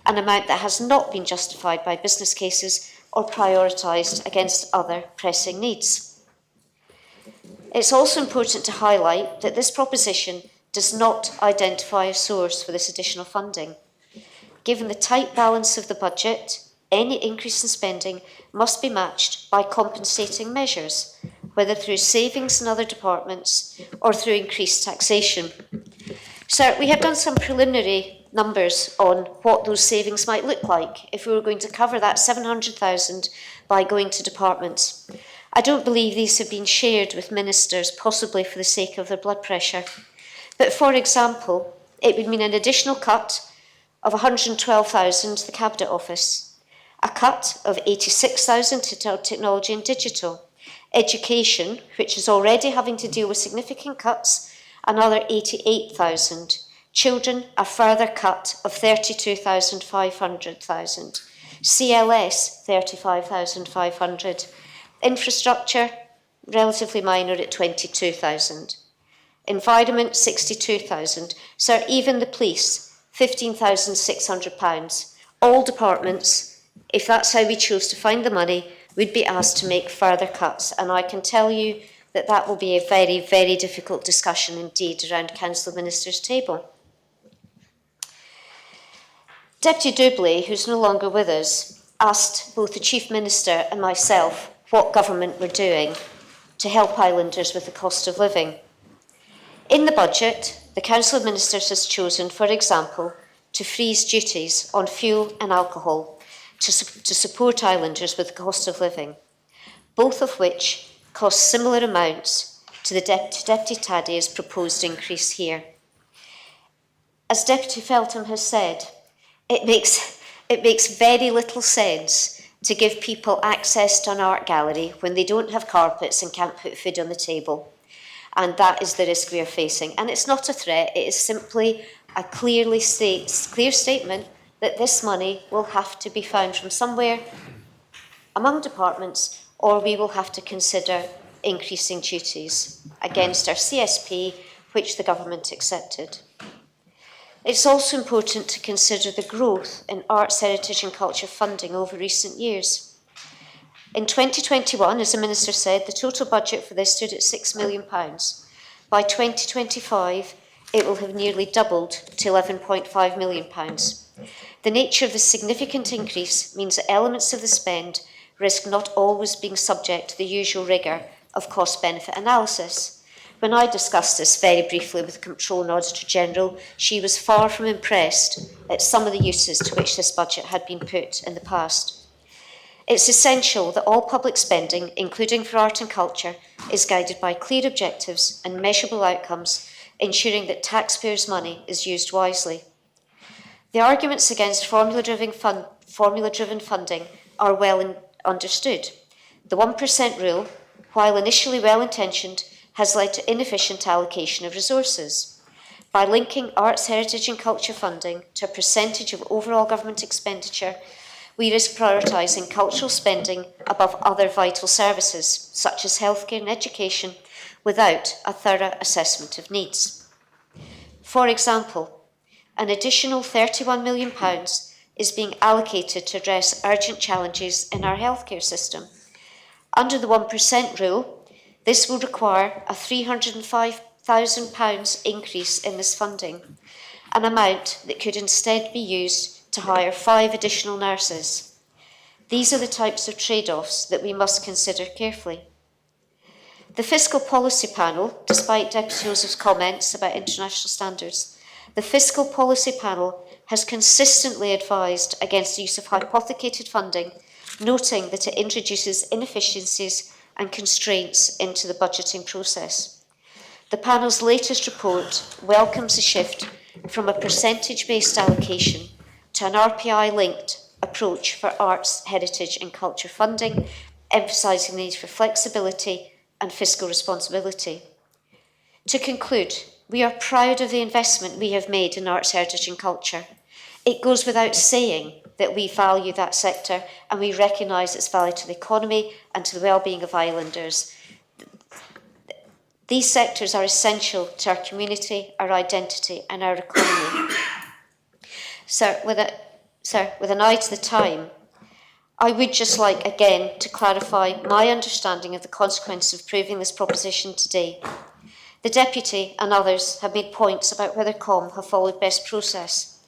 an amount that has not been justified by business cases or prioritised against other pressing needs. It's also important to highlight that this proposition does not identify a source for this additional funding. Given the tight balance of the budget, any increase in spending must be matched by compensating measures, whether through savings in other departments or through increased taxation. So we have done some preliminary numbers on what those savings might look like if we were going to cover that 700,000 by going to departments. I don't believe these have been shared with ministers, possibly for the sake of their blood pressure. But for example, it would mean an additional cut of 112,000 to the Cabinet Office, a cut of 86,000 to technology and digital, education, which is already having to deal with significant cuts, another 88,000, children, a further cut of 32,500,000, CLS, 35,500, infrastructure, relatively minor at 22,000, environment, 62,000, so even the police, £15,600. All departments, if that's how we chose to find the money, would be asked to make further cuts. And I can tell you that that will be a very, very difficult discussion indeed around Council of Ministers' table. Deputy Doubley, who's no longer with us, asked both the Chief Minister and myself what government were doing to help islanders with the cost of living. In the budget, the Council of Ministers has chosen, for example, to freeze duties on fuel and alcohol to support islanders with the cost of living, both of which cost similar amounts to the Deputy Tadia's proposed increase here. As Deputy Feltham has said, it makes very little sense to give people access to an art gallery when they don't have carpets and can't put food on the table. And that is the risk we are facing. And it's not a threat, it is simply a clear statement that this money will have to be found from somewhere among departments, or we will have to consider increasing duties against our CSP, which the government accepted. It's also important to consider the growth in arts, heritage and culture funding over recent years. In 2021, as the Minister said, the total budget for this stood at £6 million. By 2025, it will have nearly doubled to £11.5 million. The nature of the significant increase means that elements of the spend risk not always being subject to the usual rigour of cost-benefit analysis. When I discussed this very briefly with the Comptroller and Auditor General, she was far from impressed at some of the uses to which this budget had been put in the past. It's essential that all public spending, including for art and culture, is guided by clear objectives and measurable outcomes, ensuring that taxpayers' money is used wisely. The arguments against formula-driven funding are well understood. The 1% rule, while initially well-intentioned, has led to inefficient allocation of resources. By linking arts, heritage and culture funding to a percentage of overall government expenditure, we risk prioritising cultural spending above other vital services, such as healthcare and education, without a thorough assessment of needs. For example, an additional £31 million is being allocated to address urgent challenges in our healthcare system. Under the 1% rule, this will require a £305,000 increase in this funding, an amount that could instead be used to hire 5 additional nurses. These are the types of trade-offs that we must consider carefully. The Fiscal Policy Panel, despite Deputy Joseph's comments about international standards, the Fiscal Policy Panel has consistently advised against the use of hypothecated funding, noting that it introduces inefficiencies and constraints into the budgeting process. The panel's latest report welcomes a shift from a percentage-based allocation to an RPI-linked approach for arts, heritage and culture funding, emphasising the need for flexibility and fiscal responsibility. To conclude, we are proud of the investment we have made in arts, heritage and culture. It goes without saying that we value that sector and we recognise its value to the economy and to the well-being of islanders. These sectors are essential to our community, our identity and our economy. Sir, with an eye to the time, I would just like again to clarify my understanding of the consequences of approving this proposition today. The Deputy and others have made points about whether COM have followed best process,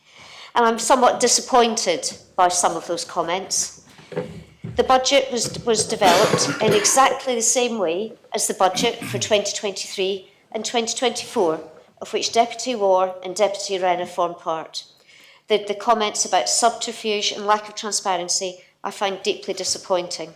and I'm somewhat disappointed by some of those comments. The budget was developed in exactly the same way as the budget for 2023 and 2024, of which Deputy War and Deputy Renner form part. The comments about subterfuge and lack of transparency I find deeply disappointing.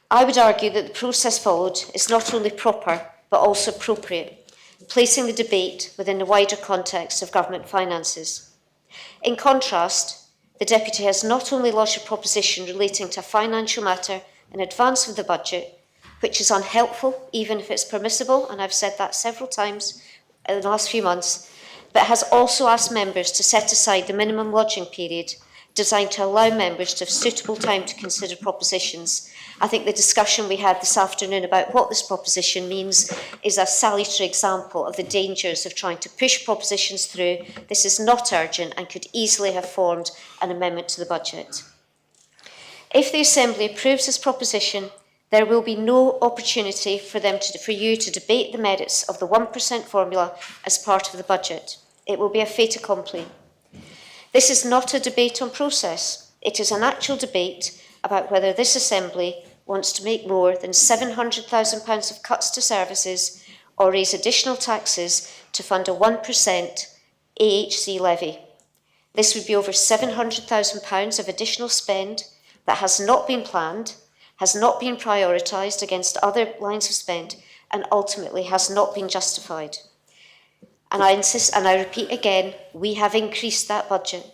I would argue that the process followed is not only proper, but also appropriate, placing the debate within the wider context of government finances. In contrast, the Deputy has not only lodged a proposition relating to a financial matter in advance of the budget, which is unhelpful, even if it's permissible, and I've said that several times in the last few months, but has also asked members to set aside the minimum lodging period designed to allow members to have suitable time to consider propositions. I think the discussion we had this afternoon about what this proposition means is a salutary example of the dangers of trying to push propositions through. This is not urgent and could easily have formed an amendment to the budget. If the Assembly approves this proposition, there will be no opportunity for you to debate the merits of the 1% formula as part of the budget. It will be a fait accompli. This is not a debate on process. It is an actual debate about whether this Assembly wants to make more than £700,000 of cuts to services or raise additional taxes to fund a 1% AHC levy. This would be over £700,000 of additional spend that has not been planned, has not been prioritised against other lines of spend, and ultimately has not been justified. And I insist, and I repeat again, we have increased that budget.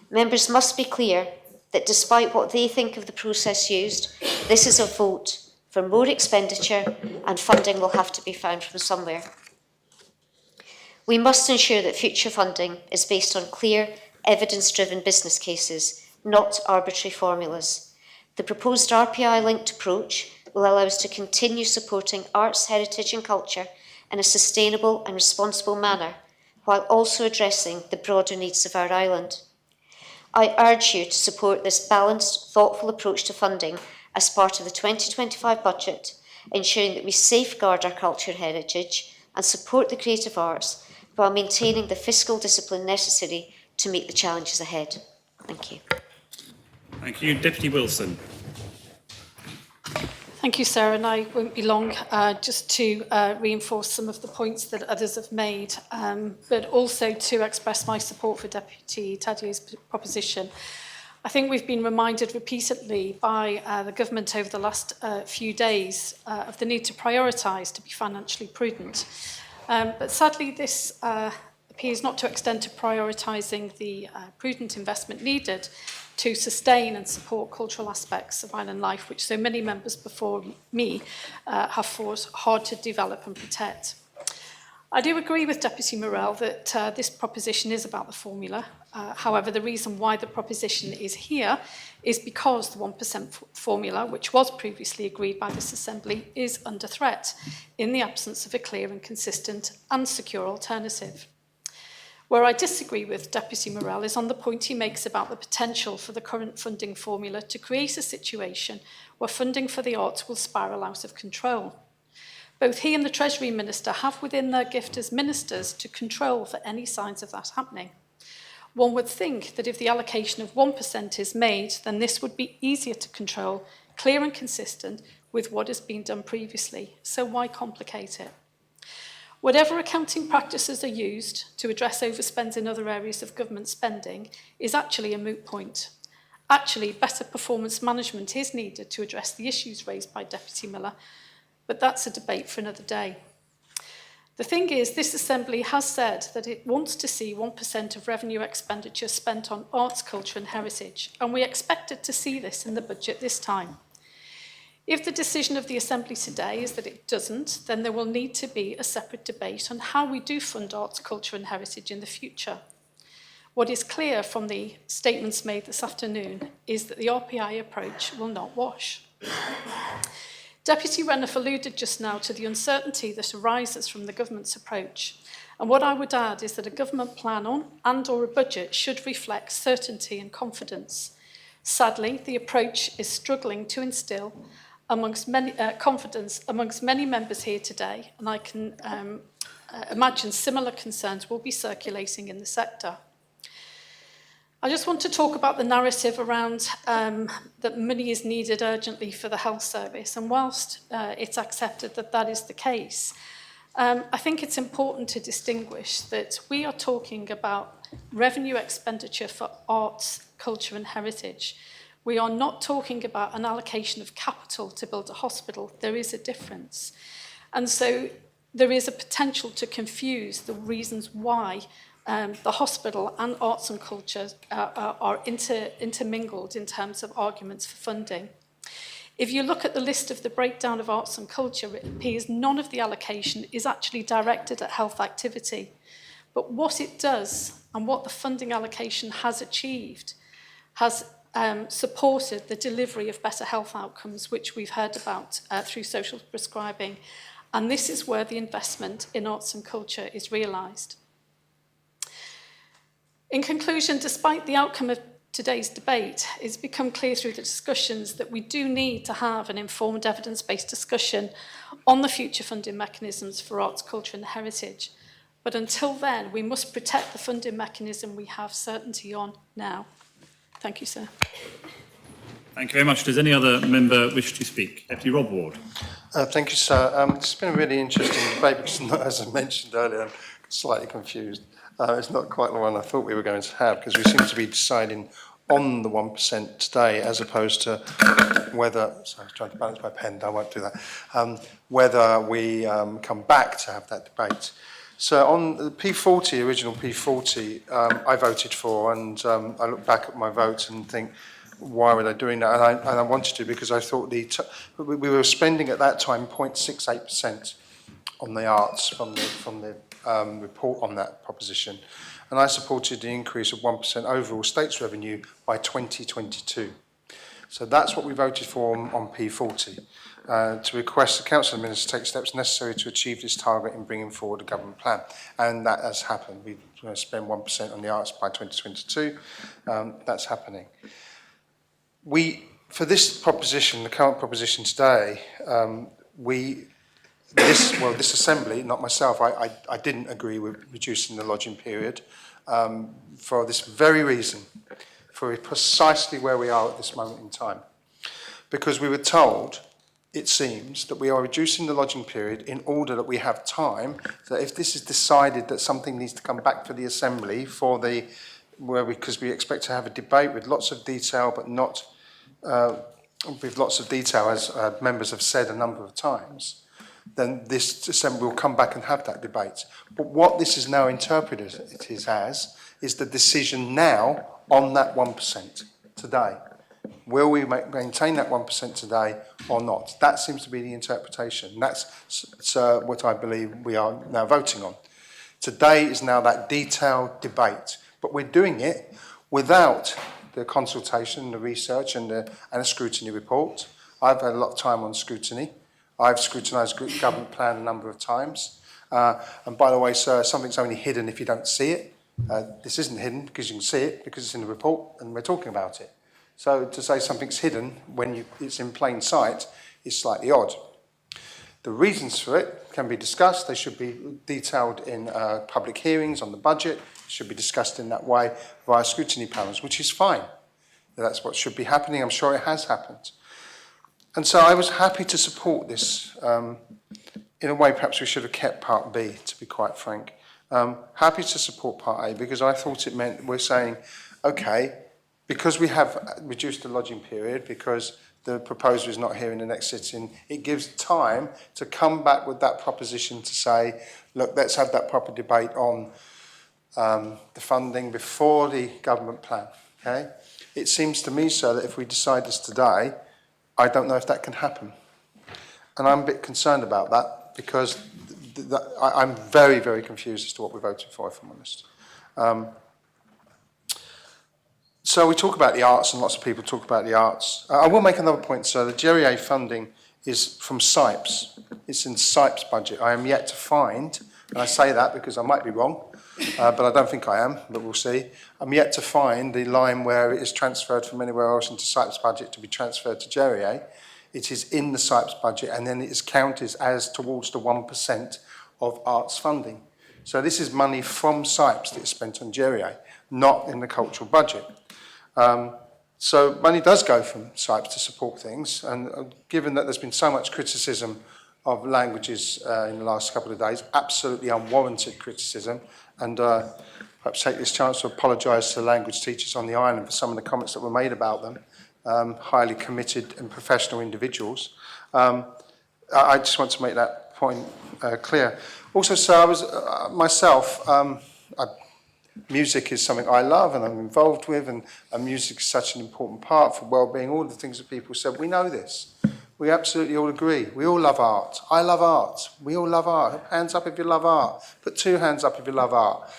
Members must be clear that despite what they think of the process used, this is a vote for more expenditure and funding will have to be found from somewhere. We must ensure that future funding is based on clear, evidence-driven business cases, not arbitrary formulas. The proposed RPI-linked approach will allow us to continue supporting arts, heritage and culture in a sustainable and responsible manner, while also addressing the broader needs of our island. I urge you to support this balanced, thoughtful approach to funding as part of the 2025 budget, ensuring that we safeguard our cultural heritage and support the creative arts while maintaining the fiscal discipline necessary to meet the challenges ahead. Thank you. Thank you. Deputy Wilson. Thank you, Sarah, and I won't be long, just to reinforce some of the points that others have made, but also to express my support for Deputy Tadier's proposition. I think we've been reminded repeatedly by the government over the last few days of the need to prioritise, to be financially prudent. But sadly, this appears not to extend to prioritising the prudent investment needed to sustain and support cultural aspects of island life, which so many members before me have fought hard to develop and protect. I do agree with Deputy Morell that this proposition is about the formula. However, the reason why the proposition is here is because the 1% formula, which was previously agreed by this Assembly, is under threat in the absence of a clear and consistent and secure alternative. Where I disagree with Deputy Morell is on the point he makes about the potential for the current funding formula to create a situation where funding for the arts will spiral out of control. Both he and the Treasury Minister have within their gift as ministers to control for any signs of that happening. One would think that if the allocation of 1% is made, then this would be easier to control, clear and consistent with what has been done previously. So why complicate it? Whatever accounting practices are used to address overspends in other areas of government spending is actually a moot point. Actually, better performance management is needed to address the issues raised by Deputy Miller, but that's a debate for another day. The thing is, this Assembly has said that it wants to see 1% of revenue expenditure spent on arts, culture and heritage, and we expected to see this in the budget this time. If the decision of the Assembly today is that it doesn't, then there will need to be a separate debate on how we do fund arts, culture and heritage in the future. What is clear from the statements made this afternoon is that the RPI approach will not wash. Deputy Renouf alluded just now to the uncertainty that arises from the government's approach. And what I would add is that a government plan on and/or a budget should reflect certainty and confidence. Sadly, the approach is struggling to instil confidence amongst many members here today, and I can imagine similar concerns will be circulating in the sector. I just want to talk about the narrative around that money is needed urgently for the health service, and whilst it's accepted that that is the case, I think it's important to distinguish that we are talking about revenue expenditure for arts, culture and heritage. We are not talking about an allocation of capital to build a hospital. There is a difference. And so there is a potential to confuse the reasons why the hospital and arts and culture are intermingled in terms of arguments for funding. If you look at the list of the breakdown of arts and culture, it appears none of the allocation is actually directed at health activity. But what it does and what the funding allocation has achieved has supported the delivery of better health outcomes, which we've heard about through social prescribing. And this is where the investment in arts and culture is realised. In conclusion, despite the outcome of today's debate, it's become clear through the discussions that we do need to have an informed evidence-based discussion on the future funding mechanisms for arts, culture and heritage. But until then, we must protect the funding mechanism we have certainty on now. Thank you, sir. Thank you very much. Does any other member wish to speak? Deputy Rob Ward. Thank you, sir. It's been a really interesting debate because, as I mentioned earlier, I'm slightly confused. It's not quite the one I thought we were going to have because we seem to be deciding on the 1% today as opposed to whether, sorry, I was trying to balance my pen, I won't do that, whether we come back to have that debate. So on the P40, original P40, I voted for, and I look back at my vote and think, why were they doing that? And I wanted to because I thought we were spending at that time 0.68% on the arts from the report on that proposition. And I supported the increase of 1% overall states revenue by 2022. So that's what we voted for on P40. To request the Council of Ministers take steps necessary to achieve this target in bringing forward a government plan. And that has happened. We're going to spend 1% on the arts by 2022. That's happening. For this proposition, the current proposition today, this Assembly, not myself, I didn't agree with reducing the lodging period. for this very reason, for precisely where we are at this moment in time. Because we were told, it seems, that we are reducing the lodging period in order that we have time, that if this is decided that something needs to come back for the Assembly for the, because we expect to have a debate with lots of detail, but not with lots of detail, as members have said a number of times, then this Assembly will come back and have that debate. But what this is now interpreted as is the decision now on that 1% today. Will we maintain that 1% today or not? That seems to be the interpretation. That's what I believe we are now voting on. Today is now that detailed debate, but we're doing it without the consultation, the research and a scrutiny report. I've had a lot of time on scrutiny. I've scrutinised the government plan a number of times. And by the way, sir, something's only hidden if you don't see it. This isn't hidden because you can see it, because it's in the report and we're talking about it. So to say something's hidden when it's in plain sight is slightly odd. The reasons for it can be discussed. They should be detailed in public hearings on the budget. It should be discussed in that way via scrutiny panels, which is fine. That's what should be happening. I'm sure it has happened. And so I was happy to support this. In a way, perhaps we should have kept Part B, to be quite frank. Happy to support Part A because I thought it meant we're saying, okay, because we have reduced the lodging period, because the proposer is not here in the next sitting, it gives time to come back with that proposition to say, look, let's have that proper debate on the funding before the government plan, okay? It seems to me, sir, that if we decide this today, I don't know if that can happen. And I'm a bit concerned about that because I'm very, very confused as to what we're voting for, if I'm honest. So we talk about the arts, and lots of people talk about the arts. I will make another point, sir. The GERA funding is from SIPES. It's in SIPES budget. I am yet to find, and I say that because I might be wrong, but I don't think I am, but we'll see. I'm yet to find the line where it is transferred from anywhere else into SIPES budget to be transferred to GERA. It is in the SIPES budget, and then it is counted as towards the 1% of arts funding. So this is money from SIPES that is spent on GERA, not in the cultural budget. So money does go from SIPES to support things, and given that there's been so much criticism of languages in the last couple of days, absolutely unwarranted criticism, and perhaps take this chance to apologise to the language teachers on the island for some of the comments that were made about them, highly committed and professional individuals. I just want to make that point clear. Also, sir, I was myself, music is something I love and I'm involved with, and music is such an important part for well-being. All the things that people said, we know this. We absolutely all agree. We all love art. I love art. We all love art. Hands up if you love art. Put 2 hands up if you love art.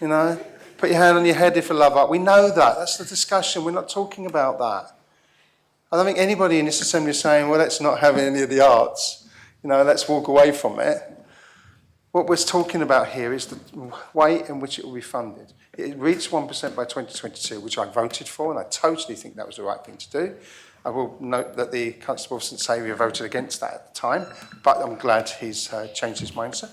You know, put your hand on your head if you love art. We know that. That's the discussion. We're not talking about that. I don't think anybody in this assembly is saying, well, let's not have any of the arts. You know, let's walk away from it. What we're talking about here is the way in which it will be funded. It reached 1% by 2022, which I voted for, and I totally think that was the right thing to do. I will note that the Constable of St Saviour voted against that at the time, but I'm glad he's changed his mindset.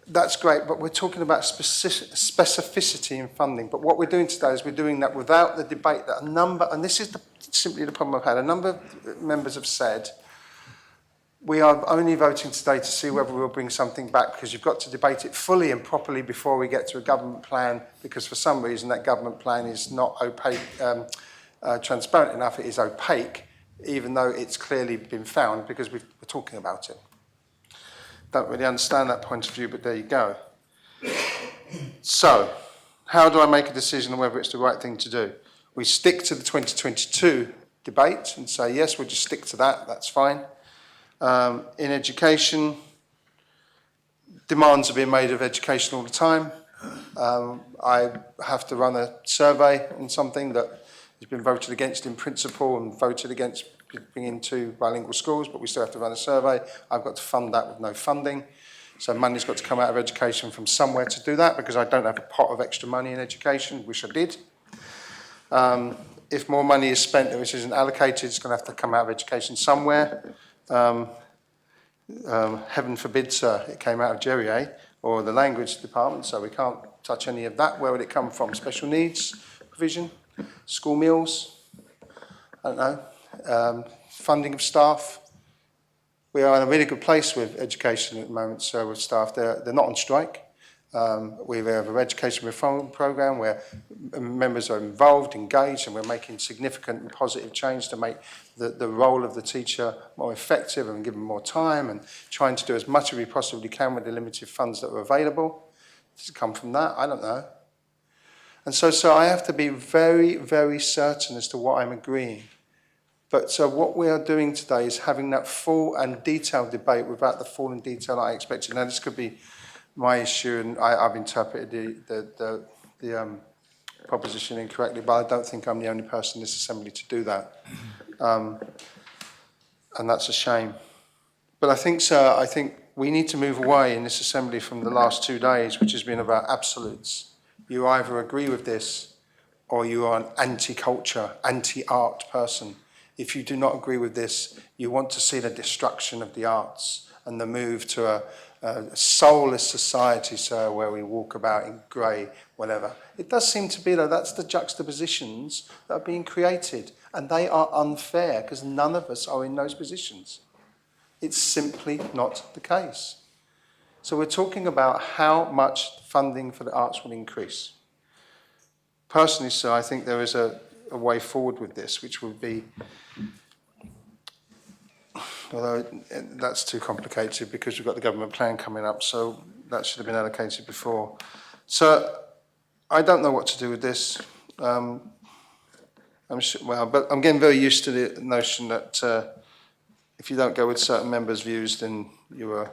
That's great, but we're talking about specificity in funding. But what we're doing today is we're doing that without the debate that a number, and this is simply the problem I've had, a number of members have said, we are only voting today to see whether we'll bring something back, because you've got to debate it fully and properly before we get to a government plan, because for some reason that government plan is not opaque, transparent enough. It is opaque, even though it's clearly been found, because we're talking about it. Don't really understand that point of view, but there you go. So, how do I make a decision on whether it's the right thing to do? We stick to the 2022 debate and say, yes, we'll just stick to that, that's fine. In education, demands are being made of education all the time. I have to run a survey on something that has been voted against in principle and voted against bringing 2 bilingual schools, but we still have to run a survey. I've got to fund that with no funding. So money's got to come out of education from somewhere to do that, because I don't have a pot of extra money in education, wish I did. If more money is spent which isn't allocated, it's going to have to come out of education somewhere. Heaven forbid, sir, it came out of GERA. or the language department, so we can't touch any of that. Where would it come from? Special needs provision, school meals, I don't know, funding of staff. We are in a really good place with education at the moment, so with staff, they're not on strike. We have an education reform programme where members are involved, engaged, and we're making significant and positive change to make the role of the teacher more effective and give them more time, and trying to do as much as we possibly can with the limited funds that are available. Does it come from that? I don't know. And so I have to be very, very certain as to what I'm agreeing. But so what we are doing today is having that full and detailed debate without the full and detail I expected. Now, this could be my issue, and I've interpreted the proposition incorrectly, but I don't think I'm the only person in this assembly to do that. And that's a shame. But I think, sir, I think we need to move away in this assembly from the last 2 days, which has been about absolutes. You either agree with this or you are an anti-culture, anti-art person. If you do not agree with this, you want to see the destruction of the arts and the move to a soulless society, sir, where we walk about in grey, whatever. It does seem to be, though, that's the juxtapositions that are being created, and they are unfair because none of us are in those positions. It's simply not the case. So we're talking about how much funding for the arts will increase. Personally, sir, I think there is a way forward with this, which would be, although that's too complicated because we've got the government plan coming up, so that should have been allocated before. So I don't know what to do with this. I'm sure, well, but I'm getting very used to the notion that if you don't go with certain members' views, then you're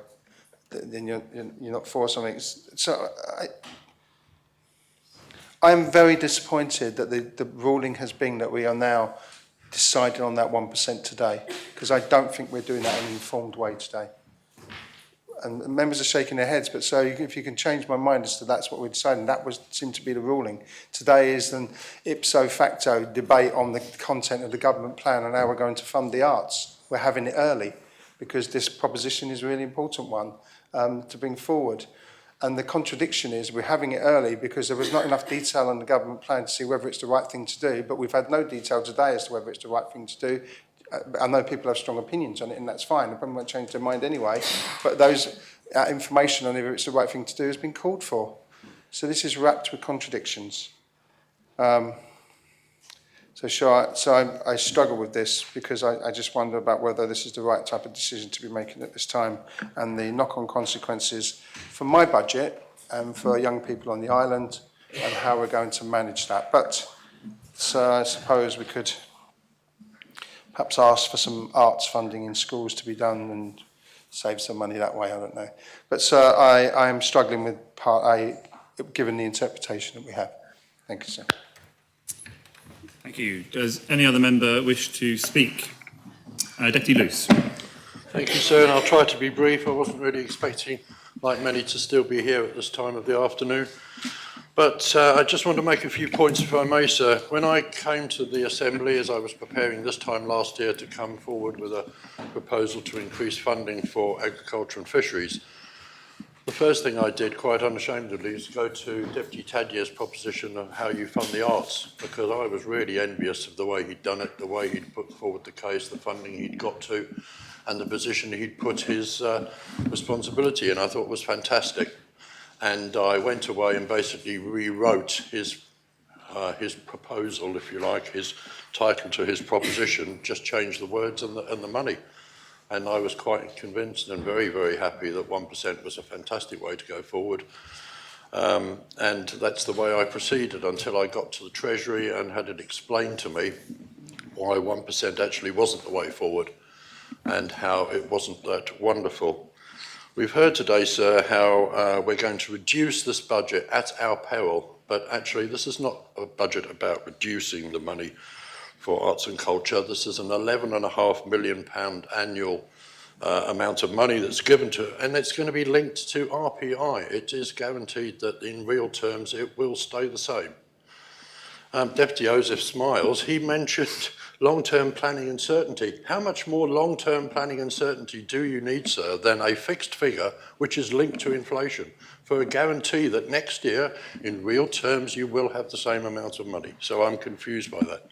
not for something. So I'm very disappointed that the ruling has been that we are now deciding on that 1% today, because I don't think we're doing that in an informed way today. And members are shaking their heads, but so if you can change my mind as to that's what we're deciding, that seemed to be the ruling. Today is an ipso facto debate on the content of the government plan and how we're going to fund the arts. We're having it early because this proposition is a really important one to bring forward. And the contradiction is we're having it early because there was not enough detail on the government plan to see whether it's the right thing to do, but we've had no detail today as to whether it's the right thing to do. I know people have strong opinions on it, and that's fine. They probably won't change their mind anyway. But those information on whether it's the right thing to do has been called for. So this is wrapped with contradictions. I struggle with this because I just wonder about whether this is the right type of decision to be making at this time, and the knock-on consequences for my budget and for young people on the island and how we're going to manage that. But so I suppose we could perhaps ask for some arts funding in schools to be done and save some money that way, I don't know. But sir, I am struggling with part A, given the interpretation that we have. Thank you, sir. Thank you. Does any other member wish to speak? Deputy Luce. Thank you, sir, and I'll try to be brief. I wasn't really expecting, like many, to still be here at this time of the afternoon. But I just want to make a few points, if I may, sir. When I came to the Assembly, as I was preparing this time last year to come forward with a proposal to increase funding for agriculture and fisheries, the first thing I did, quite unashamedly, is go to Deputy Tadier's proposition of how you fund the arts, because I was really envious of the way he'd done it, the way he'd put forward the case, the funding he'd got to, and the position he'd put his responsibility in. I thought was fantastic. And I went away and basically rewrote his proposal, if you like, his title to his proposition, just changed the words and the money. And I was quite convinced and very, very happy that 1% was a fantastic way to go forward. And that's the way I proceeded until I got to the Treasury and had it explained to me why 1% actually wasn't the way forward and how it wasn't that wonderful. We've heard today, sir, how we're going to reduce this budget at our peril, but actually this is not a budget about reducing the money for arts and culture. This is an £11.5 million annual amount of money that's given to, and it's going to be linked to RPI. It is guaranteed that in real terms it will stay the same. Deputy Joseph smiles. He mentioned long-term planning and certainty. How much more long-term planning and certainty do you need, sir, than a fixed figure which is linked to inflation for a guarantee that next year, in real terms, you will have the same amount of money? So I'm confused by that.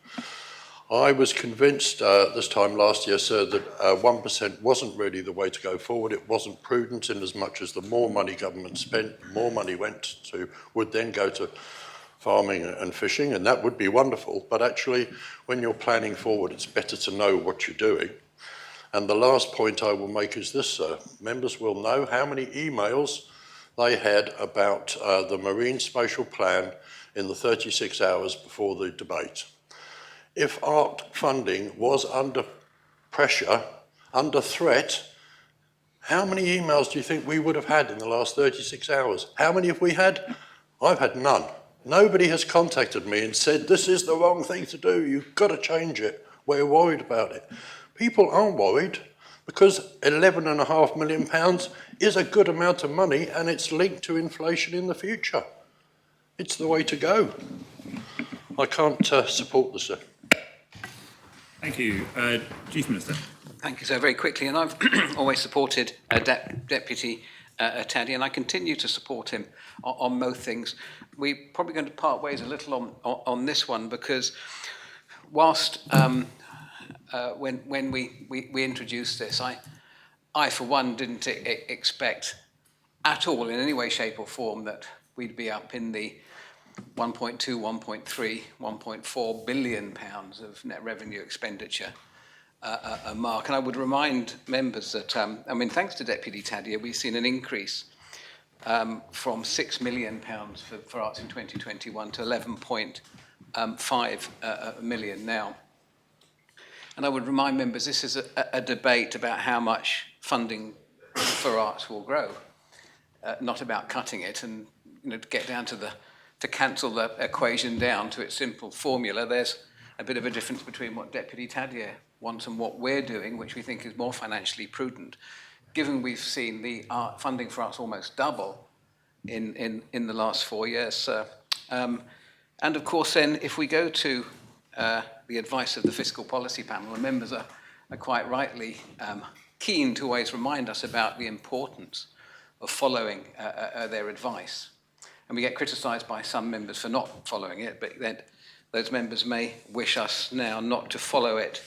I was convinced this time last year, sir, that 1% wasn't really the way to go forward. It wasn't prudent in as much as the more money government spent, the more money would then go to farming and fishing, and that would be wonderful. But actually, when you're planning forward, it's better to know what you're doing. And the last point I will make is this, sir. Members will know how many emails they had about the Marine Spatial Plan in the 36 hours before the debate. If art funding was under pressure, under threat, how many emails do you think we would have had in the last 36 hours? How many have we had? I've had none. Nobody has contacted me and said, this is the wrong thing to do, you've got to change it, we're worried about it. People aren't worried because £11.5 million is a good amount of money and it's linked to inflation in the future. It's the way to go. I can't support this, sir. Thank you. Chief Minister. Thank you, sir. Very quickly, and I've always supported Deputy Taddy, and I continue to support him on most things. We're probably going to part ways a little on this one because whilst when we introduced this, I for one didn't expect at all in any way, shape or form that we'd be up in the 1.2, 1.3, 1.4 billion pounds of net revenue expenditure a mark. And I would remind members that, I mean, thanks to Deputy Taddy, we've seen an increase from £6 million for arts in 2021 to 11.5 million now. And I would remind members this is a debate about how much funding for arts will grow, not about cutting it. And to get down to cancel the equation down to its simple formula, there's a bit of a difference between what Deputy Taddy wants and what we're doing, which we think is more financially prudent. Given we've seen the funding for arts almost double in the last 4 years. And of course, then, if we go to the advice of the Fiscal Policy Panel, the members are quite rightly keen to always remind us about the importance of following their advice. And we get criticised by some members for not following it, but then those members may wish us now not to follow it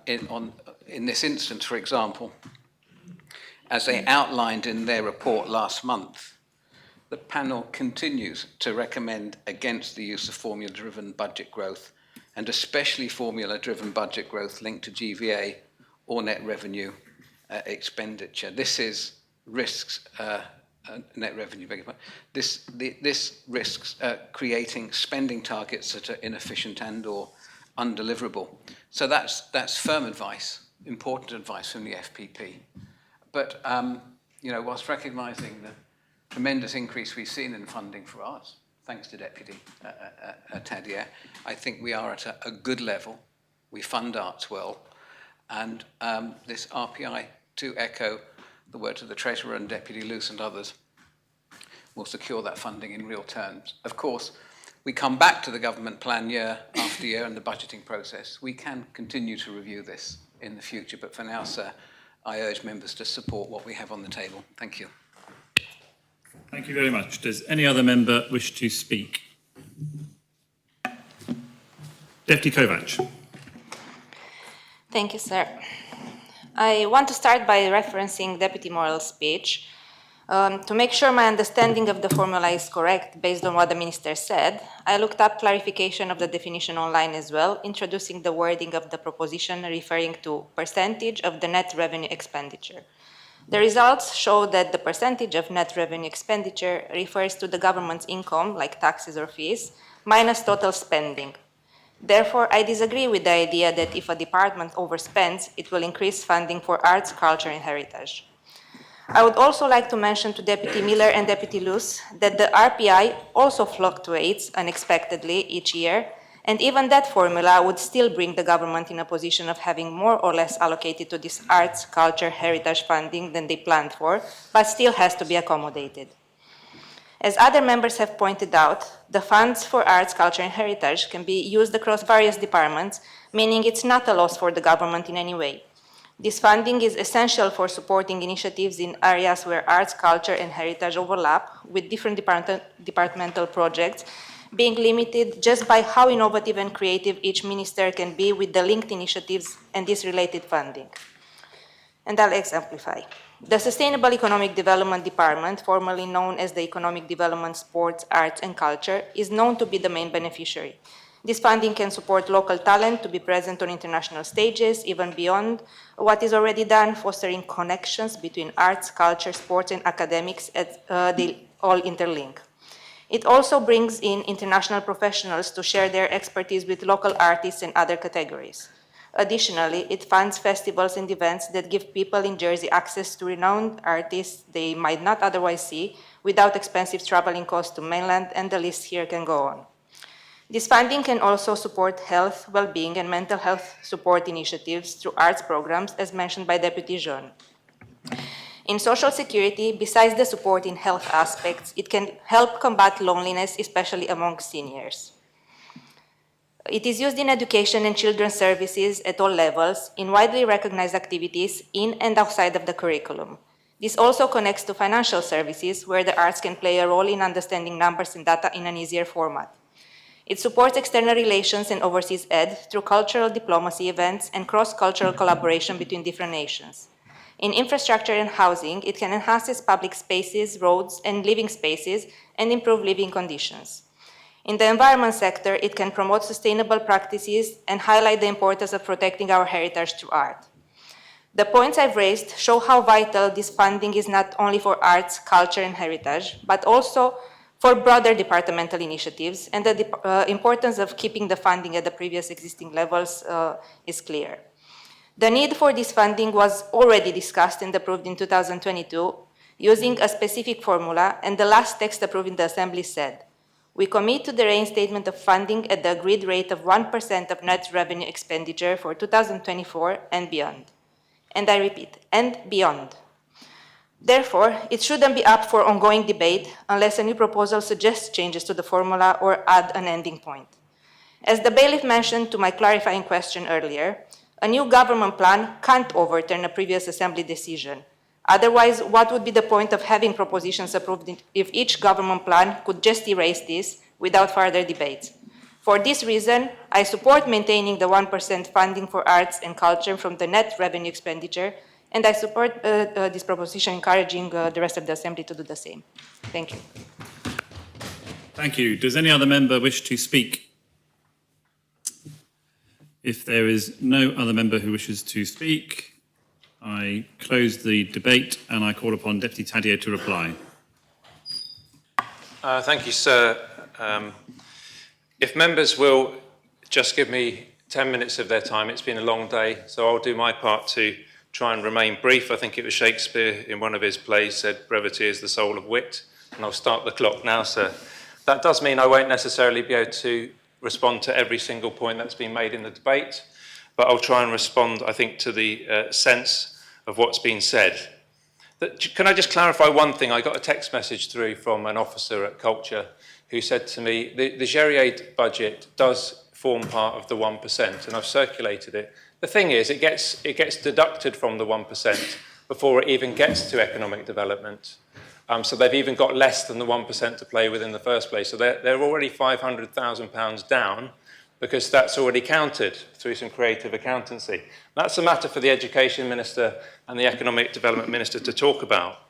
in this instance, for example. As they outlined in their report last month, the panel continues to recommend against the use of formula-driven budget growth, and especially formula-driven budget growth linked to GVA or net revenue expenditure. This is risks, net revenue, beg your pardon. This risks creating spending targets that are inefficient and or undeliverable. So that's firm advice, important advice from the FPP. But whilst recognising the tremendous increase we've seen in funding for arts, thanks to Deputy Tadier, I think we are at a good level. We fund arts well, and this RPI, to echo the words of the Treasurer and Deputy Luce and others, will secure that funding in real terms. Of course, we come back to the government plan year after year in the budgeting process. We can continue to review this in the future, but for now, sir, I urge members to support what we have on the table. Thank you. Thank you very much. Does any other member wish to speak? Deputy Kovac. Thank you, sir. I want to start by referencing Deputy Morell's speech. To make sure my understanding of the formula is correct based on what the Minister said, I looked up clarification of the definition online as well, introducing the wording of the proposition referring to percentage of the net revenue expenditure. The results show that the percentage of net revenue expenditure refers to the government's income, like taxes or fees, minus total spending. Therefore, I disagree with the idea that if a department overspends, it will increase funding for arts, culture, and heritage. I would also like to mention to Deputy Miller and Deputy Luce that the RPI also fluctuates unexpectedly each year, and even that formula would still bring the government in a position of having more or less allocated to this arts, culture, heritage funding than they planned for, but still has to be accommodated. As other members have pointed out, the funds for arts, culture and heritage can be used across various departments, meaning it's not a loss for the government in any way. This funding is essential for supporting initiatives in areas where arts, culture and heritage overlap, with different departmental projects being limited just by how innovative and creative each minister can be with the linked initiatives and this related funding. And I'll exemplify. The Sustainable Economic Development Department, formerly known as the Economic Development, Sports, Arts and Culture, is known to be the main beneficiary. This funding can support local talent to be present on international stages, even beyond what is already done, fostering connections between arts, culture, sports and academics as they all interlink. It also brings in international professionals to share their expertise with local artists and other categories. Additionally, it funds festivals and events that give people in Jersey access to renowned artists they might not otherwise see without expensive traveling costs to mainland, and the list here can go on. This funding can also support health, well-being and mental health support initiatives through arts programs, as mentioned by Deputy Jean. In social security, besides the support in health aspects, it can help combat loneliness, especially among seniors. It is used in education and children's services at all levels, in widely recognized activities in and outside of the curriculum. This also connects to financial services, where the arts can play a role in understanding numbers and data in an easier format. It supports external relations and overseas aid through cultural diplomacy events and cross-cultural collaboration between different nations. In infrastructure and housing, it can enhance public spaces, roads, and living spaces and improve living conditions. In the environment sector, it can promote sustainable practices and highlight the importance of protecting our heritage through art. The points I've raised show how vital this funding is not only for arts, culture, and heritage, but also for broader departmental initiatives, and the importance of keeping the funding at the previous existing levels is clear. The need for this funding was already discussed and approved in 2022 using a specific formula, and the last text approved in the Assembly said, "We commit to the reinstatement of funding at the agreed rate of 1% of net revenue expenditure for 2024 and beyond." And I repeat, and beyond. Therefore, it shouldn't be up for ongoing debate unless a new proposal suggests changes to the formula or add an ending point. As the bailiff mentioned to my clarifying question earlier, a new government plan can't overturn a previous Assembly decision. Otherwise, what would be the point of having propositions approved if each government plan could just erase this without further debate? For this reason, I support maintaining the 1% funding for arts and culture from the net revenue expenditure, and I support this proposition, encouraging the rest of the Assembly to do the same. Thank you. Thank you. Does any other member wish to speak? If there is no other member who wishes to speak, I close the debate and I call upon Deputy Tadeo to reply. Thank you, sir. If members will just give me 10 minutes of their time, it's been a long day, so I'll do my part to try and remain brief. I think it was Shakespeare in one of his plays said, "Brevity is the soul of wit," and I'll start the clock now, sir. That does mean I won't necessarily be able to respond to every single point that's been made in the debate, but I'll try and respond, I think, to the sense of what's been said. Can I just clarify one thing? I got a text message through from an officer at Culture who said to me, the Gériade budget does form part of the 1%, and I've circulated it. The thing is, it gets deducted from the 1% before it even gets to economic development. So they've even got less than the 1% to play with in the first place. So they're already £500,000 down because that's already counted through some creative accountancy. That's a matter for the Education Minister and the Economic Development Minister to talk about.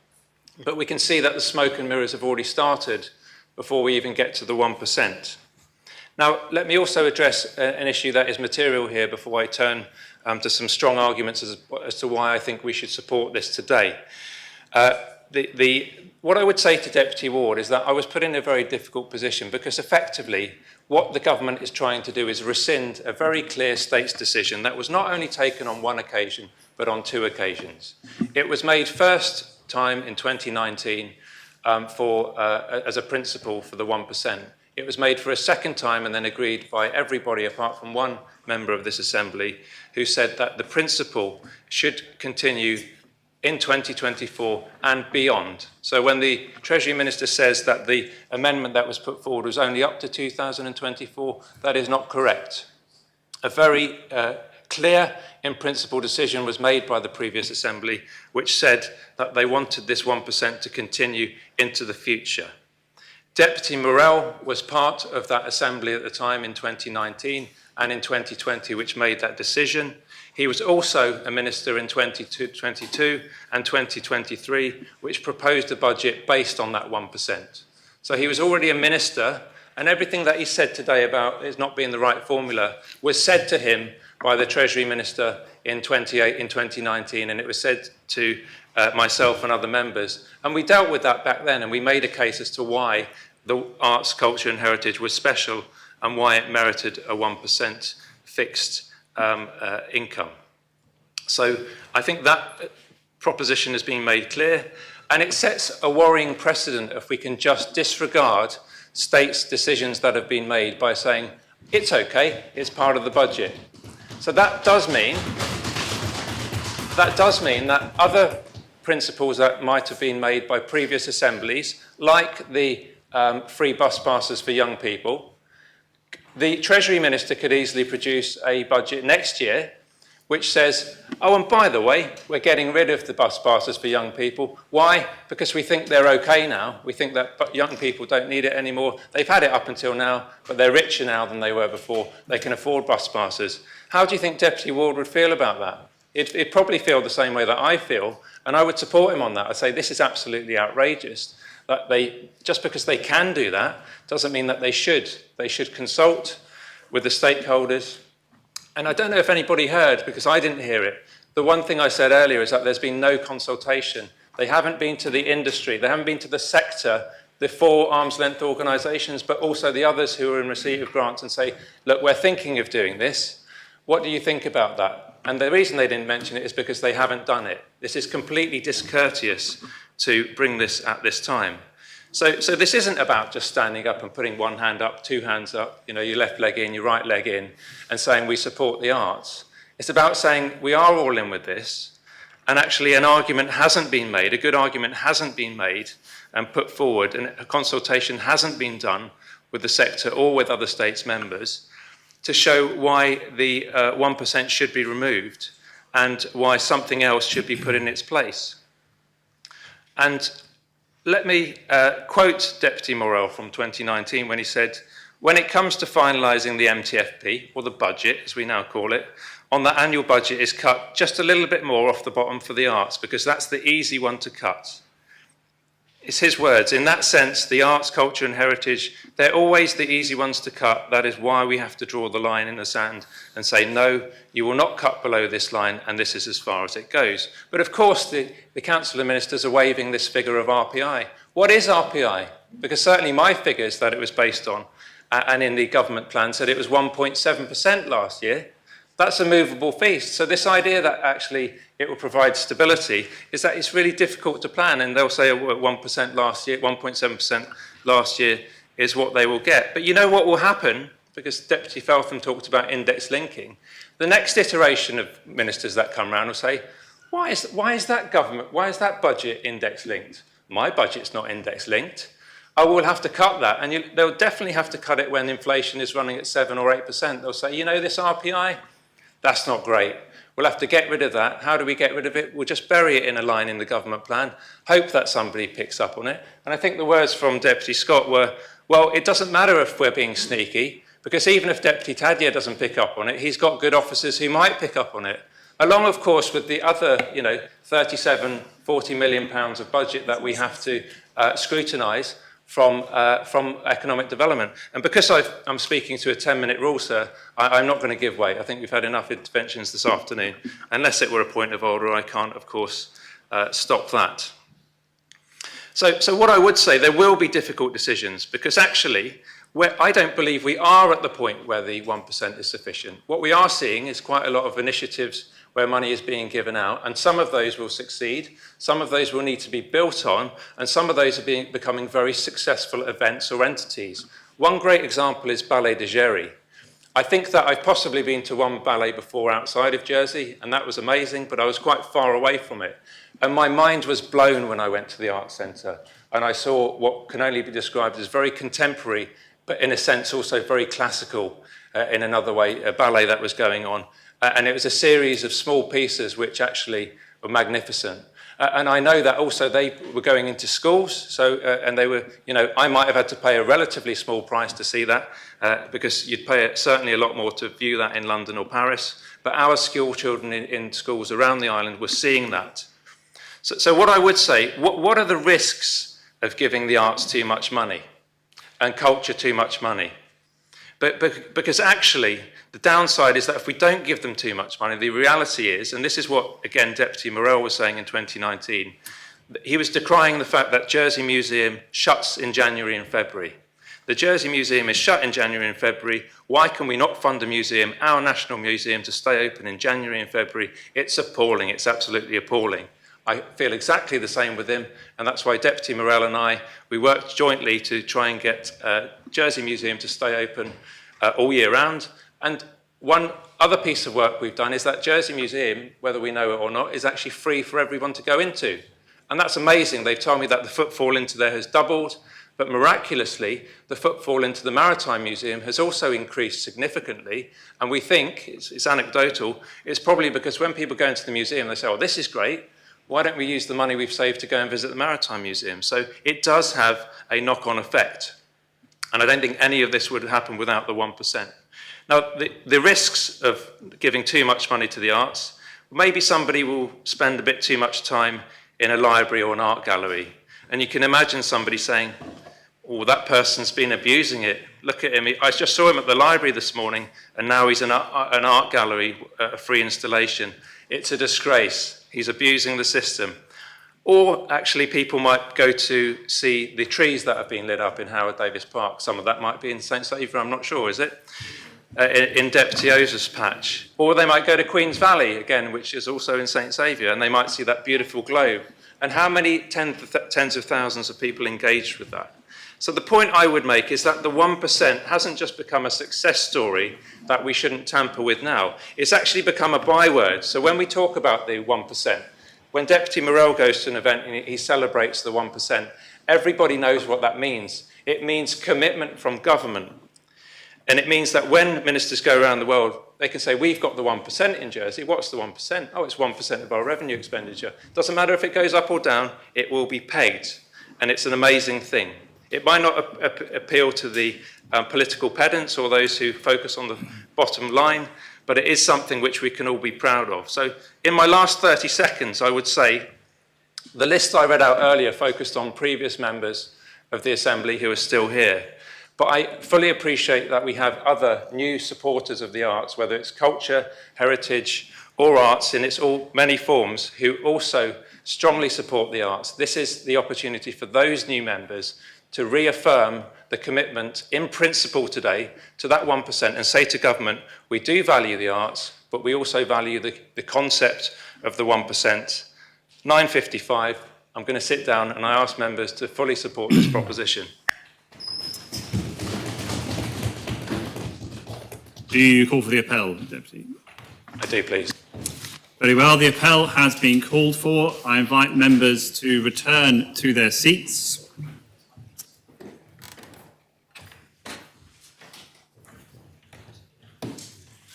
But we can see that the smoke and mirrors have already started before we even get to the 1%. Now, let me also address an issue that is material here before I turn to some strong arguments as to why I think we should support this today. What I would say to Deputy Ward is that I was put in a very difficult position because effectively what the government is trying to do is rescind a very clear States decision that was not only taken on one occasion but on two occasions. It was made first time in 2019 as a principle for the 1%. It was made for a second time and then agreed by everybody apart from one member of this Assembly who said that the principle should continue in 2024 and beyond. So when the Treasury Minister says that the amendment that was put forward was only up to 2024, that is not correct. A very clear in principle decision was made by the previous Assembly, which said that they wanted this 1% to continue into the future. Deputy Morell was part of that Assembly at the time in 2019 and in 2020, which made that decision. He was also a minister in 2022 and 2023, which proposed a budget based on that 1%. So he was already a minister, and everything that he said today about it not being the right formula was said to him by the Treasury Minister in 2019, and it was said to myself and other members. And we dealt with that back then, and we made a case as to why the arts, culture and heritage was special and why it merited a 1% fixed income. So I think that proposition has been made clear, and it sets a worrying precedent if we can just disregard states' decisions that have been made by saying, it's okay, it's part of the budget. So that does mean that other principles that might have been made by previous assemblies, like the free bus passes for young people, the Treasury Minister could easily produce a budget next year which says, oh, and by the way, we're getting rid of the bus passes for young people. Why? Because we think they're okay now. We think that young people don't need it anymore. They've had it up until now, but they're richer now than they were before. They can afford bus passes. How do you think Deputy Ward would feel about that? He'd probably feel the same way that I feel, and I would support him on that. I'd say this is absolutely outrageous. That just because they can do that doesn't mean that they should. They should consult with the stakeholders. And I don't know if anybody heard, because I didn't hear it. The one thing I said earlier is that there's been no consultation. They haven't been to the industry. They haven't been to the sector, the 4 arm's length organisations, but also the others who are in receipt of grants and say, look, we're thinking of doing this. What do you think about that? And the reason they didn't mention it is because they haven't done it. This is completely discourteous to bring this at this time. So this isn't about just standing up and putting one hand up, 2 hands up, you know, your left leg in, your right leg in, and saying we support the arts. It's about saying we are all in with this, and actually an argument hasn't been made, a good argument hasn't been made and put forward, and a consultation hasn't been done with the sector or with other states members to show why the 1% should be removed and why something else should be put in its place. And let me quote Deputy Morell from 2019 when he said, when it comes to finalising the MTFP, or the budget as we now call it, on the annual budget is cut just a little bit more off the bottom for the arts because that's the easy one to cut. It's his words. In that sense, the arts, culture and heritage, they're always the easy ones to cut. That is why we have to draw the line in the sand and say, no, you will not cut below this line and this is as far as it goes. But of course, the Council of Ministers are waving this figure of RPI. What is RPI? Because certainly my figures that it was based on and in the government plan said it was 1.7% last year. That's a movable feast. So this idea that actually it will provide stability is that it's really difficult to plan, and they'll say 1% last year, 1.7% last year is what they will get. But you know what will happen, because Deputy Feltham talked about index linking, the next iteration of ministers that come around will say, why is that budget index linked? My budget's not index linked. I will have to cut that, and they'll definitely have to cut it when inflation is running at 7 or 8%. They'll say, you know, this RPI, that's not great. We'll have to get rid of that. How do we get rid of it? We'll just bury it in a line in the government plan, hope that somebody picks up on it. And I think the words from Deputy Scott were, well, it doesn't matter if we're being sneaky, because even if Deputy Tadyer doesn't pick up on it, he's got good officers who might pick up on it. Along, of course, with the other, 37, 40 million pounds of budget that we have to scrutinise from economic development. And because I'm speaking to a 10-minute rule, sir, I'm not going to give way. I think we've had enough interventions this afternoon. Unless it were a point of order, I can't, of course, stop that. So what I would say, there will be difficult decisions, because actually, I don't believe we are at the point where the 1% is sufficient. What we are seeing is quite a lot of initiatives where money is being given out, and some of those will succeed, some of those will need to be built on, and some of those are becoming very successful events or entities. One great example is Ballet de Géry. I think that I've possibly been to one ballet before outside of Jersey, and that was amazing, but I was quite far away from it. And my mind was blown when I went to the Arts Centre, and I saw what can only be described as very contemporary, but in a sense also very classical, in another way, a ballet that was going on. And it was a series of small pieces which actually were magnificent. And I know that also they were going into schools, so and they were, you know, I might have had to pay a relatively small price to see that, because you'd pay certainly a lot more to view that in London or Paris. But our school children in schools around the island were seeing that. So what I would say, what are the risks of giving the arts too much money and culture too much money? Because actually, the downside is that if we don't give them too much money, the reality is, and this is what, again, Deputy Morell was saying in 2019, he was decrying the fact that Jersey Museum shuts in January and February. The Jersey Museum is shut in January and February. Why can we not fund a museum, our national museum, to stay open in January and February? It's appalling. It's absolutely appalling. I feel exactly the same with him, and that's why Deputy Morell and I, we worked jointly to try and get Jersey Museum to stay open all year round. And one other piece of work we've done is that Jersey Museum, whether we know it or not, is actually free for everyone to go into. And that's amazing. They've told me that the footfall into there has doubled, but miraculously, the footfall into the Maritime Museum has also increased significantly. And we think, it's anecdotal, it's probably because when people go into the museum, they say, oh, this is great. Why don't we use the money we've saved to go and visit the Maritime Museum? So it does have a knock-on effect. And I don't think any of this would happen without the 1%. Now, the risks of giving too much money to the arts, maybe somebody will spend a bit too much time in a library or an art gallery. And you can imagine somebody saying, oh, that person's been abusing it. Look at him. I just saw him at the library this morning, and now he's in an art gallery, a free installation. It's a disgrace. He's abusing the system. Or actually people might go to see the trees that have been lit up in Howard Davis Park. Some of that might be in St Saviour, I'm not sure, is it? In Deputy Ozer's patch. Or they might go to Queen's Valley, again, which is also in St Saviour, and they might see that beautiful globe. And how many tens of thousands of people engaged with that? So the point I would make is that the 1% hasn't just become a success story that we shouldn't tamper with now. It's actually become a byword. So when we talk about the 1%, when Deputy Morell goes to an event and he celebrates the 1%, everybody knows what that means. It means commitment from government. And it means that when ministers go around the world, they can say, we've got the 1% in Jersey. What's the 1%? Oh, it's 1% of our revenue expenditure. Doesn't matter if it goes up or down, it will be pegged. And it's an amazing thing. It might not appeal to the political pedants or those who focus on the bottom line, but it is something which we can all be proud of. So in my last 30 seconds, I would say the list I read out earlier focused on previous members of the Assembly who are still here. But I fully appreciate that we have other new supporters of the arts, whether it's culture, heritage, or arts in its all many forms, who also strongly support the arts. This is the opportunity for those new members to reaffirm the commitment in principle today to that 1% and say to government, we do value the arts, but we also value the concept of the 1%. 9:55, I'm going to sit down and I ask members to fully support this proposition. Do you call for the appel, Deputy? I do, please. Very well, the appel has been called for. I invite members to return to their seats.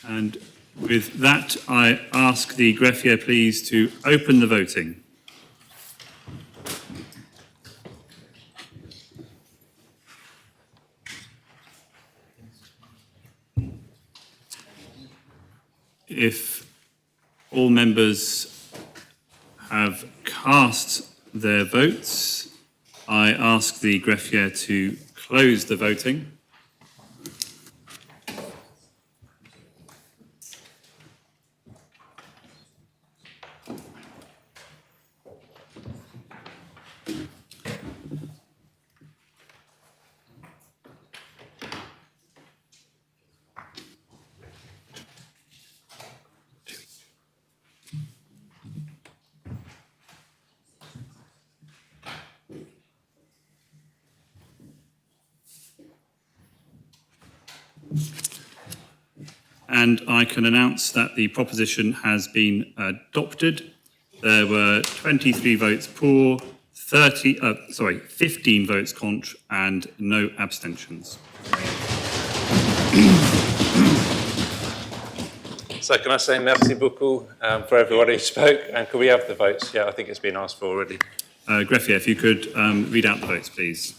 And with that, I ask the greffier, please, to open the voting. If all members have cast their votes, I ask the greffier to close the voting. and I can announce that the proposition has been adopted. There were 23 votes for, 15 votes contra, and no abstentions. So can I say merci beaucoup for everybody who spoke, and could we have the votes? Yeah, I think it's been asked for already. Greffier, if you could read out the votes, please.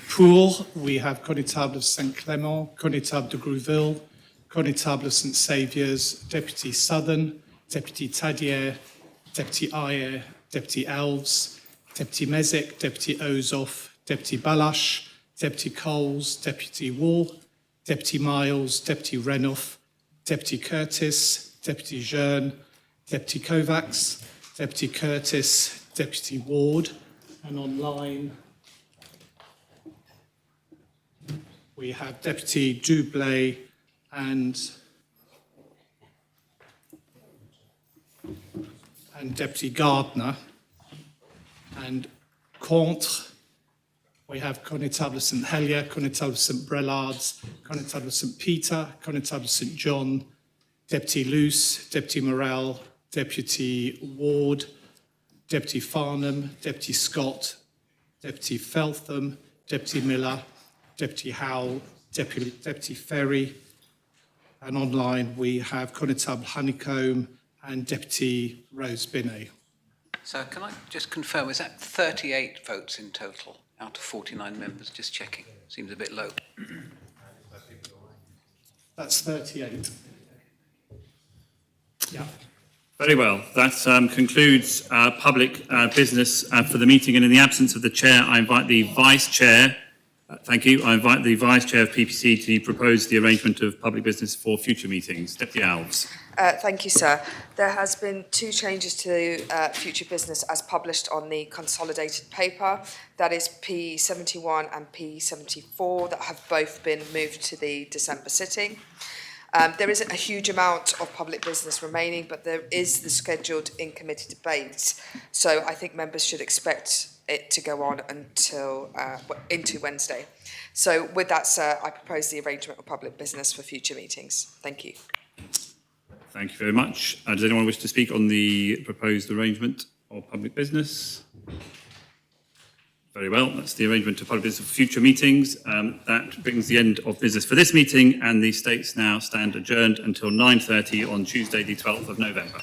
Pour, we have Connétable of Saint-Clément, Connétable de Grouville, Connétable of St Saviour's, Deputy Southern, Deputy Tadier, Deputy Ayer, Deputy Elves, Deputy Mezek, Deputy Ozoff, Deputy Balash, Deputy Coles, Deputy Wall, Deputy Miles, Deputy Renouf, Deputy Curtis, Deputy Jearn, Deputy Kovacs, Deputy Curtis, Deputy Ward, and online we have Deputy Dublé and Deputy Gardner. And contre, we have Connétable of St Helier, Connétable of St Brelards, Connétable of St Peter, Connétable of St John, Deputy Luce, Deputy Morel, Deputy Ward, Deputy Farnham, Deputy Scott, Deputy Feltham, Deputy Miller, Deputy Howell, Deputy Ferry, and online we have Connétable Honeycomb and Deputy Rose Binet. So can I just confirm, is that 38 votes in total out of 49 members? Just checking. Seems a bit low. That's 38. Yeah. Very well. That concludes public business for the meeting. And in the absence of the chair, I invite the vice chair. Thank you. I invite the vice chair of PPC to propose the arrangement of public business for future meetings. Deputy Alves. Thank you, sir. There has been 2 changes to future business as published on the consolidated paper. That is P71 and P74 that have both been moved to the December sitting. There isn't a huge amount of public business remaining, but there is the scheduled in-committee debates. So I think members should expect it to go on until into Wednesday. So with that, sir, I propose the arrangement of public business for future meetings. Thank you. Thank you very much. Does anyone wish to speak on the proposed arrangement of public business? Very well. That's the arrangement of public business for future meetings. That brings the end of business for this meeting, and the states now stand adjourned until 9:30 on Tuesday, the 12th of November.